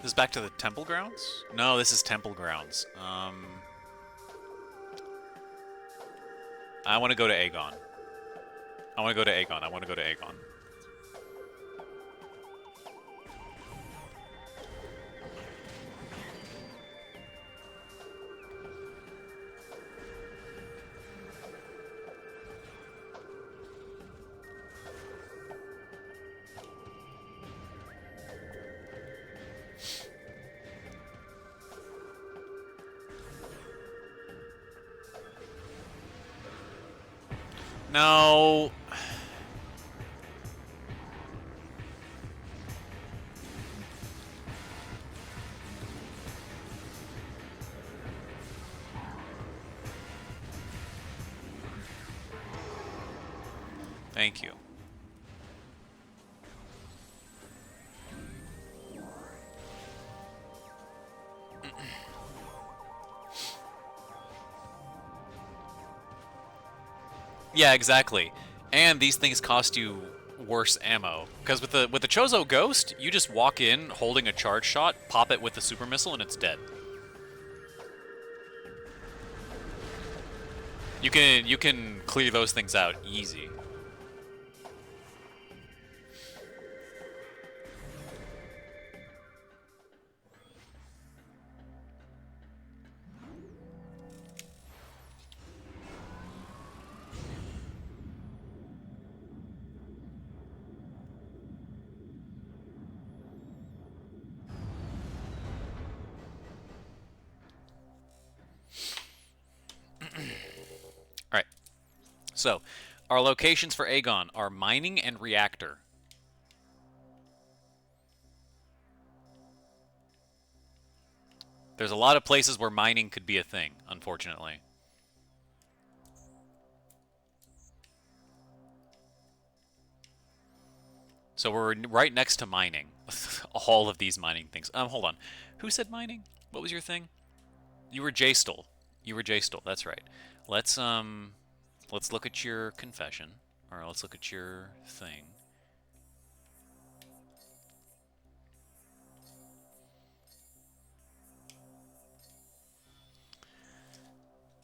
This is back to the temple grounds? No, this is temple grounds. I want to go to Aegon. I want to go to Aegon. I want to go to Aegon. No. Thank you. Yeah, exactly. And these things cost you worse ammo. Because with the Chozo Ghost, you just walk in holding a charge shot, pop it with the super missile, and it's dead. You can clear those things out easy. Alright, so our locations for Aegon are mining and reactor. There's a lot of places where mining could be a thing, unfortunately. So we're right next to mining. All of these mining things. Hold on. Who said mining? What was your thing? You were Jaystal. You were Jaystal. That's right. Let's let's look at your confession, or let's look at your thing.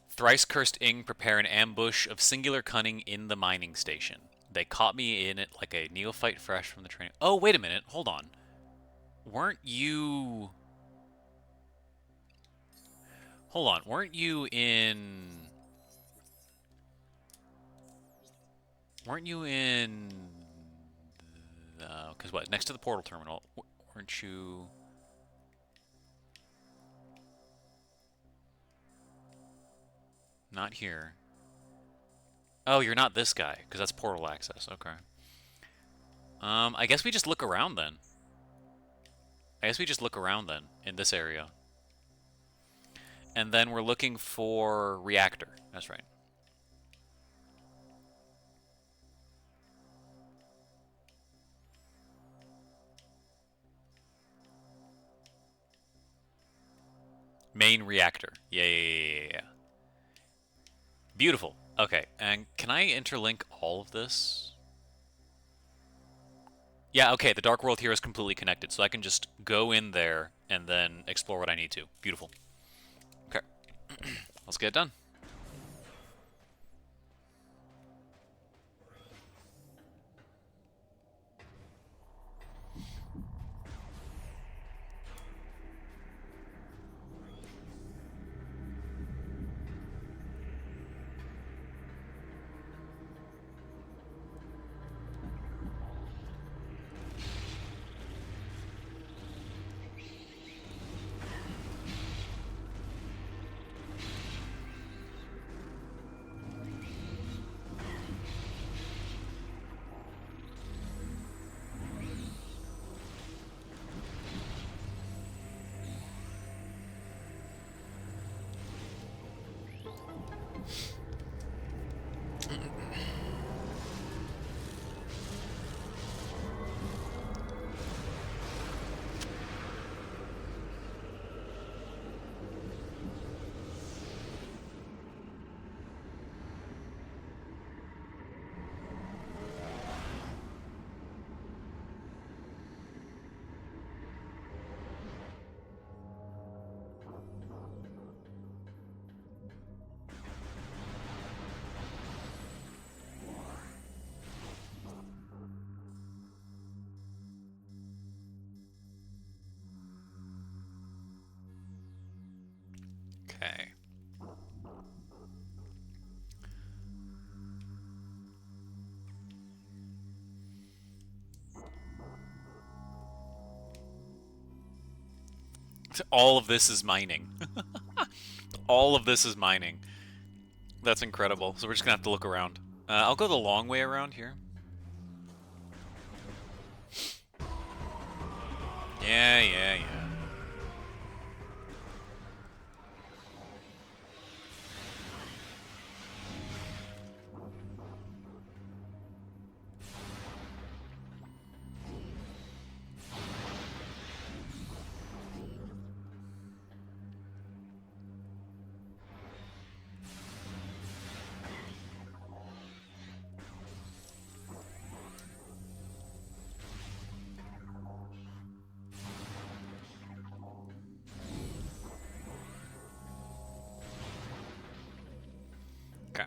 Thrice cursed Ing prepare an ambush of singular cunning in the mining station. They caught me in it like a neophyte fresh from the training. Oh, wait a minute. Hold on. Weren't you... Hold on. Weren't you in... Weren't you in... Because what? Next to the portal terminal. Weren't you... Not here. Oh, you're not this guy, because that's portal access. Okay. I guess we just look around then. I guess we just look around then, in this area. And then we're looking for reactor. That's right. Main reactor. Yeah. Beautiful. Okay, and can I interlink all of this? Yeah, okay, the Dark World here is completely connected, so I can just go in there and then explore what I need to. Beautiful. Okay, let's get it done. All of this is mining. All of this is mining. That's incredible. So we're just gonna have to look around. I'll go the long way around here. Yeah, yeah, yeah. Okay.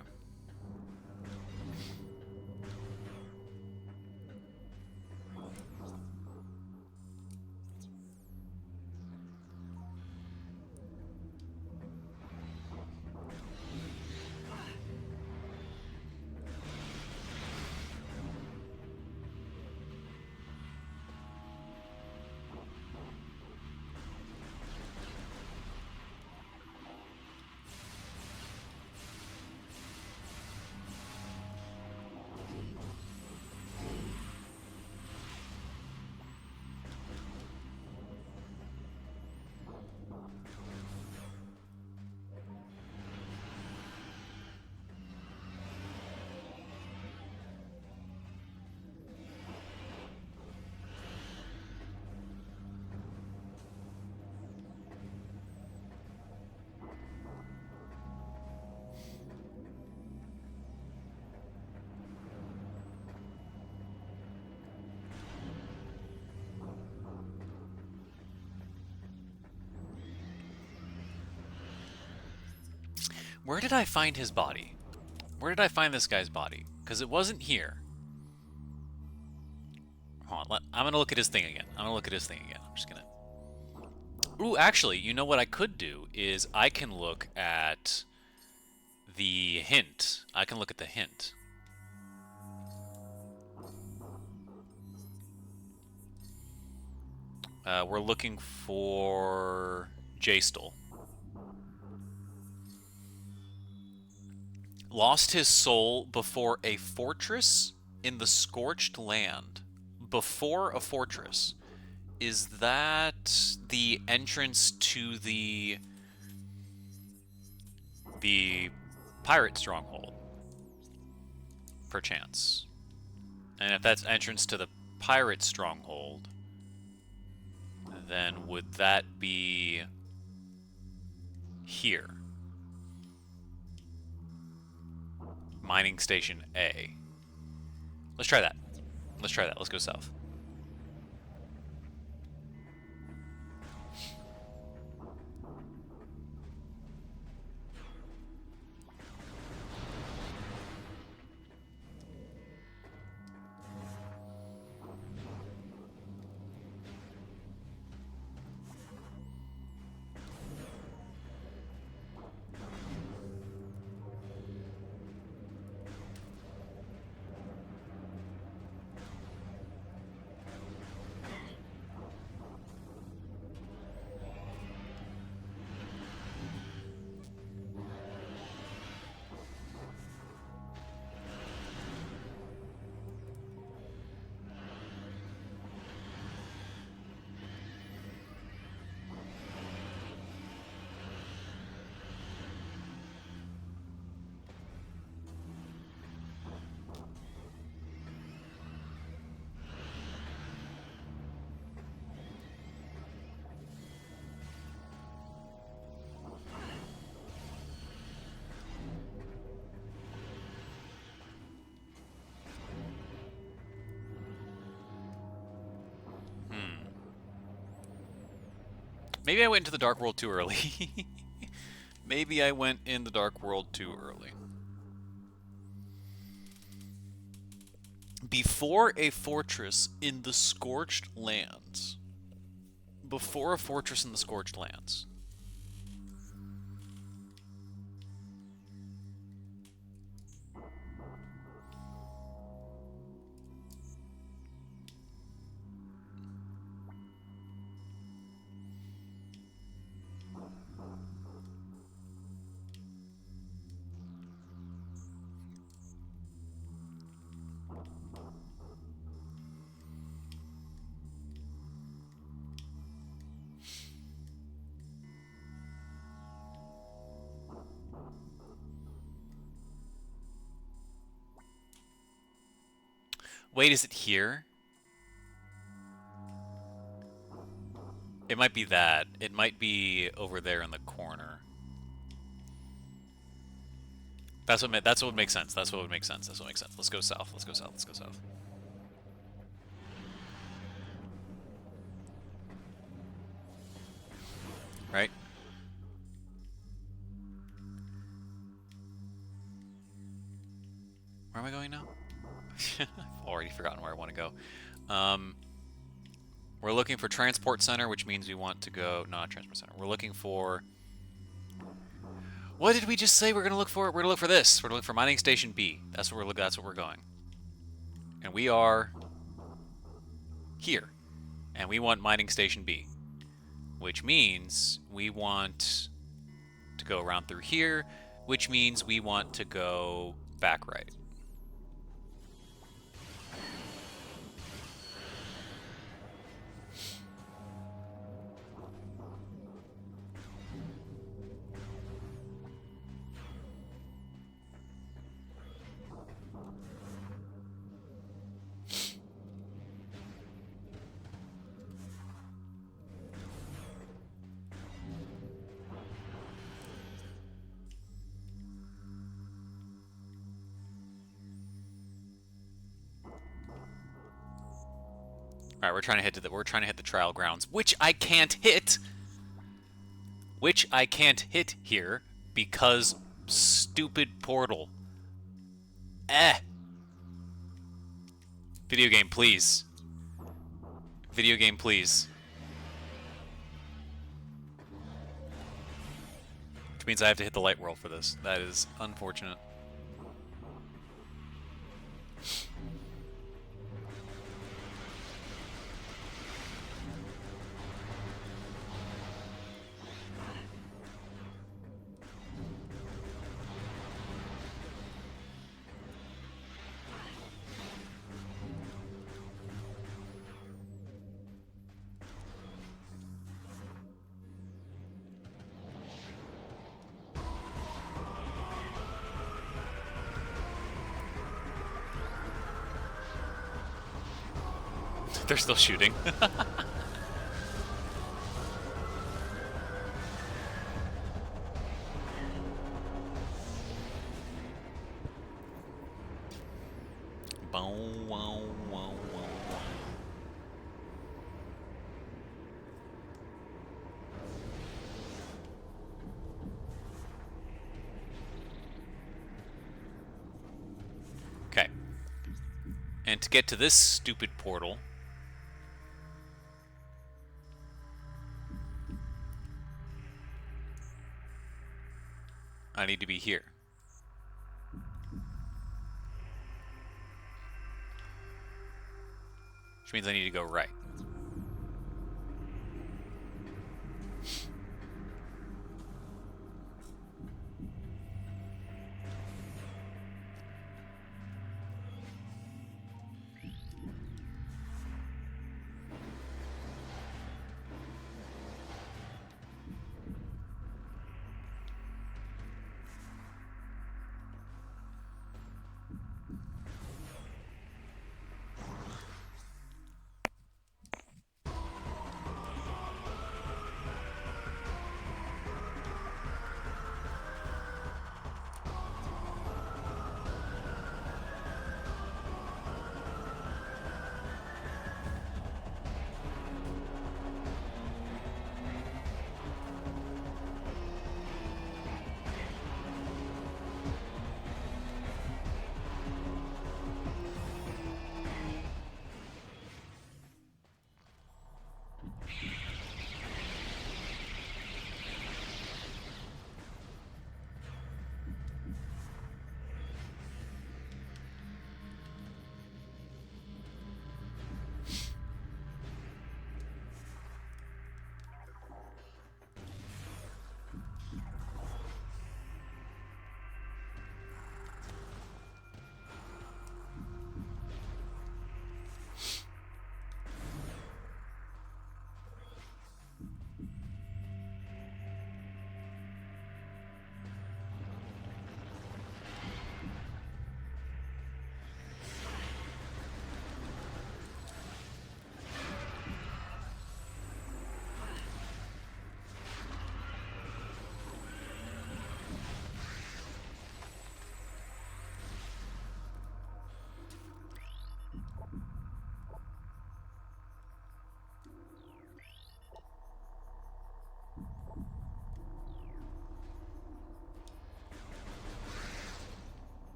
Where did I find his body? Where did I find this guy's body? Because it wasn't here. Hold on, I'm gonna look at his thing again. I'm just gonna. Ooh, actually, you know what I could do is I can look at the hint. I can look at the hint. We're looking for Jaystal. Lost his soul before a fortress in the scorched land. Before a fortress. Is that the entrance to the pirate stronghold? Perchance. And if that's entrance to the pirate stronghold, then would that be here? Mining Station A. Let's try that. Let's try that. Let's go south. Maybe I went into the Dark World too early. Maybe I went in the Dark World too early. Before a fortress in the Scorched Lands. Before a fortress in the Scorched Lands. Wait, is it here? It might be that. It might be over there in the corner. That's what would make sense. That's what would make sense. That's what makes sense. Let's go south. Let's go south. Let's go south. Right? Where am I going now? I've already forgotten where I want to go. We're looking for transport center, which means we want to go not transport center. We're looking for. What did we just say we're gonna look for? We're gonna look for this. We're gonna look for mining station B. That's what we're looking. That's what we're going. And we are here, and we want mining station B, which means we want to go around through here, which means we want to go back right. All right, we're trying to hit the trial grounds, which I can't hit. Which I can't hit here because stupid portal. Eh. Video game, please. Video game, please. Which means I have to hit the light roll for this. That is unfortunate. They're still shooting. Bow, wow, wow, wow, wow. Okay. And to get to this stupid portal, I need to be here. Which means I need to go right.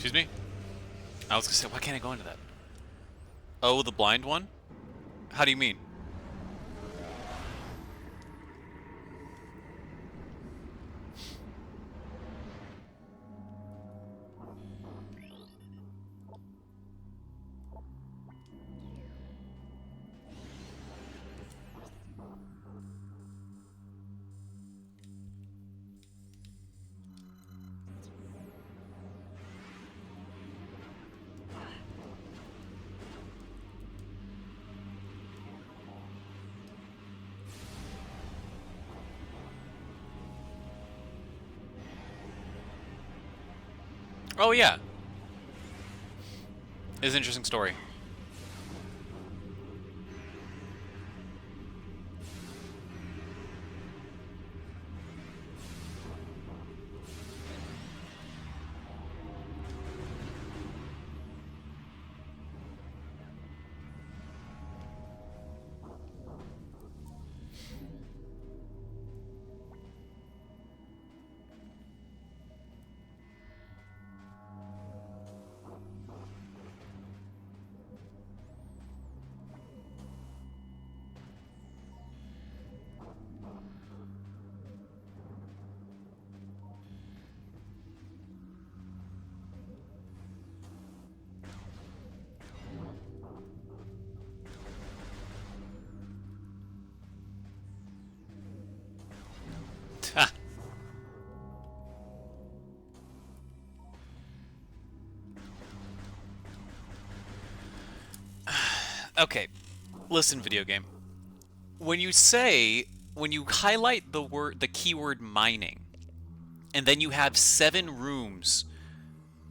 Excuse me? I was gonna say, why can't I go into that? Oh, the blind one? How do you mean? Oh, yeah. It's an interesting story. Okay, listen, video game. When you say, when you highlight the keyword mining, and then you have 7 rooms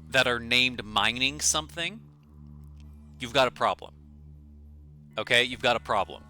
that are named mining something, you've got a problem. Okay, you've got a problem.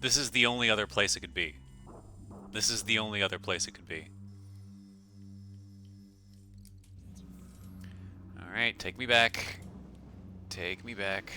This is the only other place it could be. This is the only other place it could be. Alright, take me back. Take me back.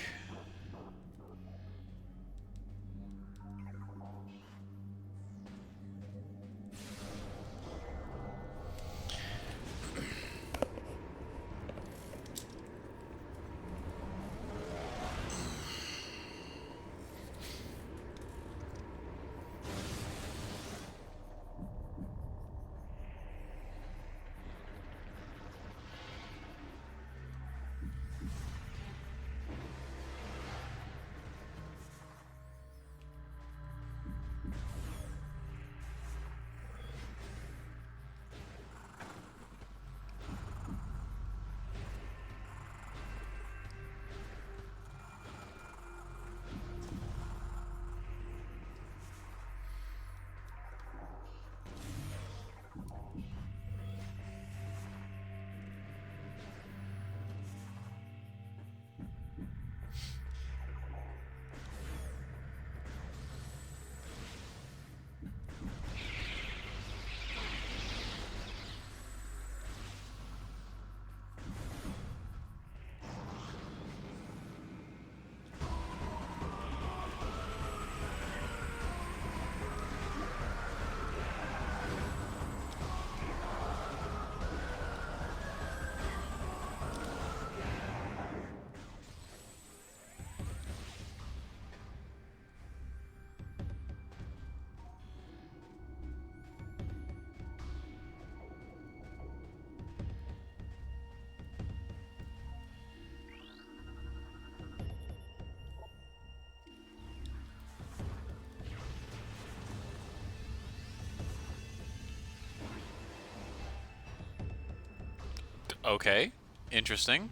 Okay. Interesting.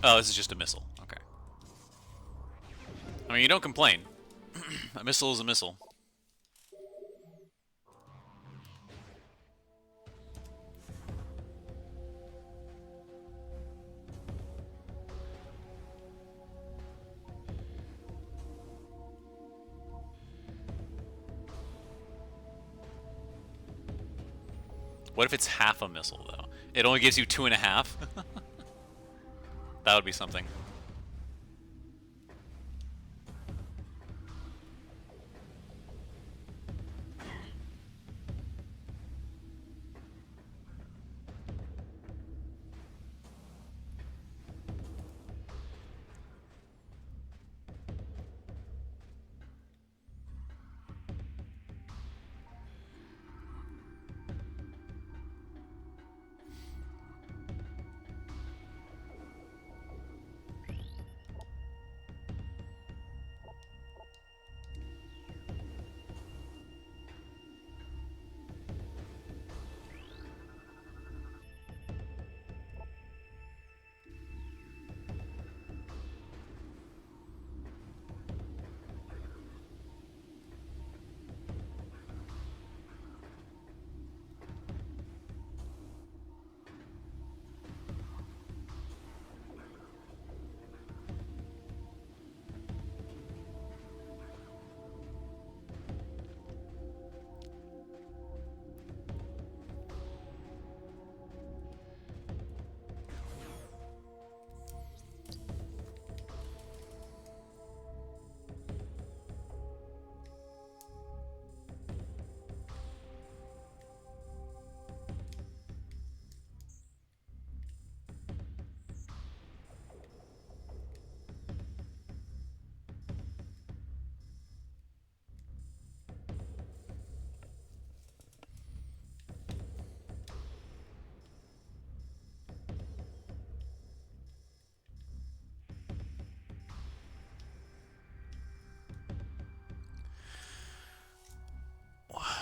Oh, this is just a missile. Okay. I mean, you don't complain. A missile is a missile. What if it's half a missile, though? It only gives you two and a half? That would be something.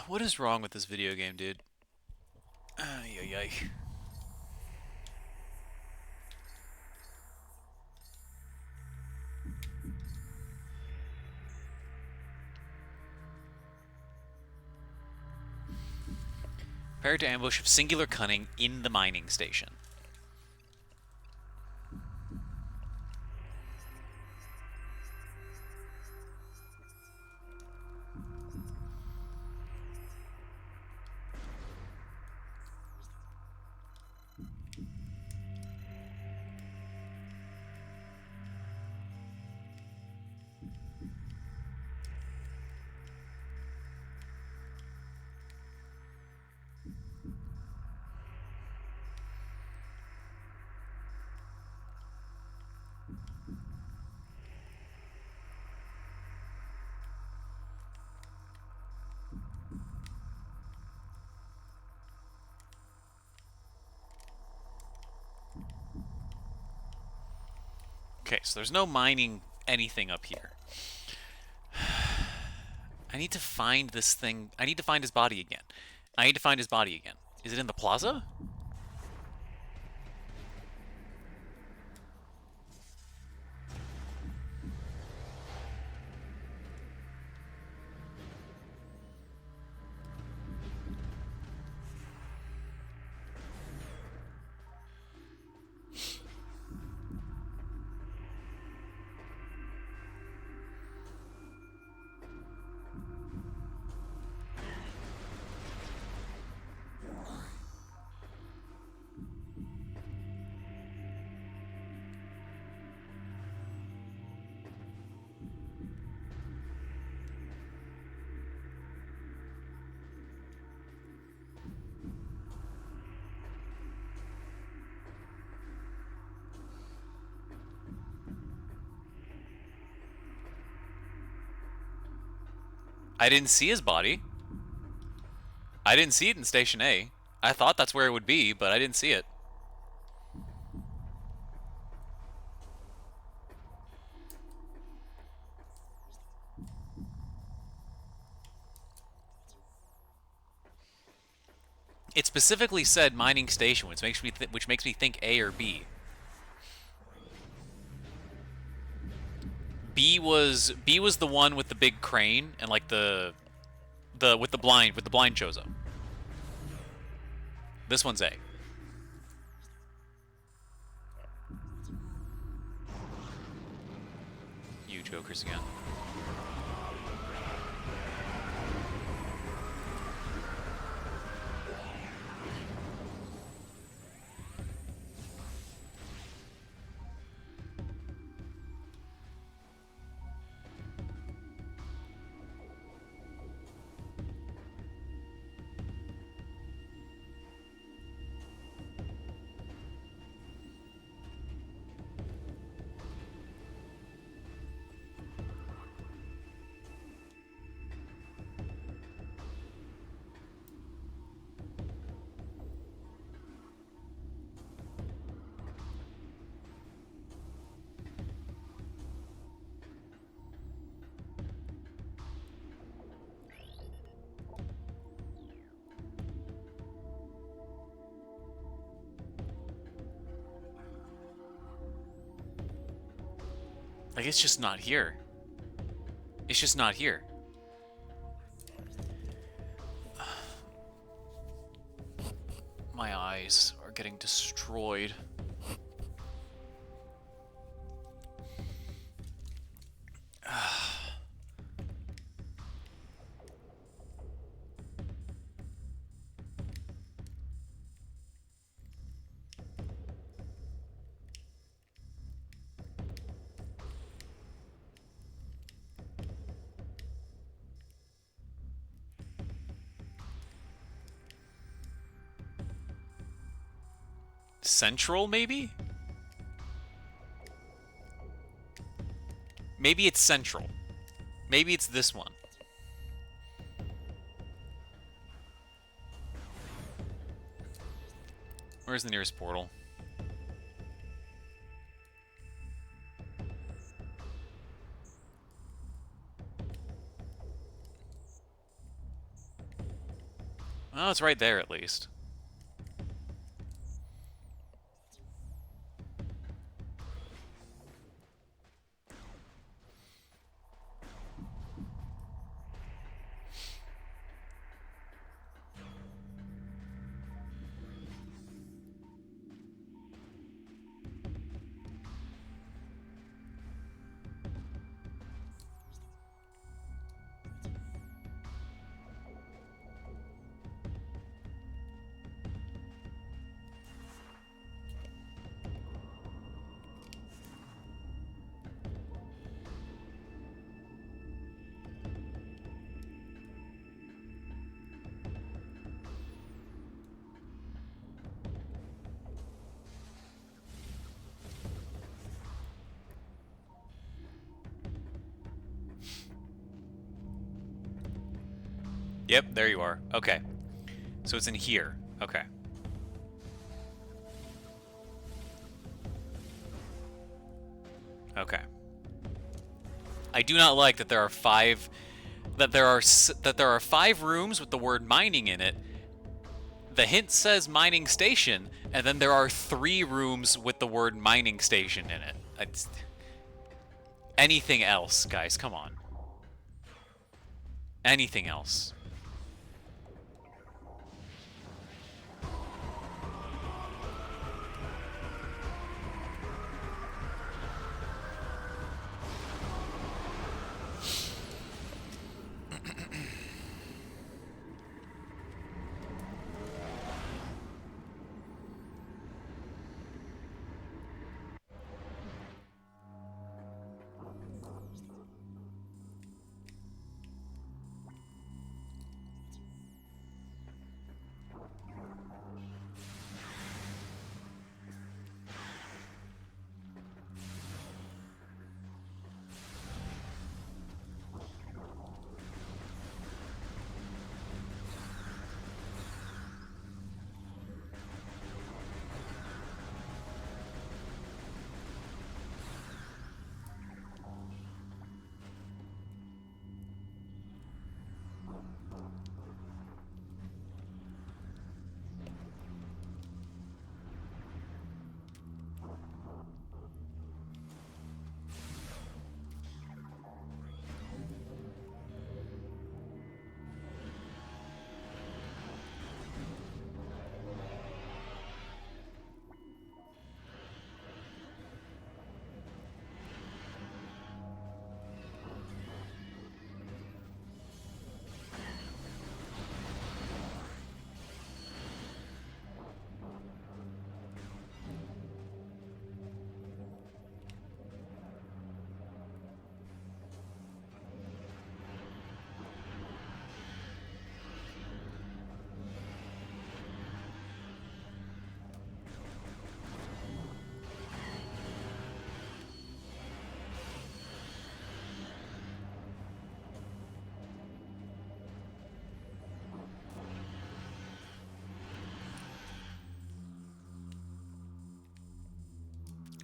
What is wrong with this video game, dude? Ay, ay, ay. Prepare to ambush of singular cunning in the mining station. Okay, so there's no mining anything up here. I need to find this thing. I need to find his body again. I need to find his body again. Is it in the plaza? I didn't see his body. I didn't see it in Station A. I thought that's where it would be, but I didn't see it. It specifically said mining station, which makes me think A or B. B was the one with the big crane and like the with the blind Chozo. This one's A. You jokers again. Like, it's just not here. It's just not here. My eyes are getting destroyed. Central, maybe? Maybe it's Central. Maybe it's this one. Where's the nearest portal? Oh, it's right there at least. Yep, there you are. Okay. So it's in here. Okay. Okay. I do not like that there are five rooms with the word mining in it. The hint says mining station, and then there are 3 rooms with the word mining station in it. It's, anything else, guys? Come on. Anything else?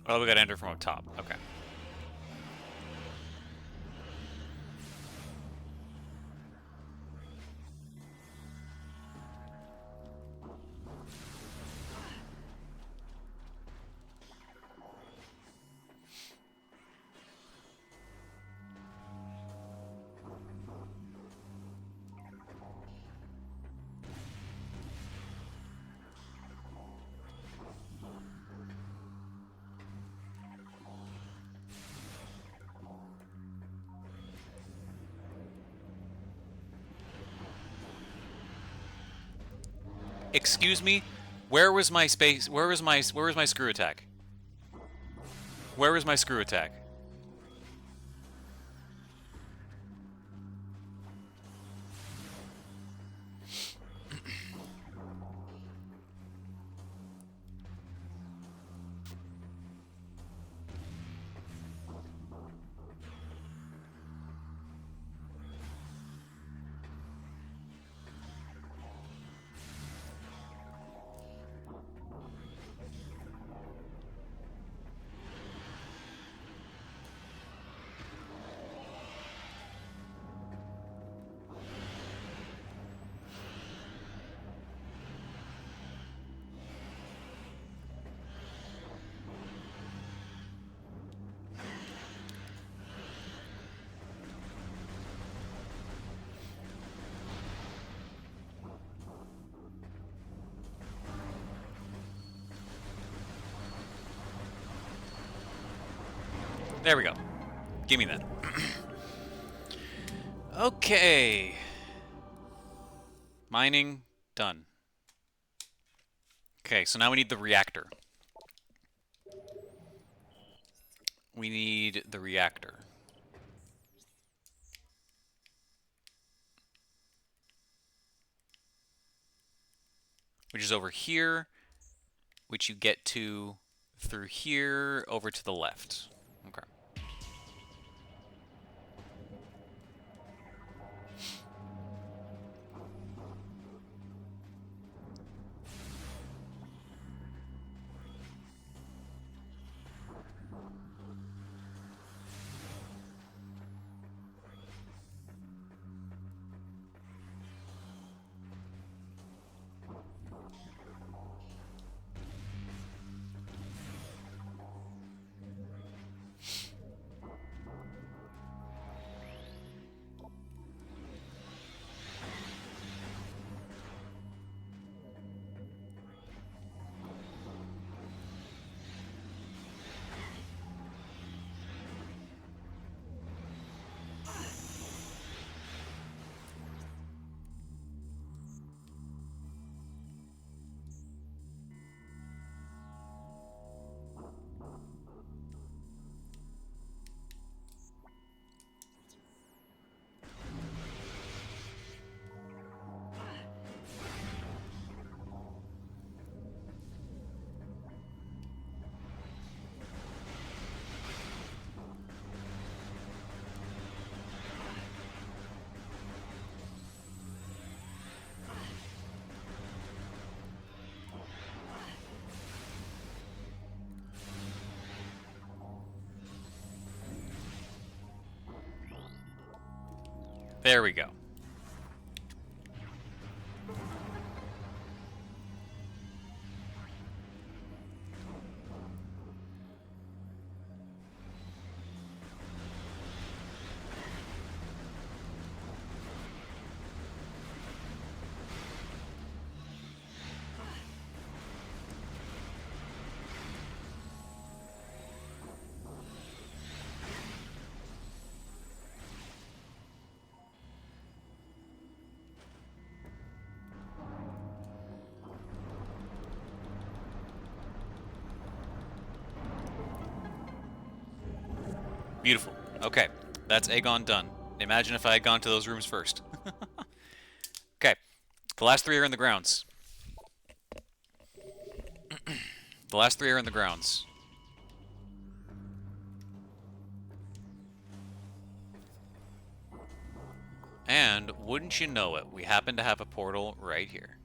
Oh, we gotta enter from up top. Okay. Excuse me? Where was my space? Where was my screw attack? Where was my screw attack? There we go. Give me that. Okay. Mining, done. Okay, so now we need the reactor. We need the reactor. Which is over here, which you get to through here over to the left. Okay. There we go. Beautiful. Okay, that's Aegon done. Imagine if I had gone to those rooms first. Okay, the last three are in the grounds. The last three are in the grounds. And wouldn't you know it, we happen to have a portal right here.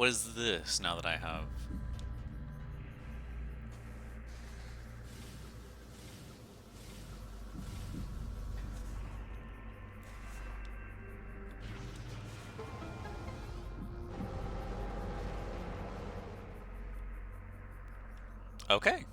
What is this now that I have? Okay.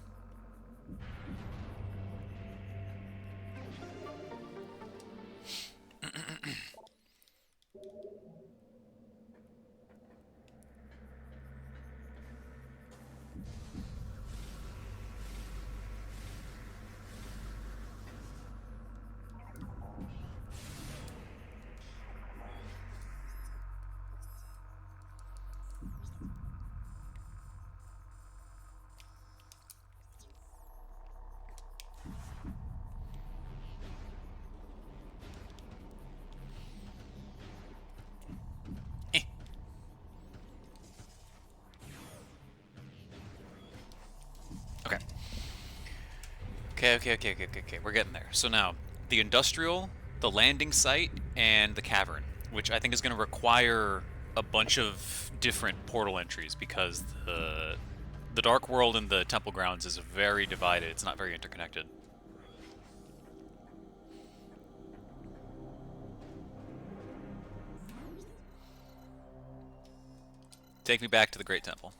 Eh. Okay. Okay. We're getting there. So now, the industrial, the landing site, and the cavern, which I think is going to require a bunch of different portal entries because the Dark World and the Temple Grounds is very divided. It's not very interconnected. Take me back to the Great Temple.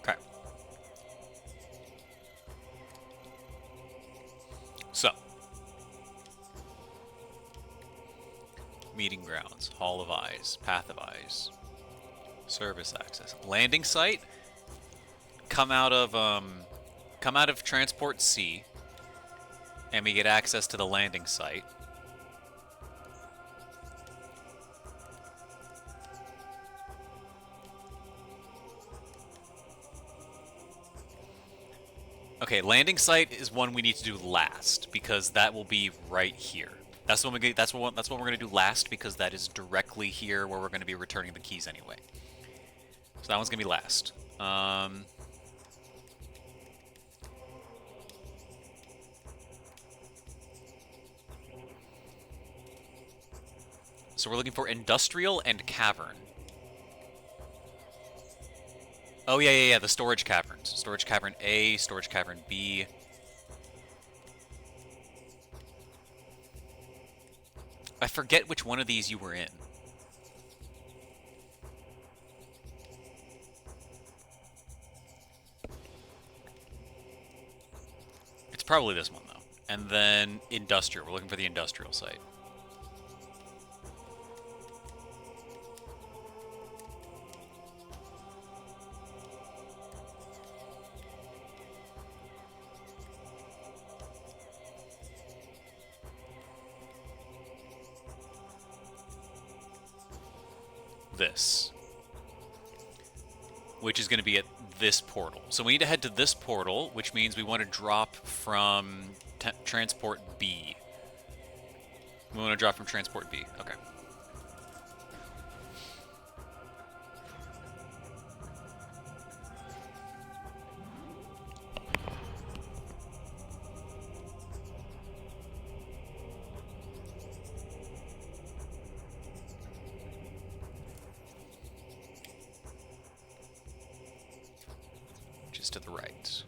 Okay. So, meeting grounds, Hall of Eyes, Path of Eyes, service access, landing site. Come out of Transport C, and we get access to the landing site. Okay, landing site is one we need to do last because that will be right here. That's what we're gonna do last because that is directly here where we're gonna be returning the keys anyway. So that one's gonna be last. So we're looking for industrial and cavern. Oh yeah. The storage caverns. Storage cavern A, storage cavern B. I forget which one of these you were in. It's probably this one though. And then industrial. We're looking for the industrial site. This. Which is going to be at this portal. So we need to head to this portal, which means we want to drop from Transport B. We want to drop from Transport B. Okay. Just to the right.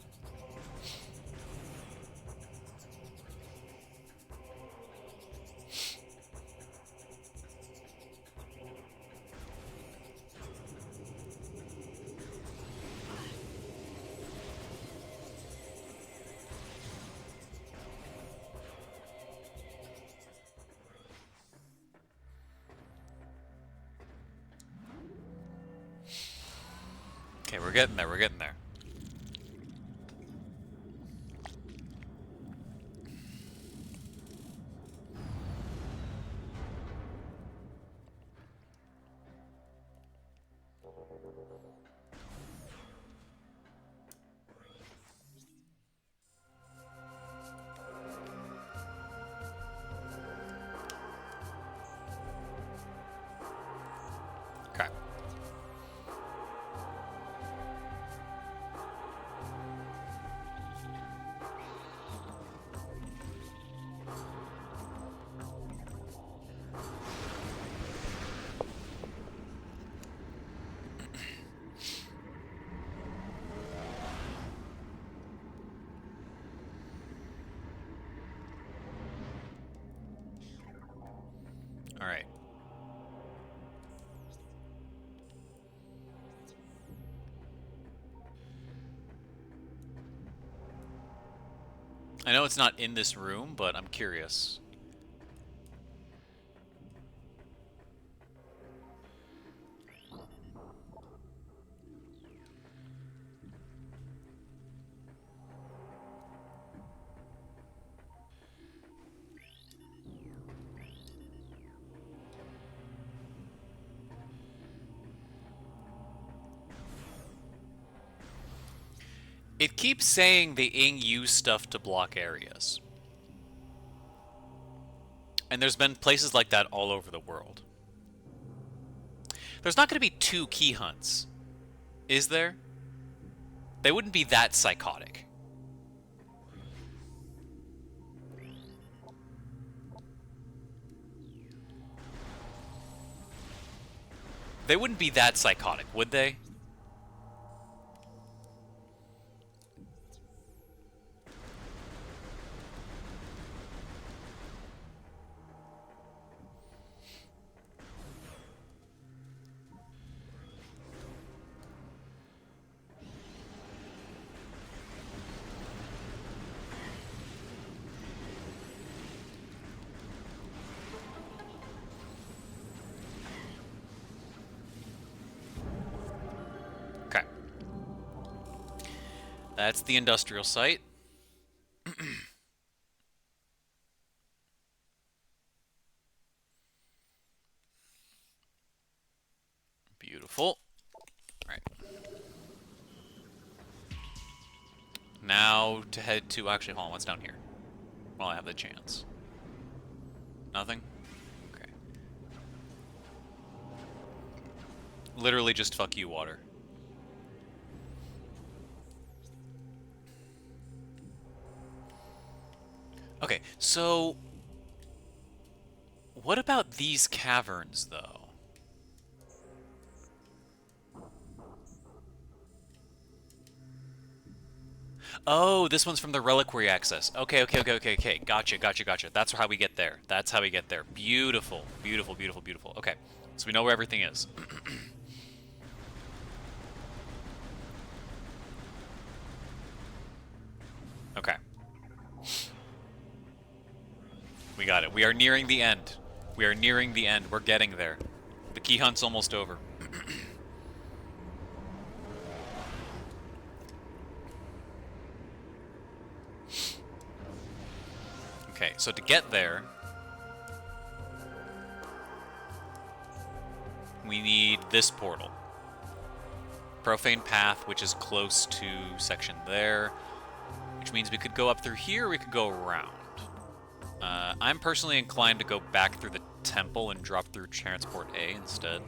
Okay, we're getting there, we're getting there. All right. I know it's not in this room, but I'm curious. It keeps saying the ing use stuff to block areas. And there's been places like that all over the world. There's not going to be two key hunts, is there? They wouldn't be that psychotic. They wouldn't be that psychotic, would they? Okay. That's the industrial site. Beautiful. Alright. Now to head to... Actually, hold on. What's down here? While I have the chance. Nothing? Okay. Literally just fuck you, water. Okay, so... What about these caverns, though? Oh, this one's from the reliquary access. Okay, okay, okay, okay, okay. Gotcha, gotcha, gotcha. That's how we get there. That's how we get there. Beautiful, beautiful, beautiful, beautiful. Okay, so we know where everything is. Okay. We got it. We are nearing the end. We are nearing the end. We're getting there. The key hunt's almost over. Okay, so to get there, we need this portal. Profane path, which is close to section there, which means we could go up through here, or we could go around. I'm personally inclined to go back through the temple and drop through transport A instead.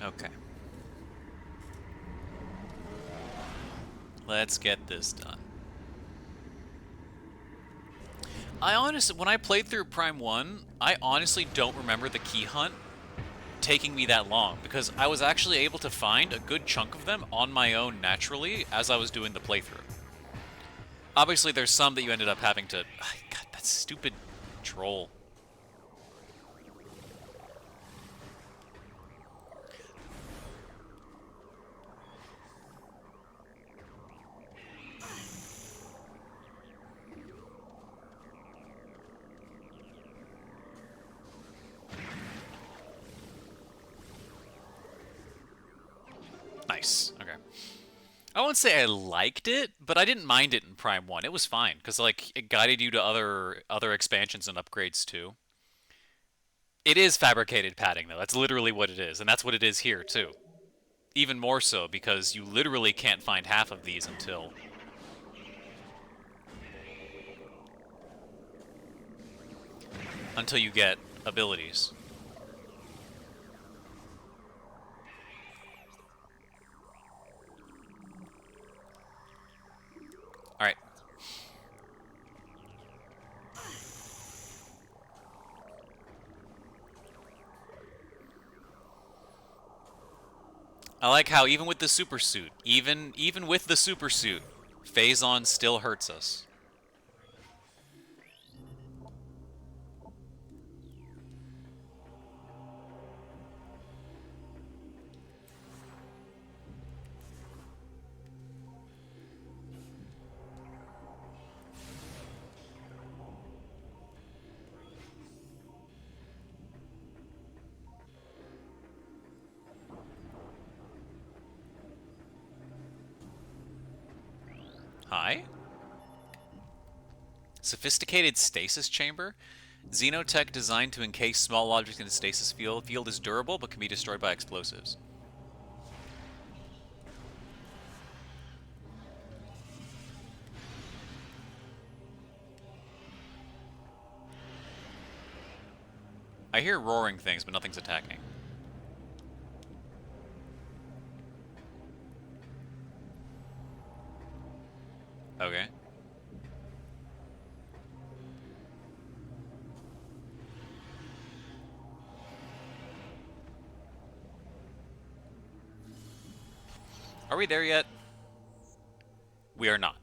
Okay. Let's get this done. When I played through Prime 1, I honestly don't remember the key hunt taking me that long because I was actually able to find a good chunk of them on my own naturally as I was doing the playthrough. Obviously, there's some that you ended up having to. God, that stupid troll. Nice. Okay. I won't say I liked it, but I didn't mind it in Prime 1. It was fine cuz like it guided you to other expansions and upgrades too. It is fabricated padding though. That's literally what it is, and that's what it is here too. Even more so because you literally can't find half of these until you get abilities. All right. I like how even with the super suit, even with the super suit, Phazon still hurts us. Hi? Sophisticated stasis chamber? Xenotech designed to encase small objects in a stasis field. Field is durable but can be destroyed by explosives. I hear roaring things, but nothing's attacking. Okay. Are we there yet? We are not.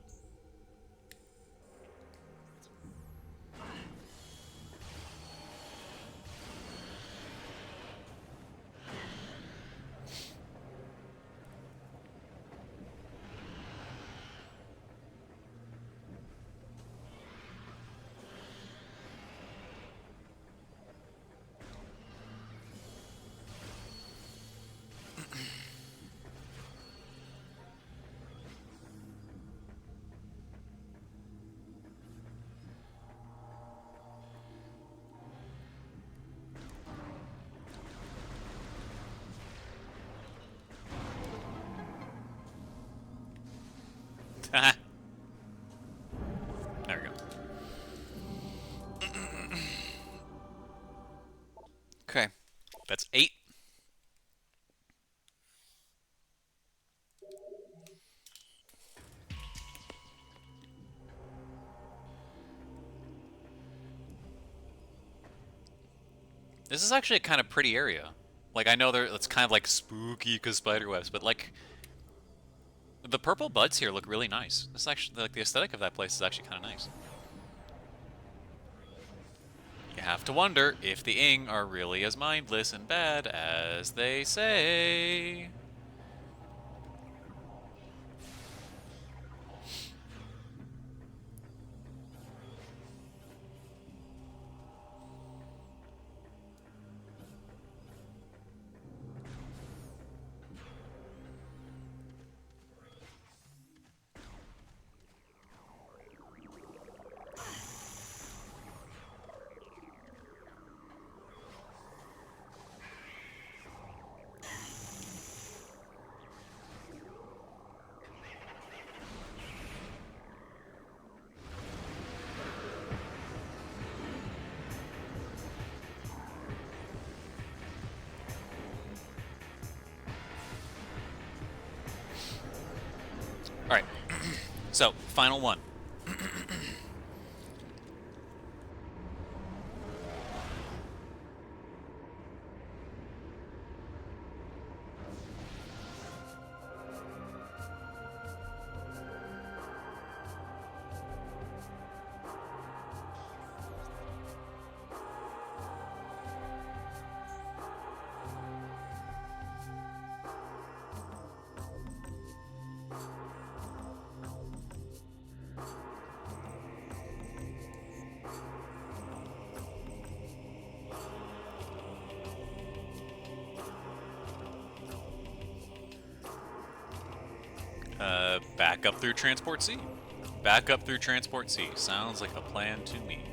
There we go. Okay. That's 8. This is actually a kind of pretty area. Like, I know it's kind of like spooky because spiderwebs, but like, the purple buds here look really nice. This is actually, like, the aesthetic of that place is actually kind of nice. You have to wonder if the Ing are really as mindless and bad as they say. Alright. So, final one. Back up through Transport C. Back up through Transport C. Sounds like a plan to me.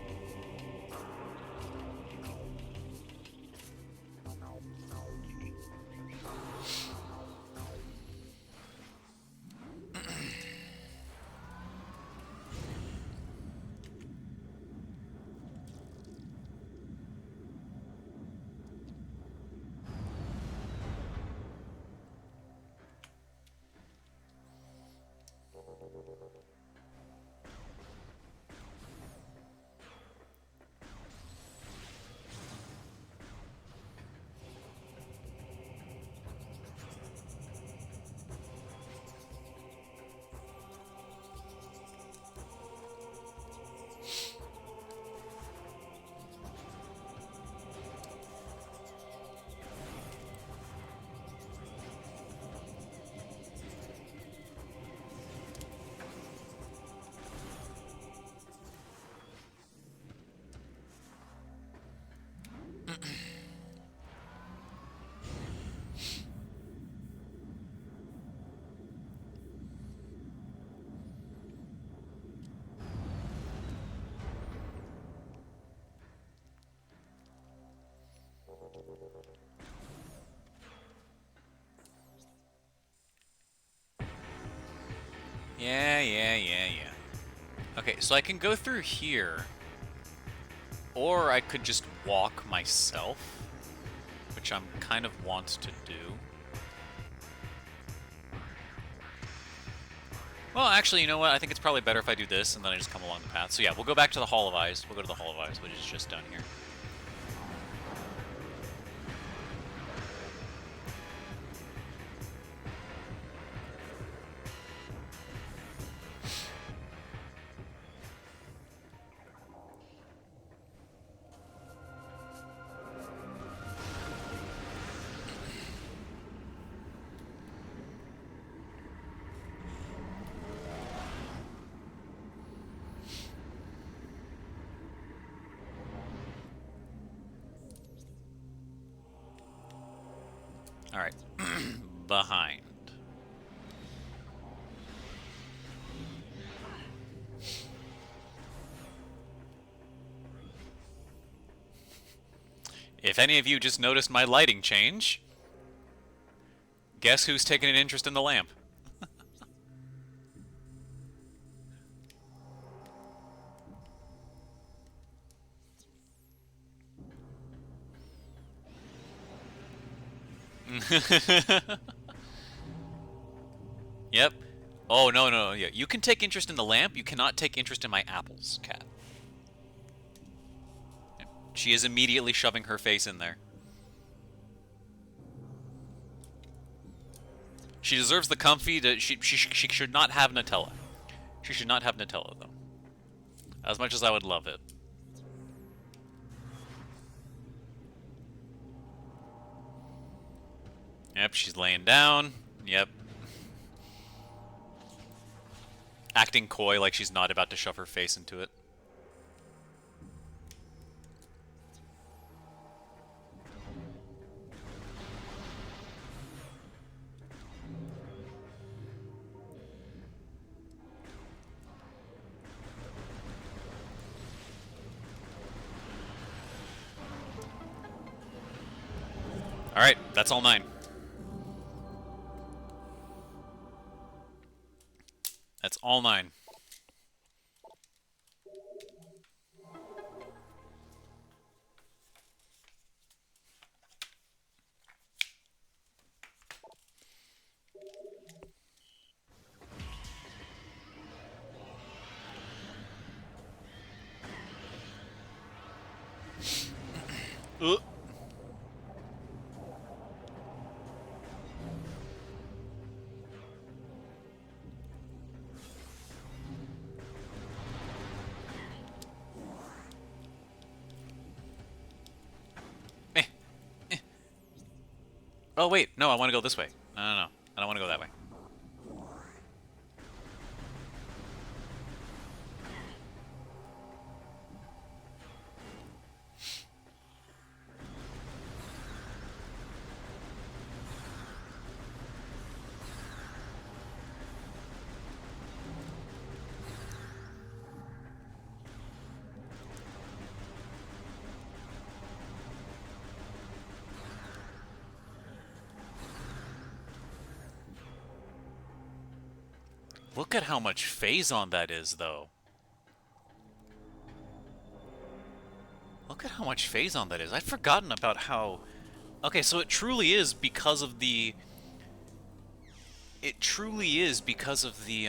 Yeah. Okay, so I can go through here, or I could just walk myself, which I'm kind of want to do. Well, actually, you know what? I think it's probably better if I do this, and then I just come along the path. So yeah, we'll go back to the Hall of Eyes. We'll go to the Hall of Eyes, which is just down here. All right, behind. If any of you just noticed my lighting change, guess who's taking an interest in the lamp? Yep. Oh, no. Yeah, you can take interest in the lamp. You cannot take interest in my apples, cat. Yep. She is immediately shoving her face in there. She deserves the comfy. She should not have Nutella. She should not have Nutella, though. As much as I would love it. Yep, she's laying down. Yep. Acting coy like she's not about to shove her face into it. Alright, that's all 9. That's all 9. Oh, wait. No, I want to go this way. No, no, no. I don't want to go that way. Look at how much phase-on that is, though. Look at how much phase-on that is. I'd forgotten about how... Okay, so it truly is because of the... It truly is because of the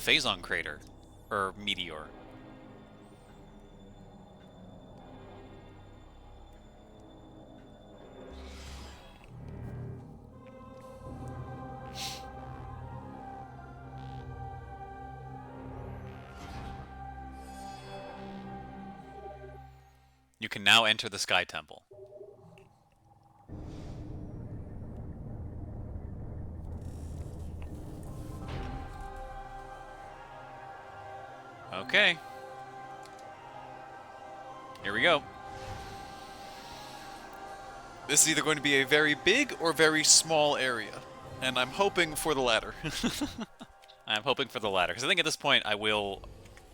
phase-on crater. Or meteor. You can now enter the Sky Temple. Okay. Here we go. This is either going to be a very big or very small area. And I'm hoping for the latter. I'm hoping for the latter. Because I think at this point I'm going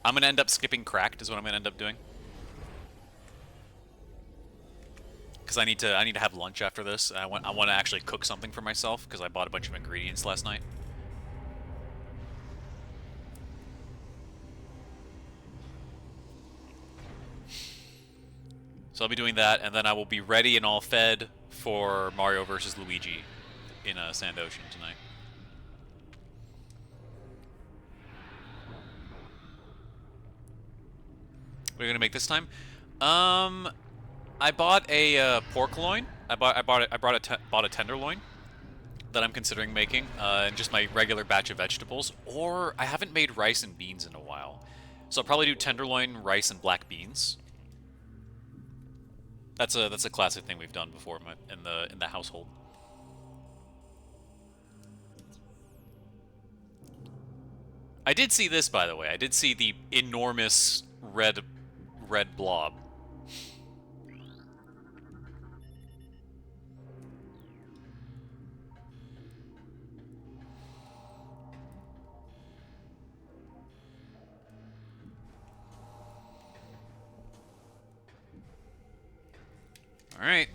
to end up skipping Cracked is what I'm going to end up doing. Because I need to have lunch after this. I want to actually cook something for myself because I bought a bunch of ingredients last night. So I'll be doing that, and then I will be ready and all fed for Mario vs. Luigi in Sand Ocean tonight. What are you gonna make this time? I bought a pork loin. Bought a tenderloin that I'm considering making, and just my regular batch of vegetables. Or I haven't made rice and beans in a while, so I'll probably do tenderloin, rice, and black beans. That's a classic thing we've done before in the household. I did see this, by the way. I did see the enormous red blob. All right.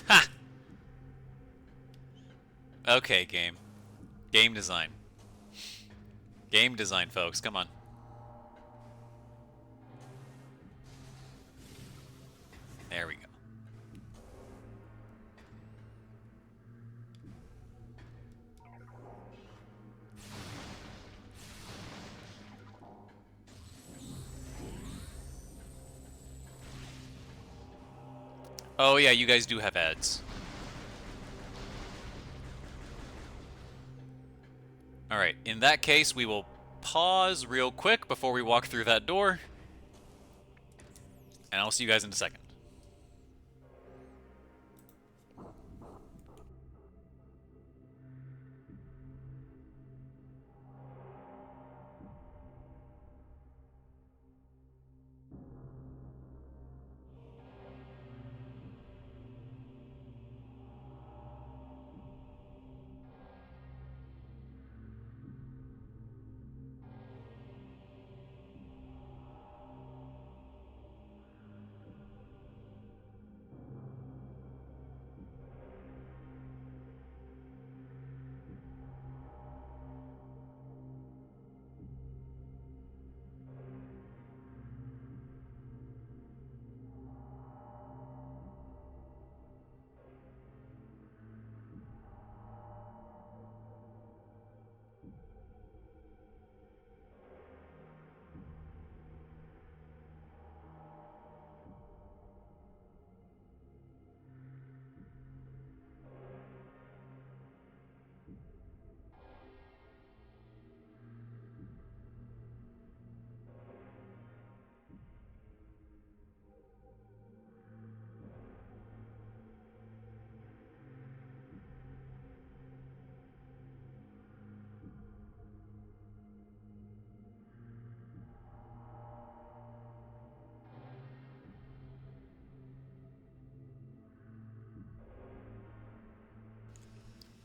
Ha! Okay, game. Game design. Game design, folks. Come on. There we go. Oh yeah, you guys do have ads. Alright, in that case, we will pause real quick before we walk through that door. And I'll see you guys in a second.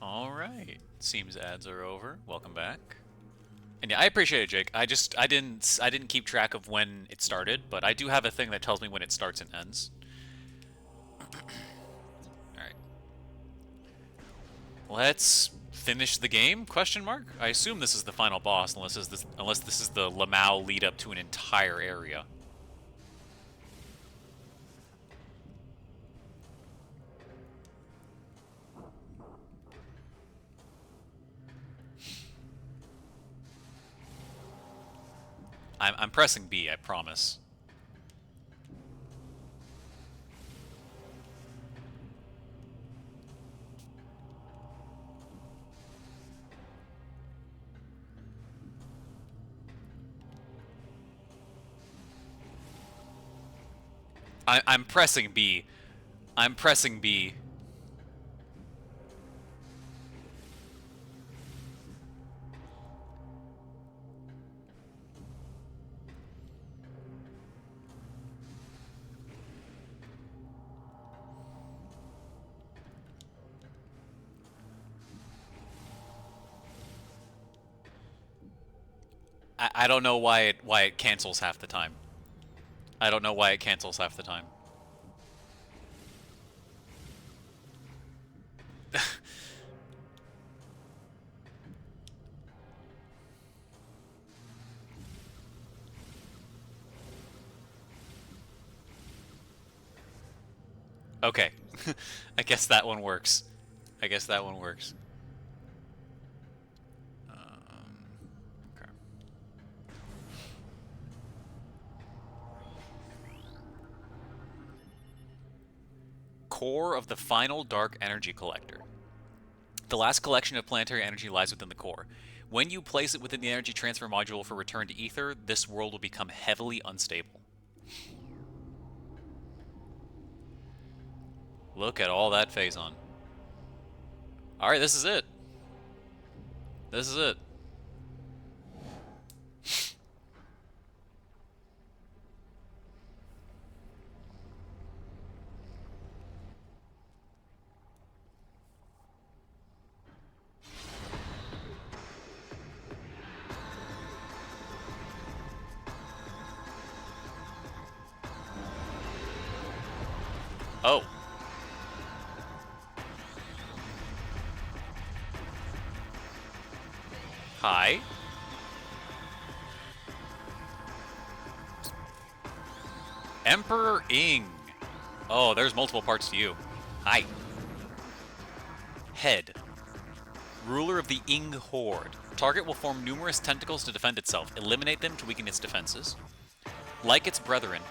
All right. Seems ads are over. Welcome back. And yeah, I appreciate it, Jake. I didn't keep track of when it started, but I do have a thing that tells me when it starts and ends. All right. Let's finish the game? Question mark. I assume this is the final boss, unless this is the Lamau lead up to an entire area. I'm pressing B, I promise. I'm pressing B. I'm pressing B. I don't know why it cancels half the time. I don't know why it cancels half the time. Okay. I guess that one works. I guess that one works. Okay. Core of the final dark energy collector. The last collection of planetary energy lies within the core. When you place it within the energy transfer module for return to ether, this world will become heavily unstable. Look at all that phazon. Alright, this is it. This is it. Oh. Hi. Emperor Ing. Oh, there's multiple parts to you. Hi. Head. Ruler of the Ing Horde. Target will form numerous tentacles to defend itself. Eliminate them to weaken its defenses. Like its brethren.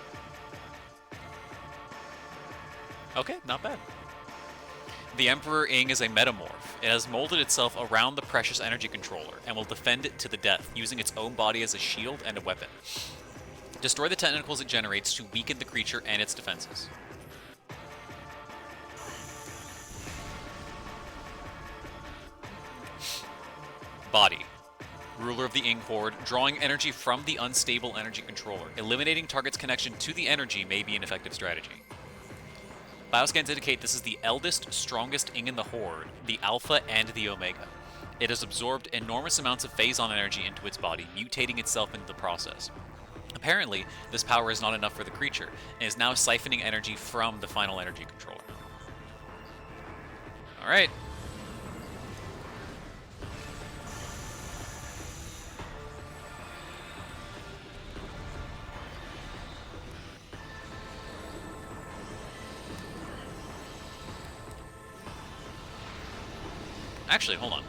Okay, not bad. The Emperor Ing is a metamorph. It has molded itself around the precious energy controller and will defend it to the death, using its own body as a shield and a weapon. Destroy the tentacles it generates to weaken the creature and its defenses. Body. Ruler of the Ing Horde, drawing energy from the unstable energy controller. Eliminating target's connection to the energy may be an effective strategy. Bioscans indicate this is the eldest, strongest Ing in the Horde, the Alpha and the Omega. It has absorbed enormous amounts of phazon energy into its body, mutating itself into the process. Apparently, this power is not enough for the creature, and is now siphoning energy from the final energy controller. Alright. Actually, hold on.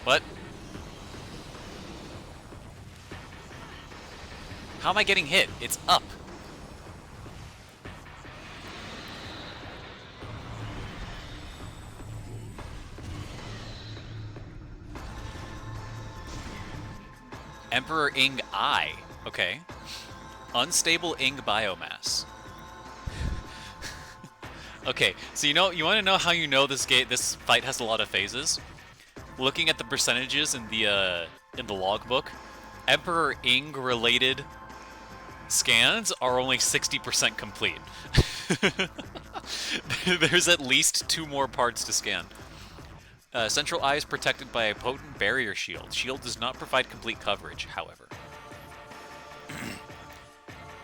What? How am I getting hit? It's up. Emperor Ing I. Okay. Unstable Ing biomass. Okay, so you want to know how you know this fight has a lot of phases? Looking at the percentages in the logbook, Emperor Ing related scans are only 60% complete. There's at least 2 more parts to scan. Central Eye is protected by a potent barrier shield. Shield does not provide complete coverage, however.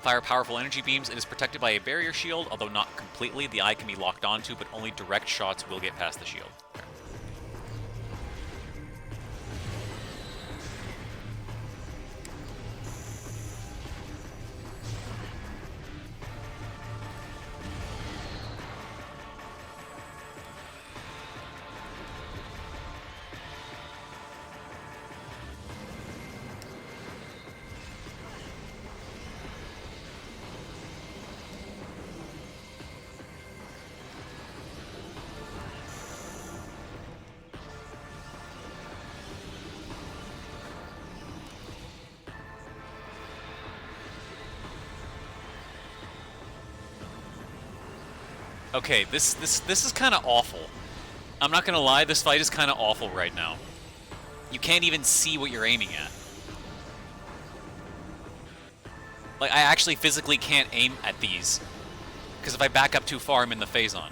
Fire powerful energy beams. It is protected by a barrier shield, although not completely. The eye can be locked onto, but only direct shots will get past the shield. Okay, this is kind of awful. I'm not gonna lie, this fight is kind of awful right now. You can't even see what you're aiming at. Like, I actually physically can't aim at these. Because if I back up too far, I'm in the phazon.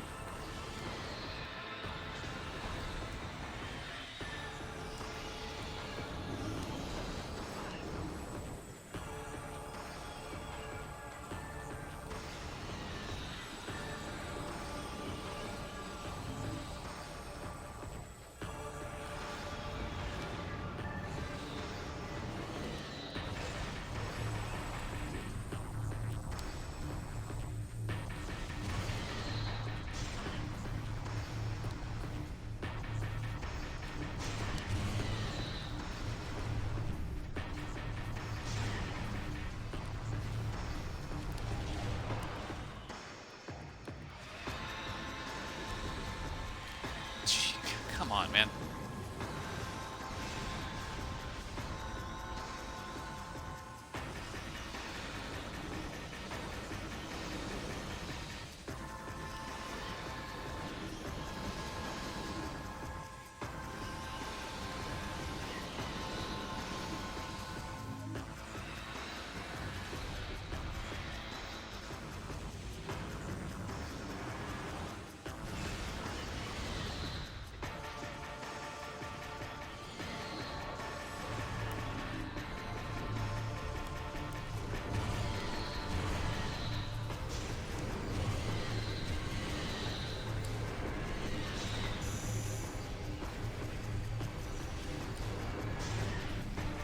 Come on, man.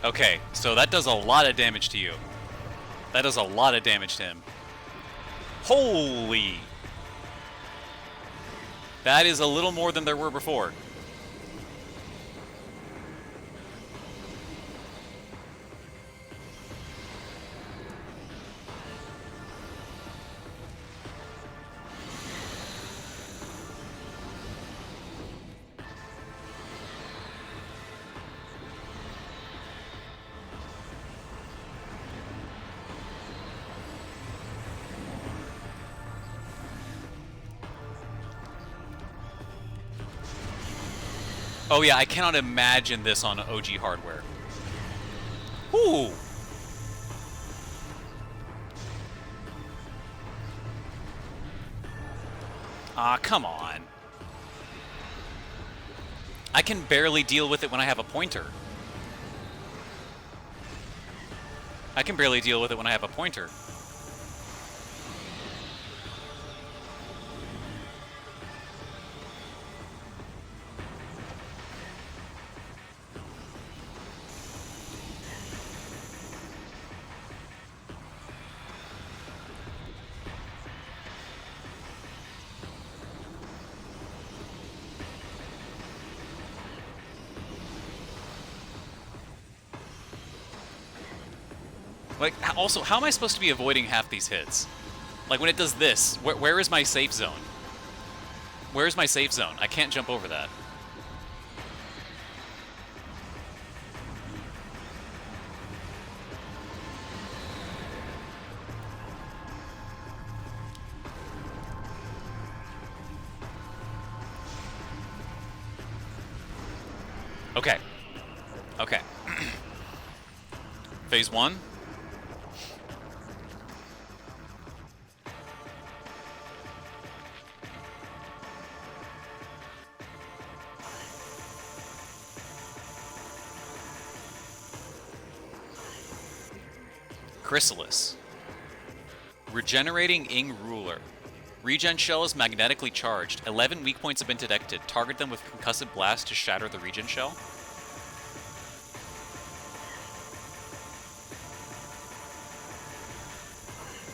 Okay, so that does a lot of damage to you. That does a lot of damage to him. Holy! That is a little more than there were before. Oh yeah, I cannot imagine this on OG hardware. Ooh! Ah, come on. I can barely deal with it when I have a pointer. I can barely deal with it when I have a pointer. Like, also, how am I supposed to be avoiding half these hits? Like, when it does this, where is my safe zone? Where is my safe zone? I can't jump over that. Okay. Okay. Phase 1. Chrysalis. Regenerating Ing Ruler. Regen shell is magnetically charged. 11 weak points have been detected. Target them with concussive blast to shatter the regen shell.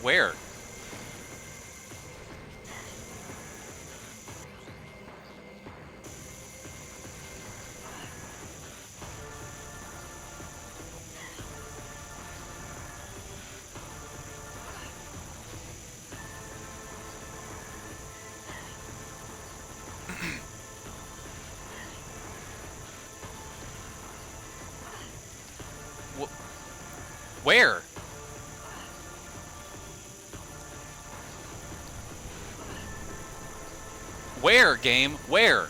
Where? Where? Where, game? Where?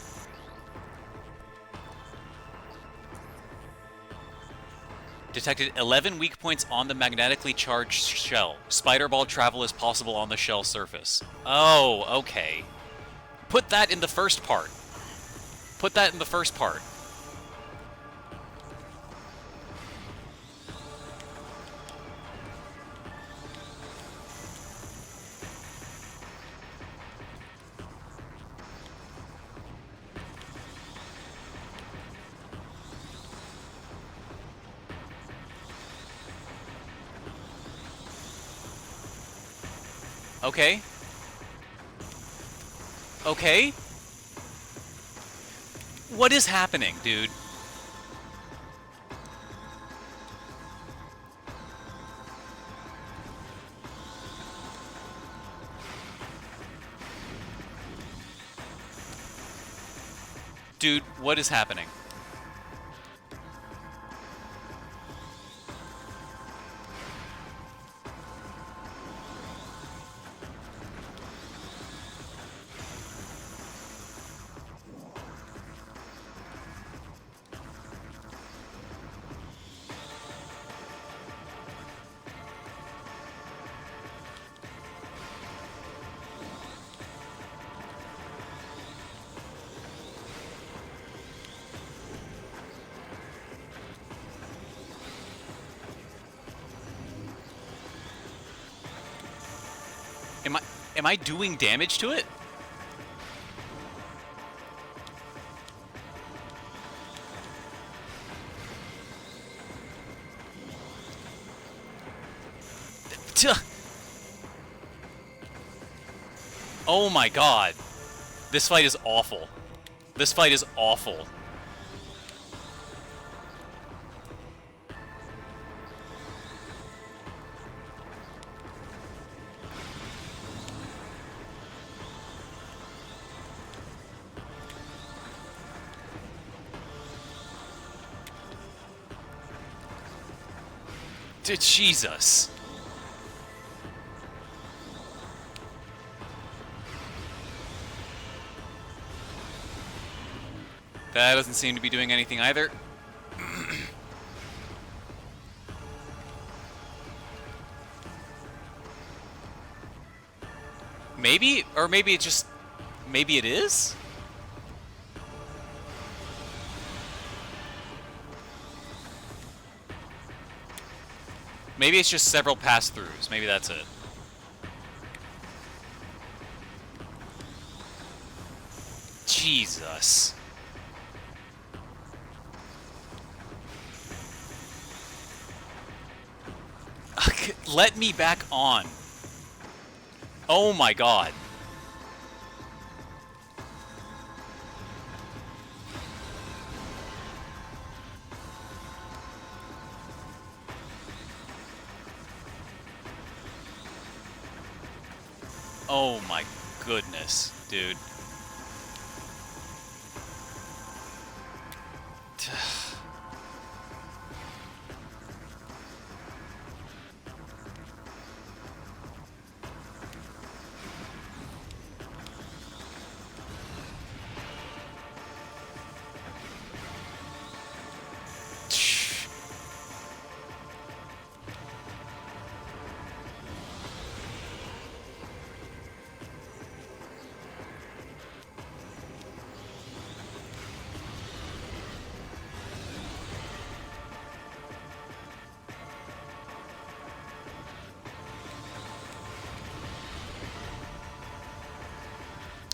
Detected 11 weak points on the magnetically charged shell. Spider ball travel is possible on the shell surface. Oh, okay. Put that in the first part. Put that in the first part. Okay. Okay. What is happening, dude? Dude, what is happening? Am I doing damage to it? Oh my god. This fight is awful. This fight is awful. Jesus. That doesn't seem to be doing anything either. Maybe? Or maybe it just... Maybe it is? Maybe it's just several pass-throughs. Maybe that's it. Jesus. Let me back on. Oh my god. Oh my goodness, dude.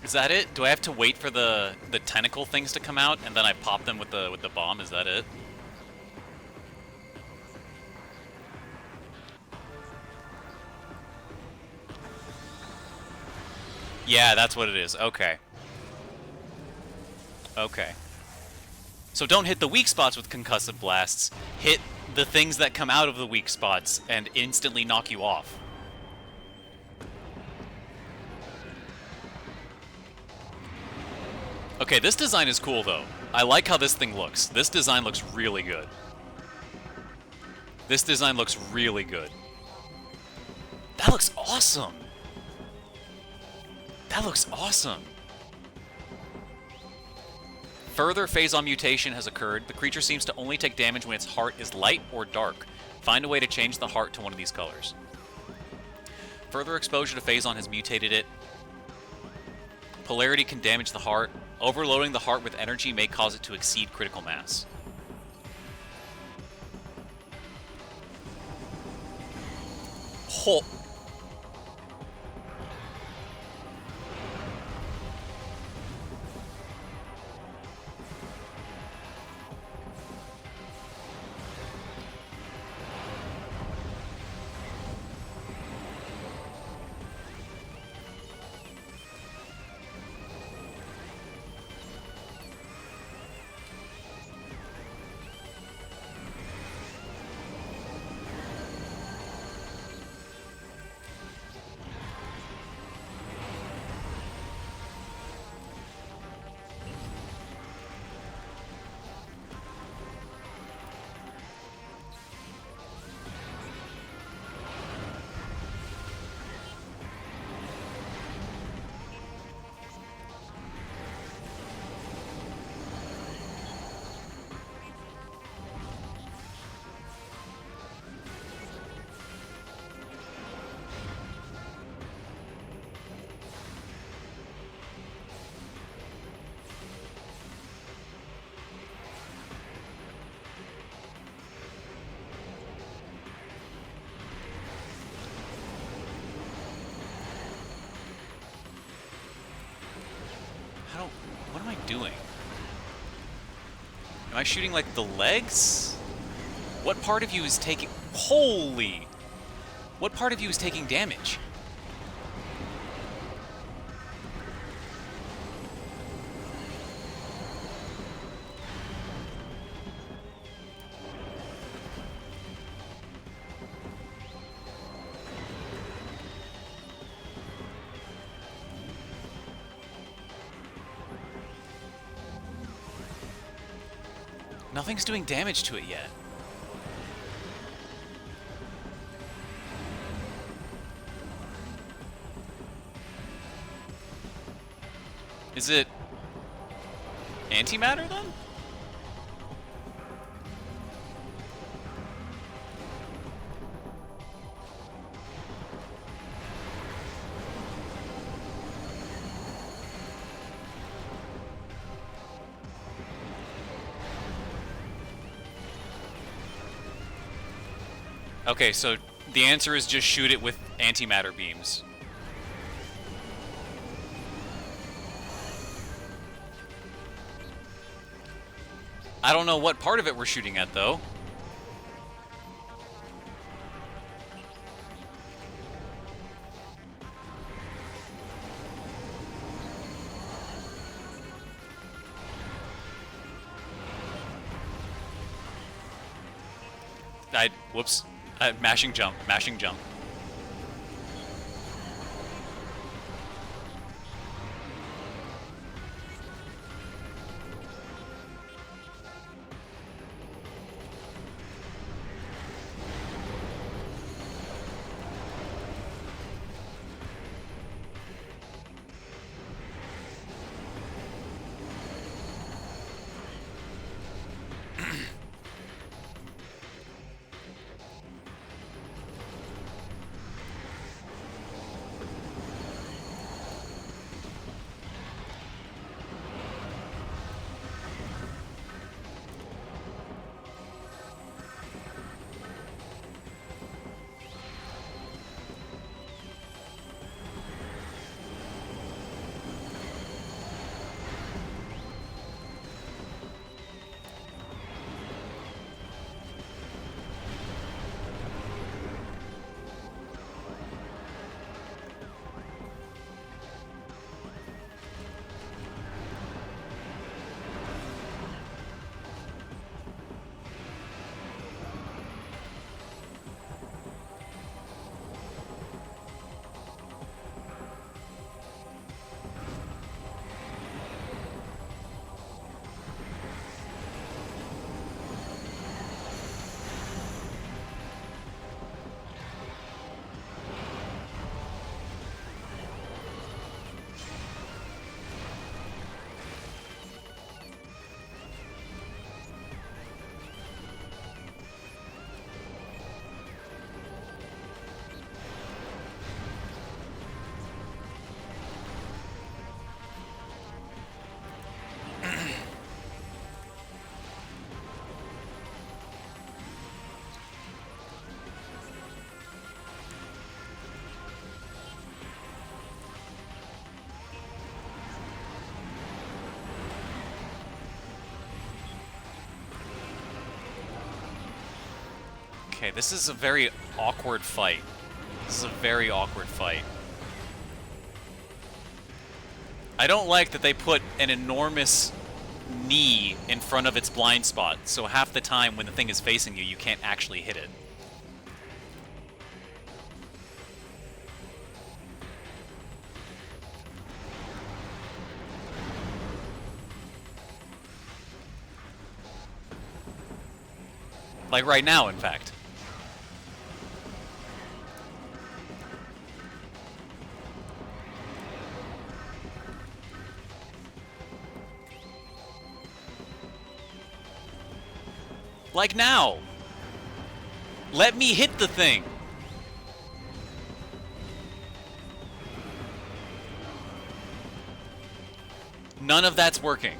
Is that it? Do I have to wait for the tentacle things to come out and then I pop them with the bomb? Is that it? Yeah, that's what it is. Okay. Okay. So don't hit the weak spots with concussive blasts. Hit the things that come out of the weak spots and instantly knock you off. Okay, this design is cool, though. I like how this thing looks. This design looks really good. This design looks really good. That looks awesome! That looks awesome! Further phase-on mutation has occurred. The creature seems to only take damage when its heart is light or dark. Find a way to change the heart to one of these colors. Further exposure to phase-on has mutated it. Polarity can damage the heart. Overloading the heart with energy may cause it to exceed critical mass. Ho! What am I doing? Am I shooting, like, the legs? What part of you is taking... Holy! What part of you is taking damage? Nothing's doing damage to it yet. Is it antimatter then? Okay, so the answer is just shoot it with antimatter beams. I don't know what part of it we're shooting at, though. Whoops. Mashing jump, mashing jump. Okay, this is a very awkward fight. This is a very awkward fight. I don't like that they put an enormous knee in front of its blind spot, so half the time when the thing is facing you, you can't actually hit it. Like right now, in fact. Like now! Let me hit the thing! None of that's working.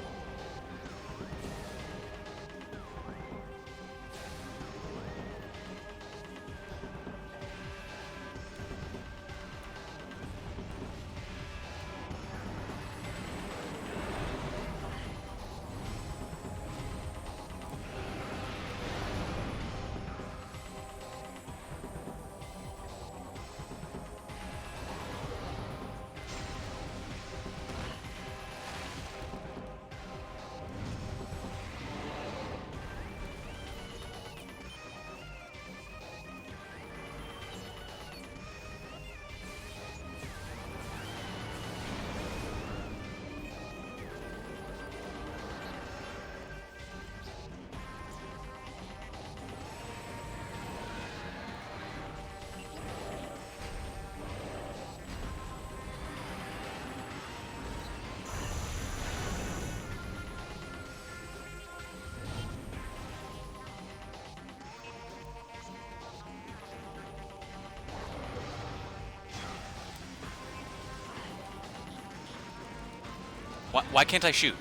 Why can't I shoot?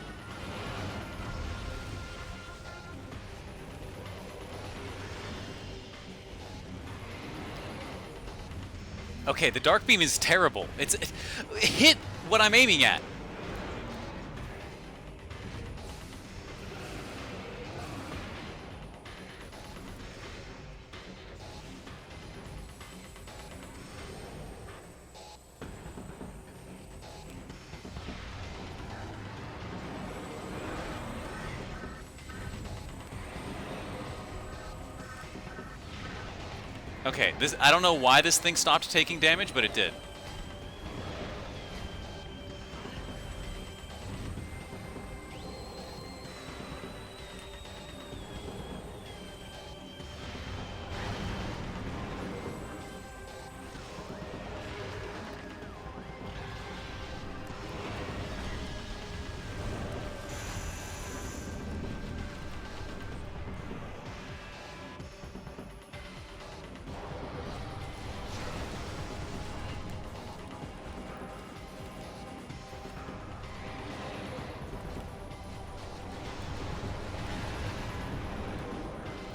Okay, the dark beam is terrible. It hit what I'm aiming at. Okay, I don't know why this thing stopped taking damage, but it did.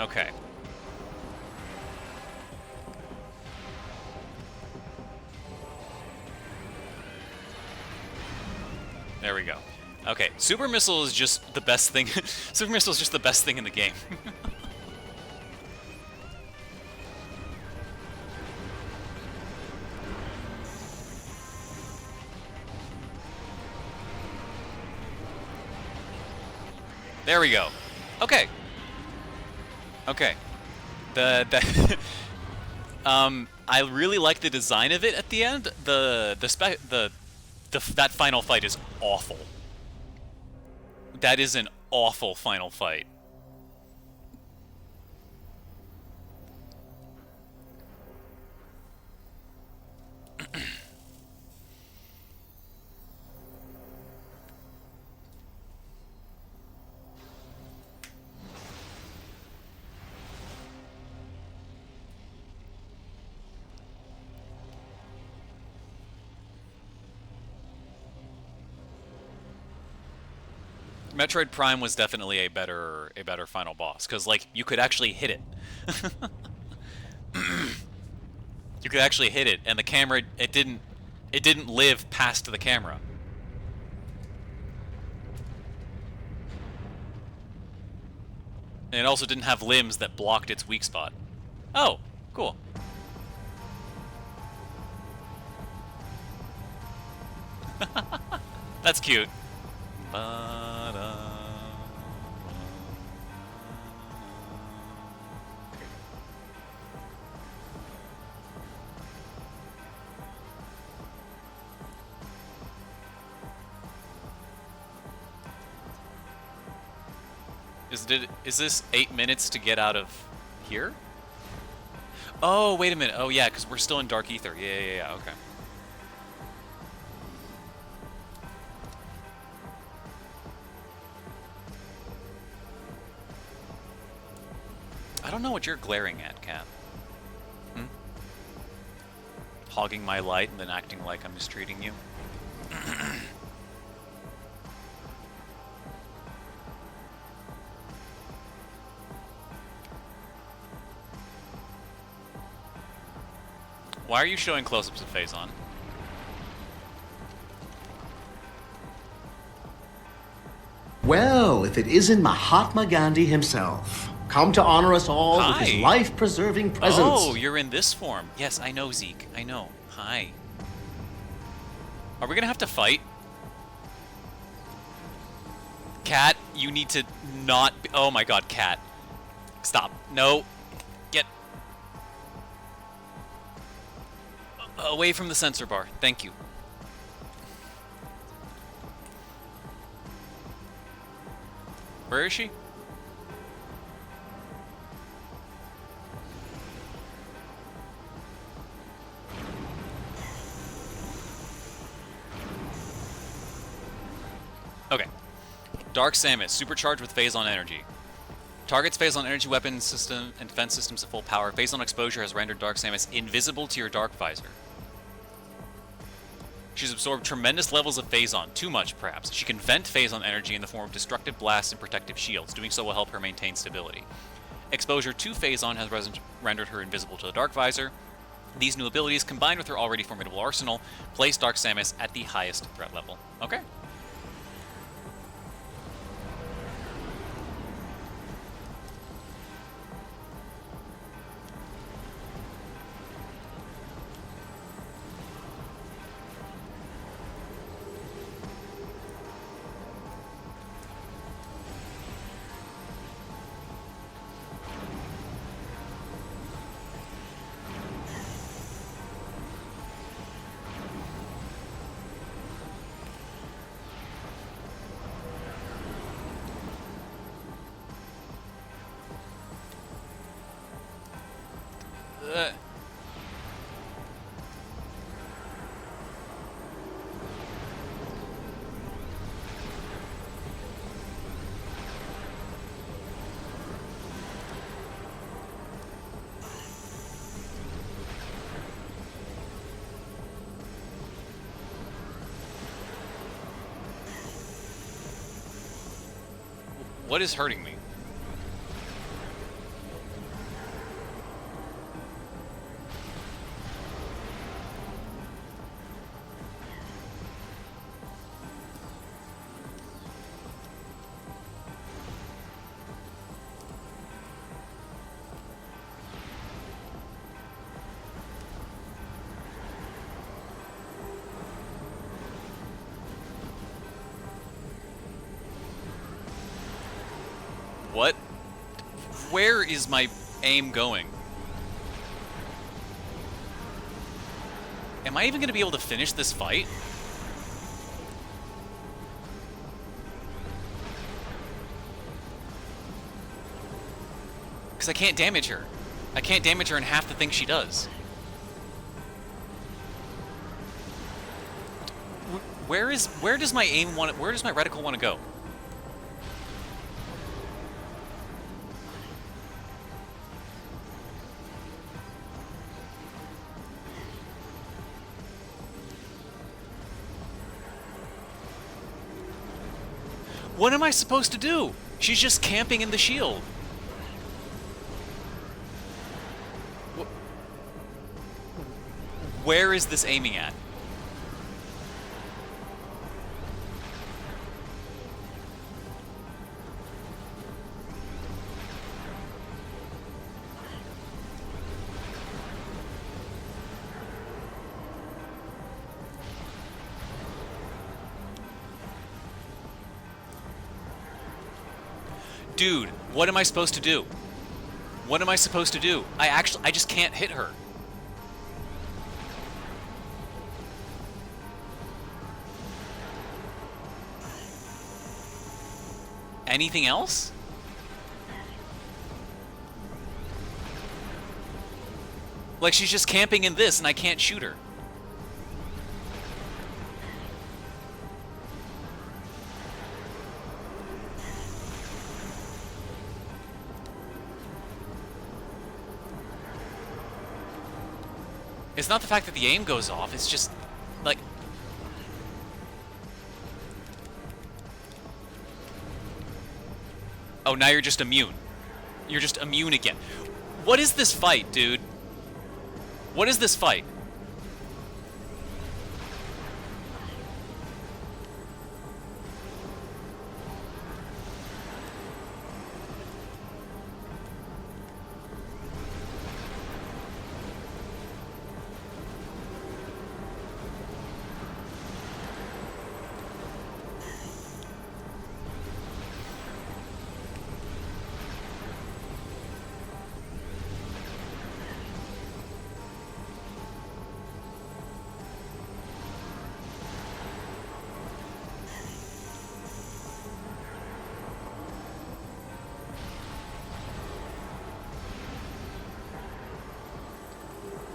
Okay. There we go. Okay, Super Missile is just the best thing. Super Missile is just the best thing in the game. There we go. Okay. Okay. I really like the design of it at the end. That final fight is awful. That is an awful final fight. Metroid Prime was definitely a better final boss because like you could actually hit it. You could actually hit it, and the camera it didn't live past the camera. And it also didn't have limbs that blocked its weak spot. Oh, cool. That's cute. Is this 8 minutes to get out of here? Oh, wait a minute. Oh, yeah, because we're still in Dark Ether. Yeah, okay. I don't know what you're glaring at, Cat. Hmm? Hogging my light and then acting like I'm mistreating you? Why are you showing close-ups of Phazon? Well, if it isn't Mahatma Gandhi himself, come to honor us all with his Hi. life-preserving presence. Oh, you're in this form. Yes, I know, Zeke. I know. Hi. Are we gonna have to fight? Cat, you need to not be— oh my god, Cat. Stop. No. Get away from the sensor bar. Thank you. Where is she? Okay. Dark Samus, supercharged with Phazon energy. Targets Phazon energy weapon system and defense systems at full power. Phazon exposure has rendered Dark Samus invisible to your dark visor. She's absorbed tremendous levels of Phazon, too much perhaps. She can vent Phazon energy in the form of destructive blasts and protective shields. Doing so will help her maintain stability. Exposure to Phazon has rendered her invisible to the dark visor. These new abilities, combined with her already formidable arsenal, place Dark Samus at the highest threat level. Okay. What is hurting me? What? Where is my aim going? Am I even going to be able to finish this fight? Because I can't damage her. I can't damage her in half the things she does. Where does my aim want? Where does my reticle want to go? What am I supposed to do? She's just camping in the shield. Where is this aiming at? Dude, what am I supposed to do? What am I supposed to do? I just can't hit her. Anything else? Like, she's just camping in this and I can't shoot her. It's not the fact that the aim goes off, it's just, like... Oh, now you're just immune. You're just immune again. What is this fight, dude? What is this fight?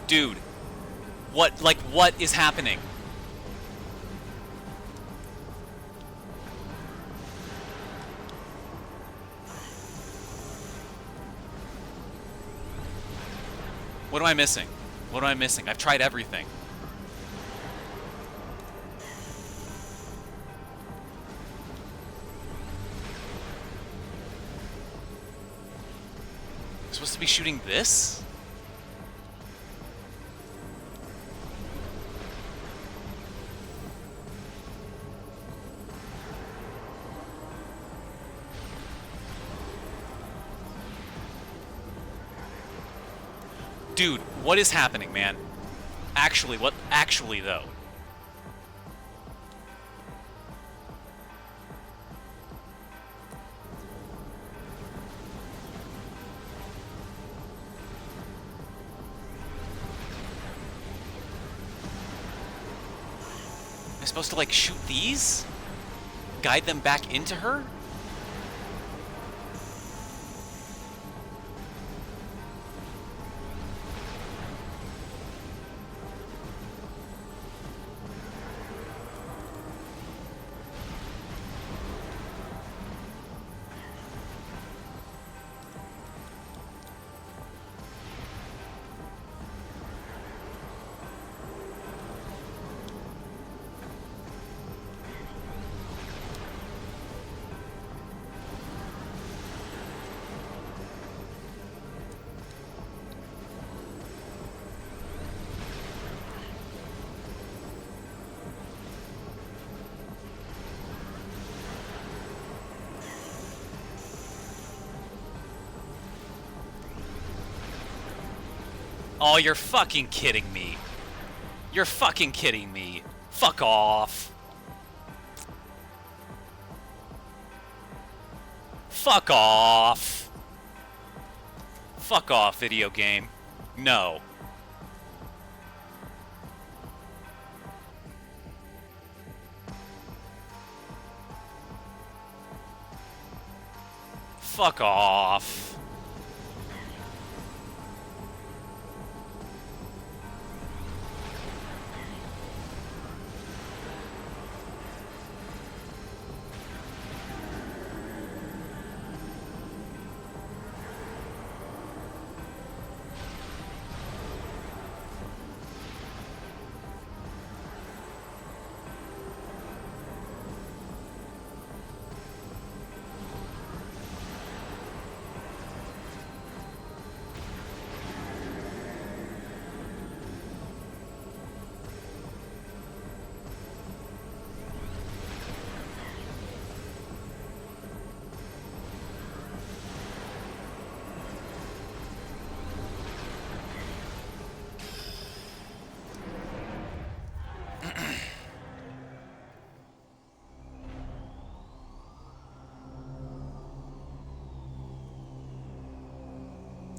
Dude, what is happening? What am I missing? What am I missing? I've tried everything. I'm supposed to be shooting this? Dude, what is happening, man? Actually, what? Actually, though. Am I supposed to, like, shoot these? Guide them back into her? Oh, you're fucking kidding me. You're fucking kidding me. Fuck off. Fuck off. Fuck off, video game. No. Fuck off.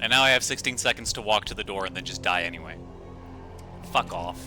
And now I have 16 seconds to walk to the door and then just die anyway. Fuck off.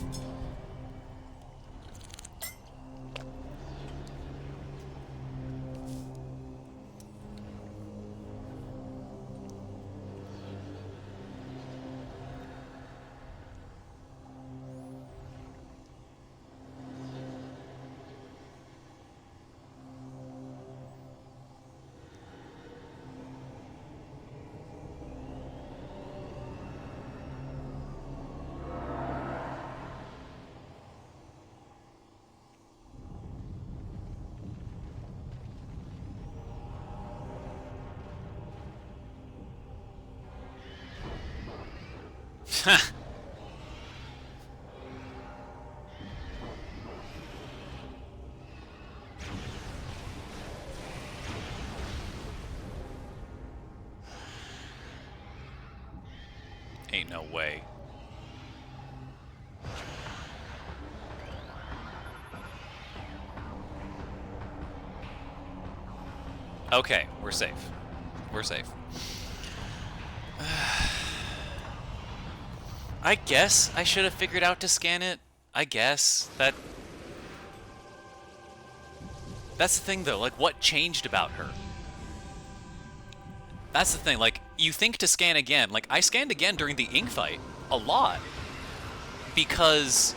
Ain't no way. Okay, we're safe. We're safe. I guess I should have figured out to scan it. I guess. That's the thing, though. Like, what changed about her? That's the thing. Like, you think to scan again. Like, I scanned again during the ink fight. A lot. Because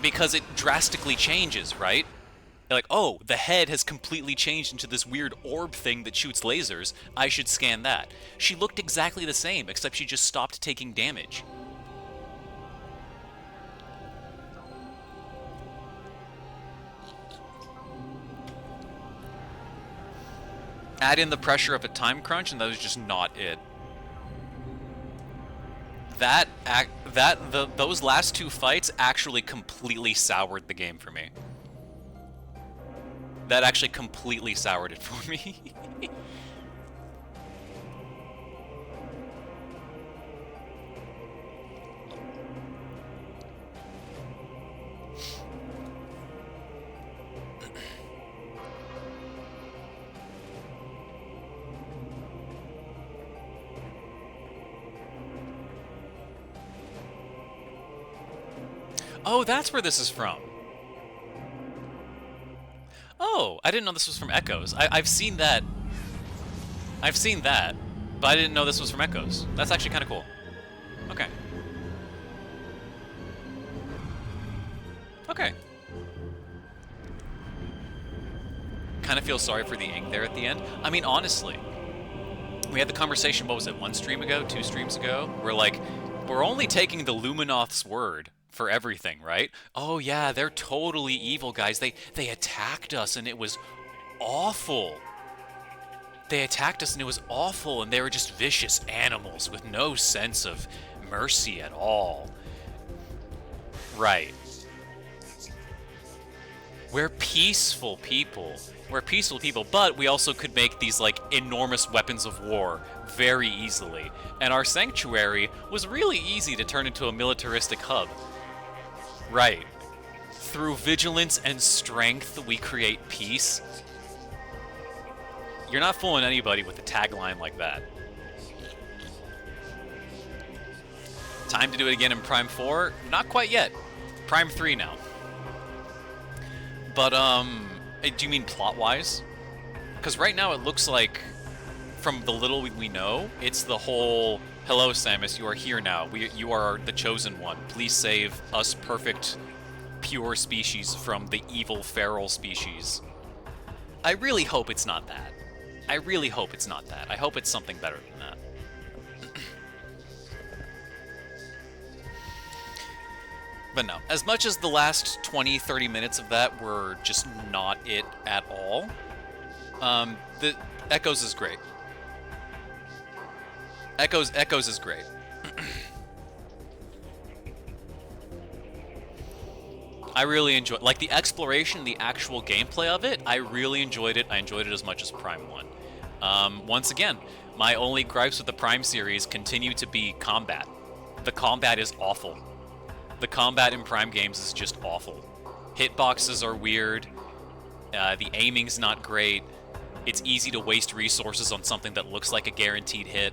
it drastically changes, right? Like, oh, the head has completely changed into this weird orb thing that shoots lasers. I should scan that. She looked exactly the same, except she just stopped taking damage. Add in the pressure of a time crunch, and that was just not it. Those last two fights actually completely soured the game for me. That actually completely soured it for me. Oh, that's where this is from. Oh, I didn't know this was from Echoes. I've seen that. I've seen that, but I didn't know this was from Echoes. That's actually kind of cool. Okay. Okay. Kind of feel sorry for the ink there at the end. I mean, honestly, we had the conversation, what was it, 1 stream ago, 2 streams ago? We're like, we're only taking the Luminoth's word for everything, right? Oh yeah, they're totally evil, guys. They attacked us and it was awful. They attacked us and it was awful, and they were just vicious animals with no sense of mercy at all. Right. We're peaceful people. We're peaceful people, but we also could make these, like, enormous weapons of war very easily. And our sanctuary was really easy to turn into a militaristic hub. Right. Through vigilance and strength, we create peace. You're not fooling anybody with a tagline like that. Time to do it again in Prime 4? Not quite yet. Prime 3 now. But, do you mean plot-wise? Because right now it looks like, from the little we know, it's the whole, hello Samus, you are here now. You are the chosen one. Please save us perfect, pure species from the evil feral species. I really hope it's not that. I really hope it's not that. I hope it's something better than that. But no, as much as the last 20-30 minutes of that were just not it at all, the Echoes is great. Echoes is great. I really enjoyed, like, the exploration, the actual gameplay of it, I really enjoyed it. I enjoyed it as much as Prime 1. Once again, my only gripes with the Prime series continue to be combat. The combat is awful. The combat in Prime games is just awful. Hitboxes are weird. The aiming's not great. It's easy to waste resources on something that looks like a guaranteed hit.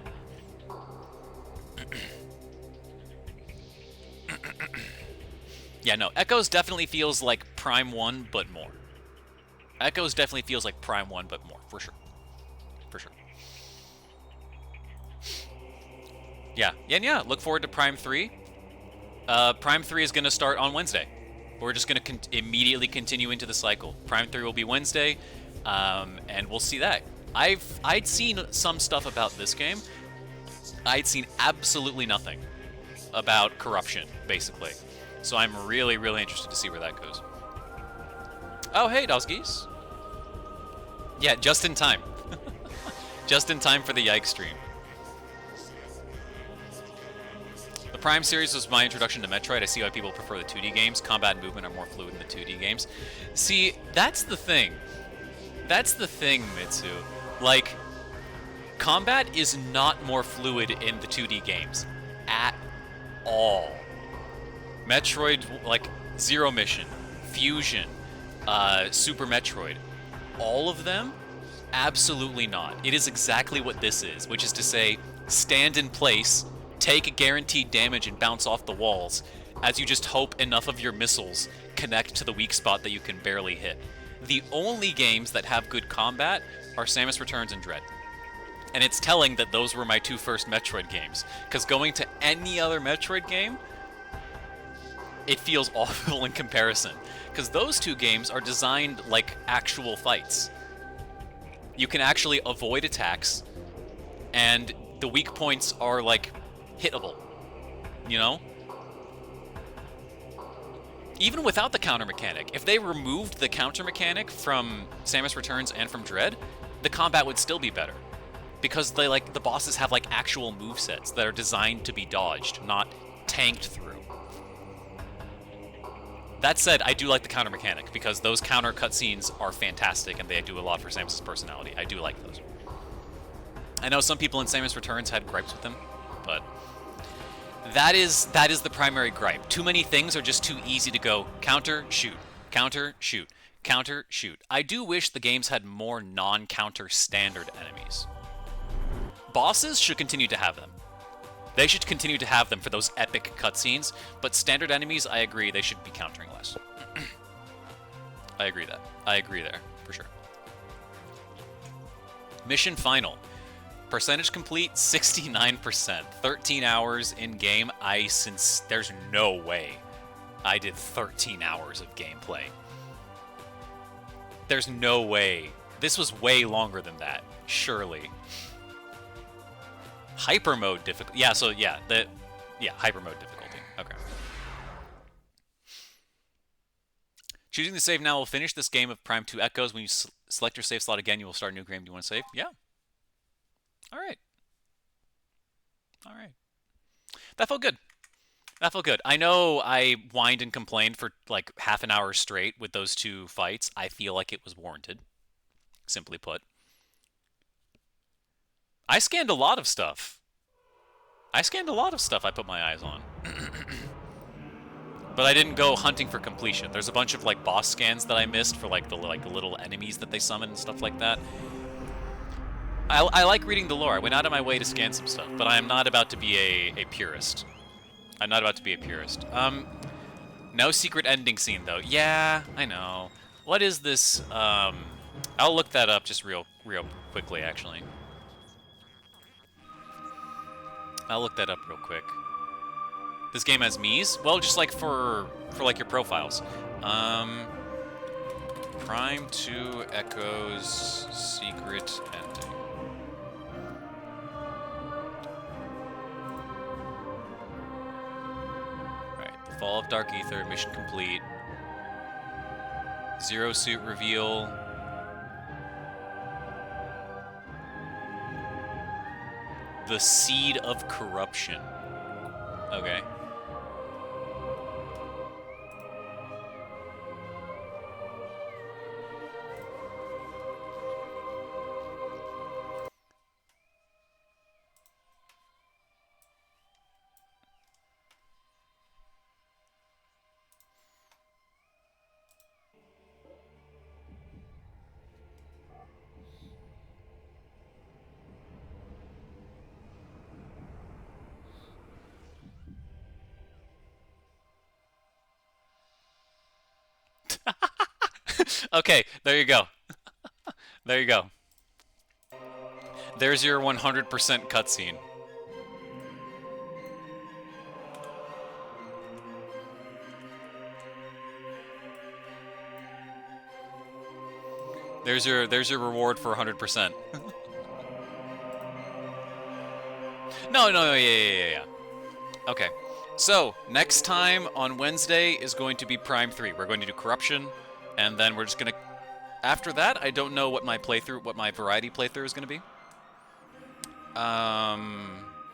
Yeah, no, Echoes definitely feels like Prime 1, but more. Echoes definitely feels like Prime 1, but more, for sure. For sure. Yeah, yeah. Look forward to Prime 3. Prime 3 is going to start on Wednesday. We're just going to immediately continue into the cycle. Prime 3 will be Wednesday, and we'll see that. I'd seen some stuff about this game. I'd seen absolutely nothing about corruption, basically. So I'm really, really interested to see where that goes. Oh, hey, Dosgeese. Yeah, just in time. Just in time for the Yike stream. The Prime series was my introduction to Metroid. I see why people prefer the 2D games. Combat and movement are more fluid in the 2D games. See, that's the thing. That's the thing, Mitsu. Like, combat is not more fluid in the 2D games. At all. Metroid, like, Zero Mission, Fusion, Super Metroid, all of them, absolutely not. It is exactly what this is, which is to say, stand in place, take guaranteed damage and bounce off the walls, as you just hope enough of your missiles connect to the weak spot that you can barely hit. The only games that have good combat are Samus Returns and Dread. And it's telling that those were my two first Metroid games, because going to any other Metroid game, it feels awful in comparison. Because those two games are designed like actual fights. You can actually avoid attacks, and the weak points are, like, hittable. You know? Even without the counter mechanic, if they removed the counter mechanic from Samus Returns and from Dread, the combat would still be better. Because they, like, the bosses have, like, actual movesets that are designed to be dodged, not tanked through. That said, I do like the counter mechanic, because those counter cutscenes are fantastic, and they do a lot for Samus' personality. I do like those. I know some people in Samus Returns had gripes with them, but that is the primary gripe. Too many things are just too easy to go counter, shoot, counter, shoot, counter, shoot. I do wish the games had more non-counter standard enemies. Bosses should continue to have them. They should continue to have them for those epic cutscenes, but standard enemies, I agree, they should be countering less. I agree that. I agree there, for sure. Mission final. Percentage complete, 69%. 13 hours in-game. There's no way I did 13 hours of gameplay. There's no way. This was way longer than that, surely. Hyper mode difficulty. Yeah, so yeah, hyper mode difficulty. Okay. Choosing to save now will finish this game of Prime 2 Echoes. When you select your save slot again, you will start a new game. Do you want to save? Yeah. All right. All right. That felt good. That felt good. I know I whined and complained for like half an hour straight with those two fights. I feel like it was warranted, simply put. I scanned a lot of stuff. I put my eyes on. But I didn't go hunting for completion. There's a bunch of like boss scans that I missed for like the little enemies that they summon and stuff like that. I like reading the lore. I went out of my way to scan some stuff, but I am not about to be a purist. I'm not about to be a purist. No secret ending scene though. Yeah, I know. What is this? I'll look that up just real quickly actually. I'll look that up real quick. This game has Mii's? Well, just like for like your profiles. Prime 2 Echoes secret ending. Right, the Fall of Dark Ether, mission complete. Zero suit reveal. The Seed of Corruption. Okay. Okay, there you go. There you go. There's your 100% cutscene. There's your reward for 100%. No, yeah. Okay. So, next time on Wednesday is going to be Prime 3. We're going to do Corruption, and then we're just going to... After that, I don't know what my variety playthrough is going to be.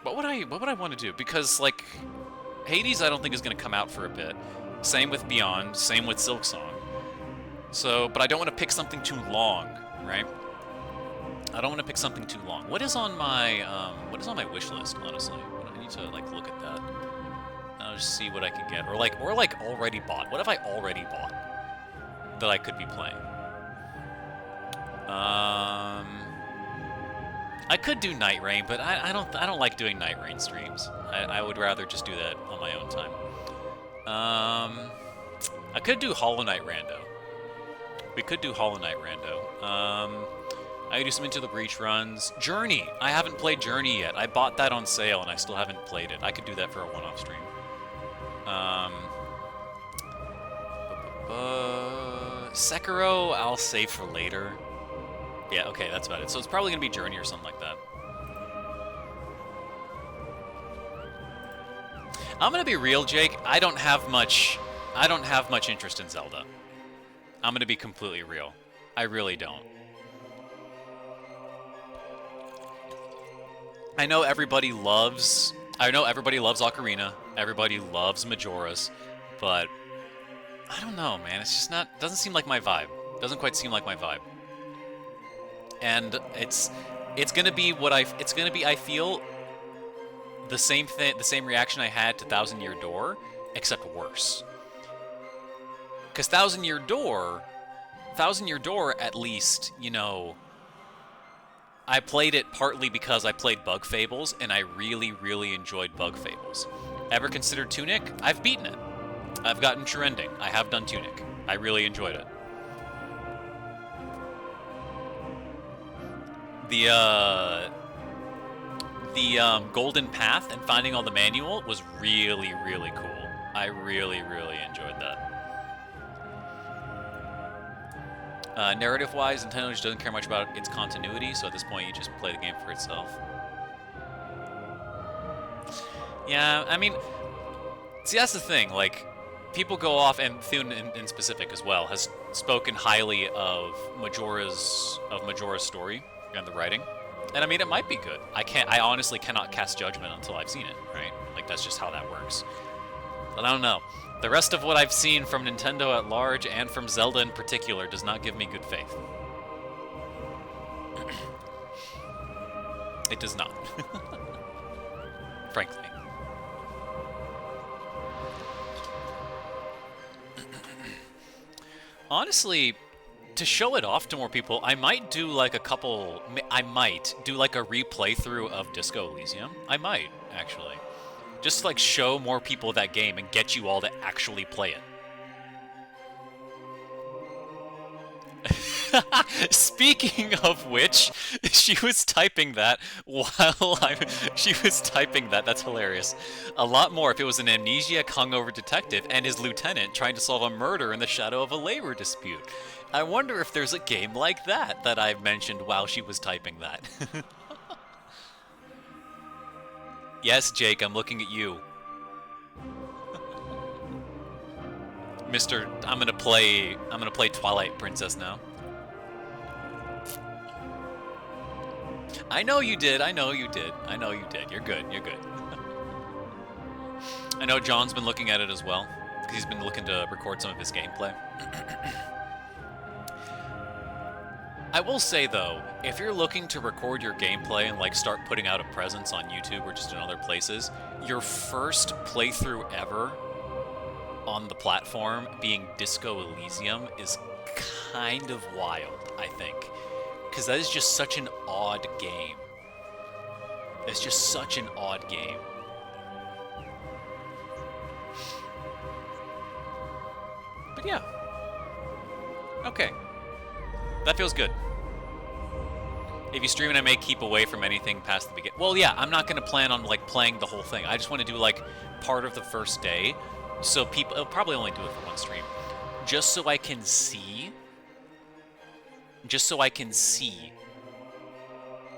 What would I want to do? Because, like, Hades I don't think is going to come out for a bit. Same with Beyond, same with Silksong. So, but I don't want to pick something too long, right? I don't want to pick something too long. What is on my wish list, honestly? I need to like look at that. I'll just see what I can get, or like already bought. What have I already bought that I could be playing? I could do Night Rain, but I don't like doing Night Rain streams. I would rather just do that on my own time. I could do Hollow Knight Rando. We could do Hollow Knight Rando. I could do some Into the Breach runs. Journey! I haven't played Journey yet. I bought that on sale and I still haven't played it. I could do that for a one-off stream. Sekiro, I'll save for later. Yeah, okay, that's about it. So it's probably gonna be Journey or something like that. I'm gonna be real, Jake. I don't have much interest in Zelda. I'm gonna be completely real. I really don't. I know everybody loves Ocarina. Everybody loves Majora's, but I don't know, man. It's just not. Doesn't seem like my vibe. Doesn't quite seem like my vibe. And it's gonna be I feel the same thing, the same reaction I had to Thousand Year Door, except worse. Because Thousand Year Door, at least, you know, I played it partly because I played Bug Fables, and I really, really enjoyed Bug Fables. Ever considered Tunic? I've beaten it. I've gotten true ending. I have done Tunic. I really enjoyed it. The Golden Path and finding all the manual was really, really cool. I really, really enjoyed that. Narrative-wise, Nintendo just doesn't care much about its continuity, so at this point you just play the game for itself. Yeah, I mean, see, that's the thing, like, people go off, and Thune in specific as well, has spoken highly of Majora's story and the writing. And I mean, it might be good. I honestly cannot cast judgment until I've seen it, right? Like, that's just how that works. But I don't know. The rest of what I've seen from Nintendo at large, and from Zelda in particular, does not give me good faith. It does not. Frankly. Honestly, to show it off to more people, I might do like a replay through of Disco Elysium. I might, actually. Just like show more people that game and get you all to actually play it. Speaking of which, she was typing that she was typing that. That's hilarious. A lot more if it was an amnesiac hungover detective and his lieutenant trying to solve a murder in the shadow of a labor dispute. I wonder if there's a game like that I've mentioned while she was typing that. Yes, Jake, I'm looking at you. Mister, I'm gonna play Twilight Princess now. I know you did. You're good. I know John's been looking at it as well, because he's been looking to record some of his gameplay. I will say, though, if you're looking to record your gameplay and, like, start putting out a presence on YouTube or just in other places, your first playthrough ever on the platform being Disco Elysium is kind of wild, I think. Because that is just such an odd game. It's just such an odd game. But yeah. Okay. That feels good. If you stream it, I may keep away from anything past the beginning. Well, yeah, I'm not going to plan on, like, playing the whole thing. I just want to do, like, part of the first day. So people... I'll probably only do it for one stream. Just so I can see...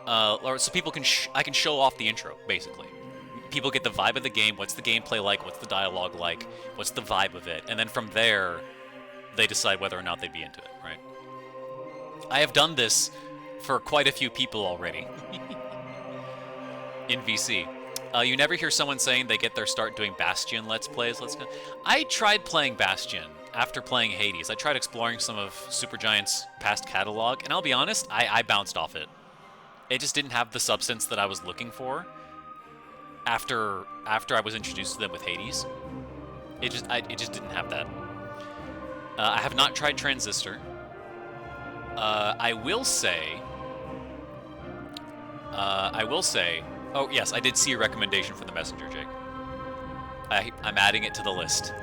or so people can... I can show off the intro, basically. People get the vibe of the game. What's the gameplay like? What's the dialogue like? What's the vibe of it? And then from there, they decide whether or not they'd be into it, right? I have done this for quite a few people already in VC. You never hear someone saying they get their start doing Bastion Let's Plays. I tried playing Bastion after playing Hades. I tried exploring some of Supergiant's past catalog, and I'll be honest, I bounced off it. It just didn't have the substance that I was looking for after I was introduced to them with Hades. It just didn't have that. I have not tried Transistor. I will say... Oh, yes, I did see a recommendation for the Messenger, Jake. I'm adding it to the list.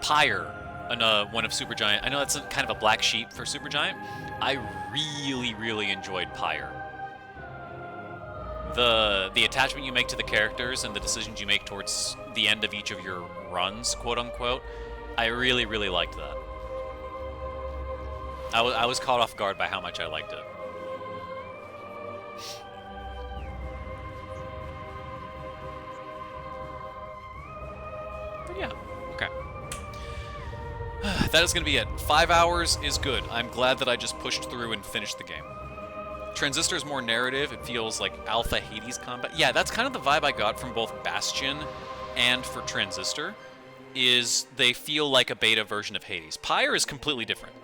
Pyre, one of Supergiant. I know that's kind of a black sheep for Supergiant. I really, really enjoyed Pyre. The attachment you make to the characters and the decisions you make towards the end of each of your runs, quote-unquote, I really, really liked that. I was caught off guard by how much I liked it. But yeah, okay. That is going to be it. 5 hours is good. I'm glad that I just pushed through and finished the game. Transistor is more narrative. It feels like Alpha Hades combat. Yeah, that's kind of the vibe I got from both Bastion and for Transistor, is they feel like a beta version of Hades. Pyre is completely different.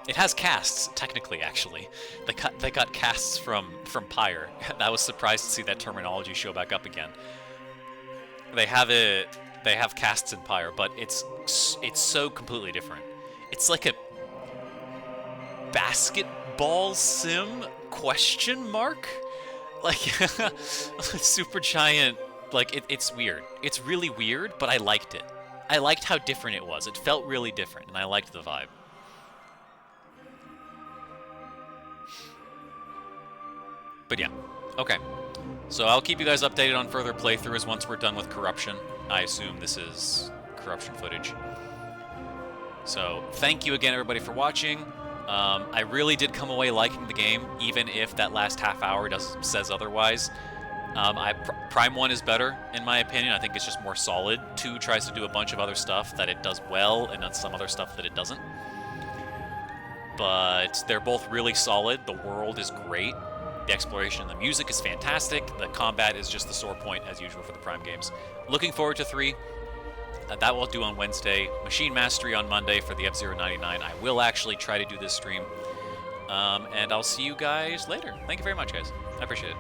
It has casts, technically, actually. They got casts from Pyre. I was surprised to see that terminology show back up again. They have casts in Pyre, but it's so completely different. It's like a basketball sim ? Like Supergiant, like it's weird. It's really weird, but I liked it. I liked how different it was. It felt really different, and I liked the vibe. But yeah, okay. So I'll keep you guys updated on further playthroughs once we're done with Corruption. I assume this is Corruption footage. So thank you again, everybody, for watching. I really did come away liking the game, even if that last half hour says otherwise. Prime 1 is better, in my opinion. I think it's just more solid. 2 tries to do a bunch of other stuff that it does well, and then some other stuff that it doesn't. But they're both really solid. The world is great. The exploration and the music is fantastic. The combat is just the sore point, as usual, for the Prime games. Looking forward to 3. That we'll do on Wednesday. Machine Mastery on Monday for the F-Zero 99. I will actually try to do this stream. And I'll see you guys later. Thank you very much, guys. I appreciate it.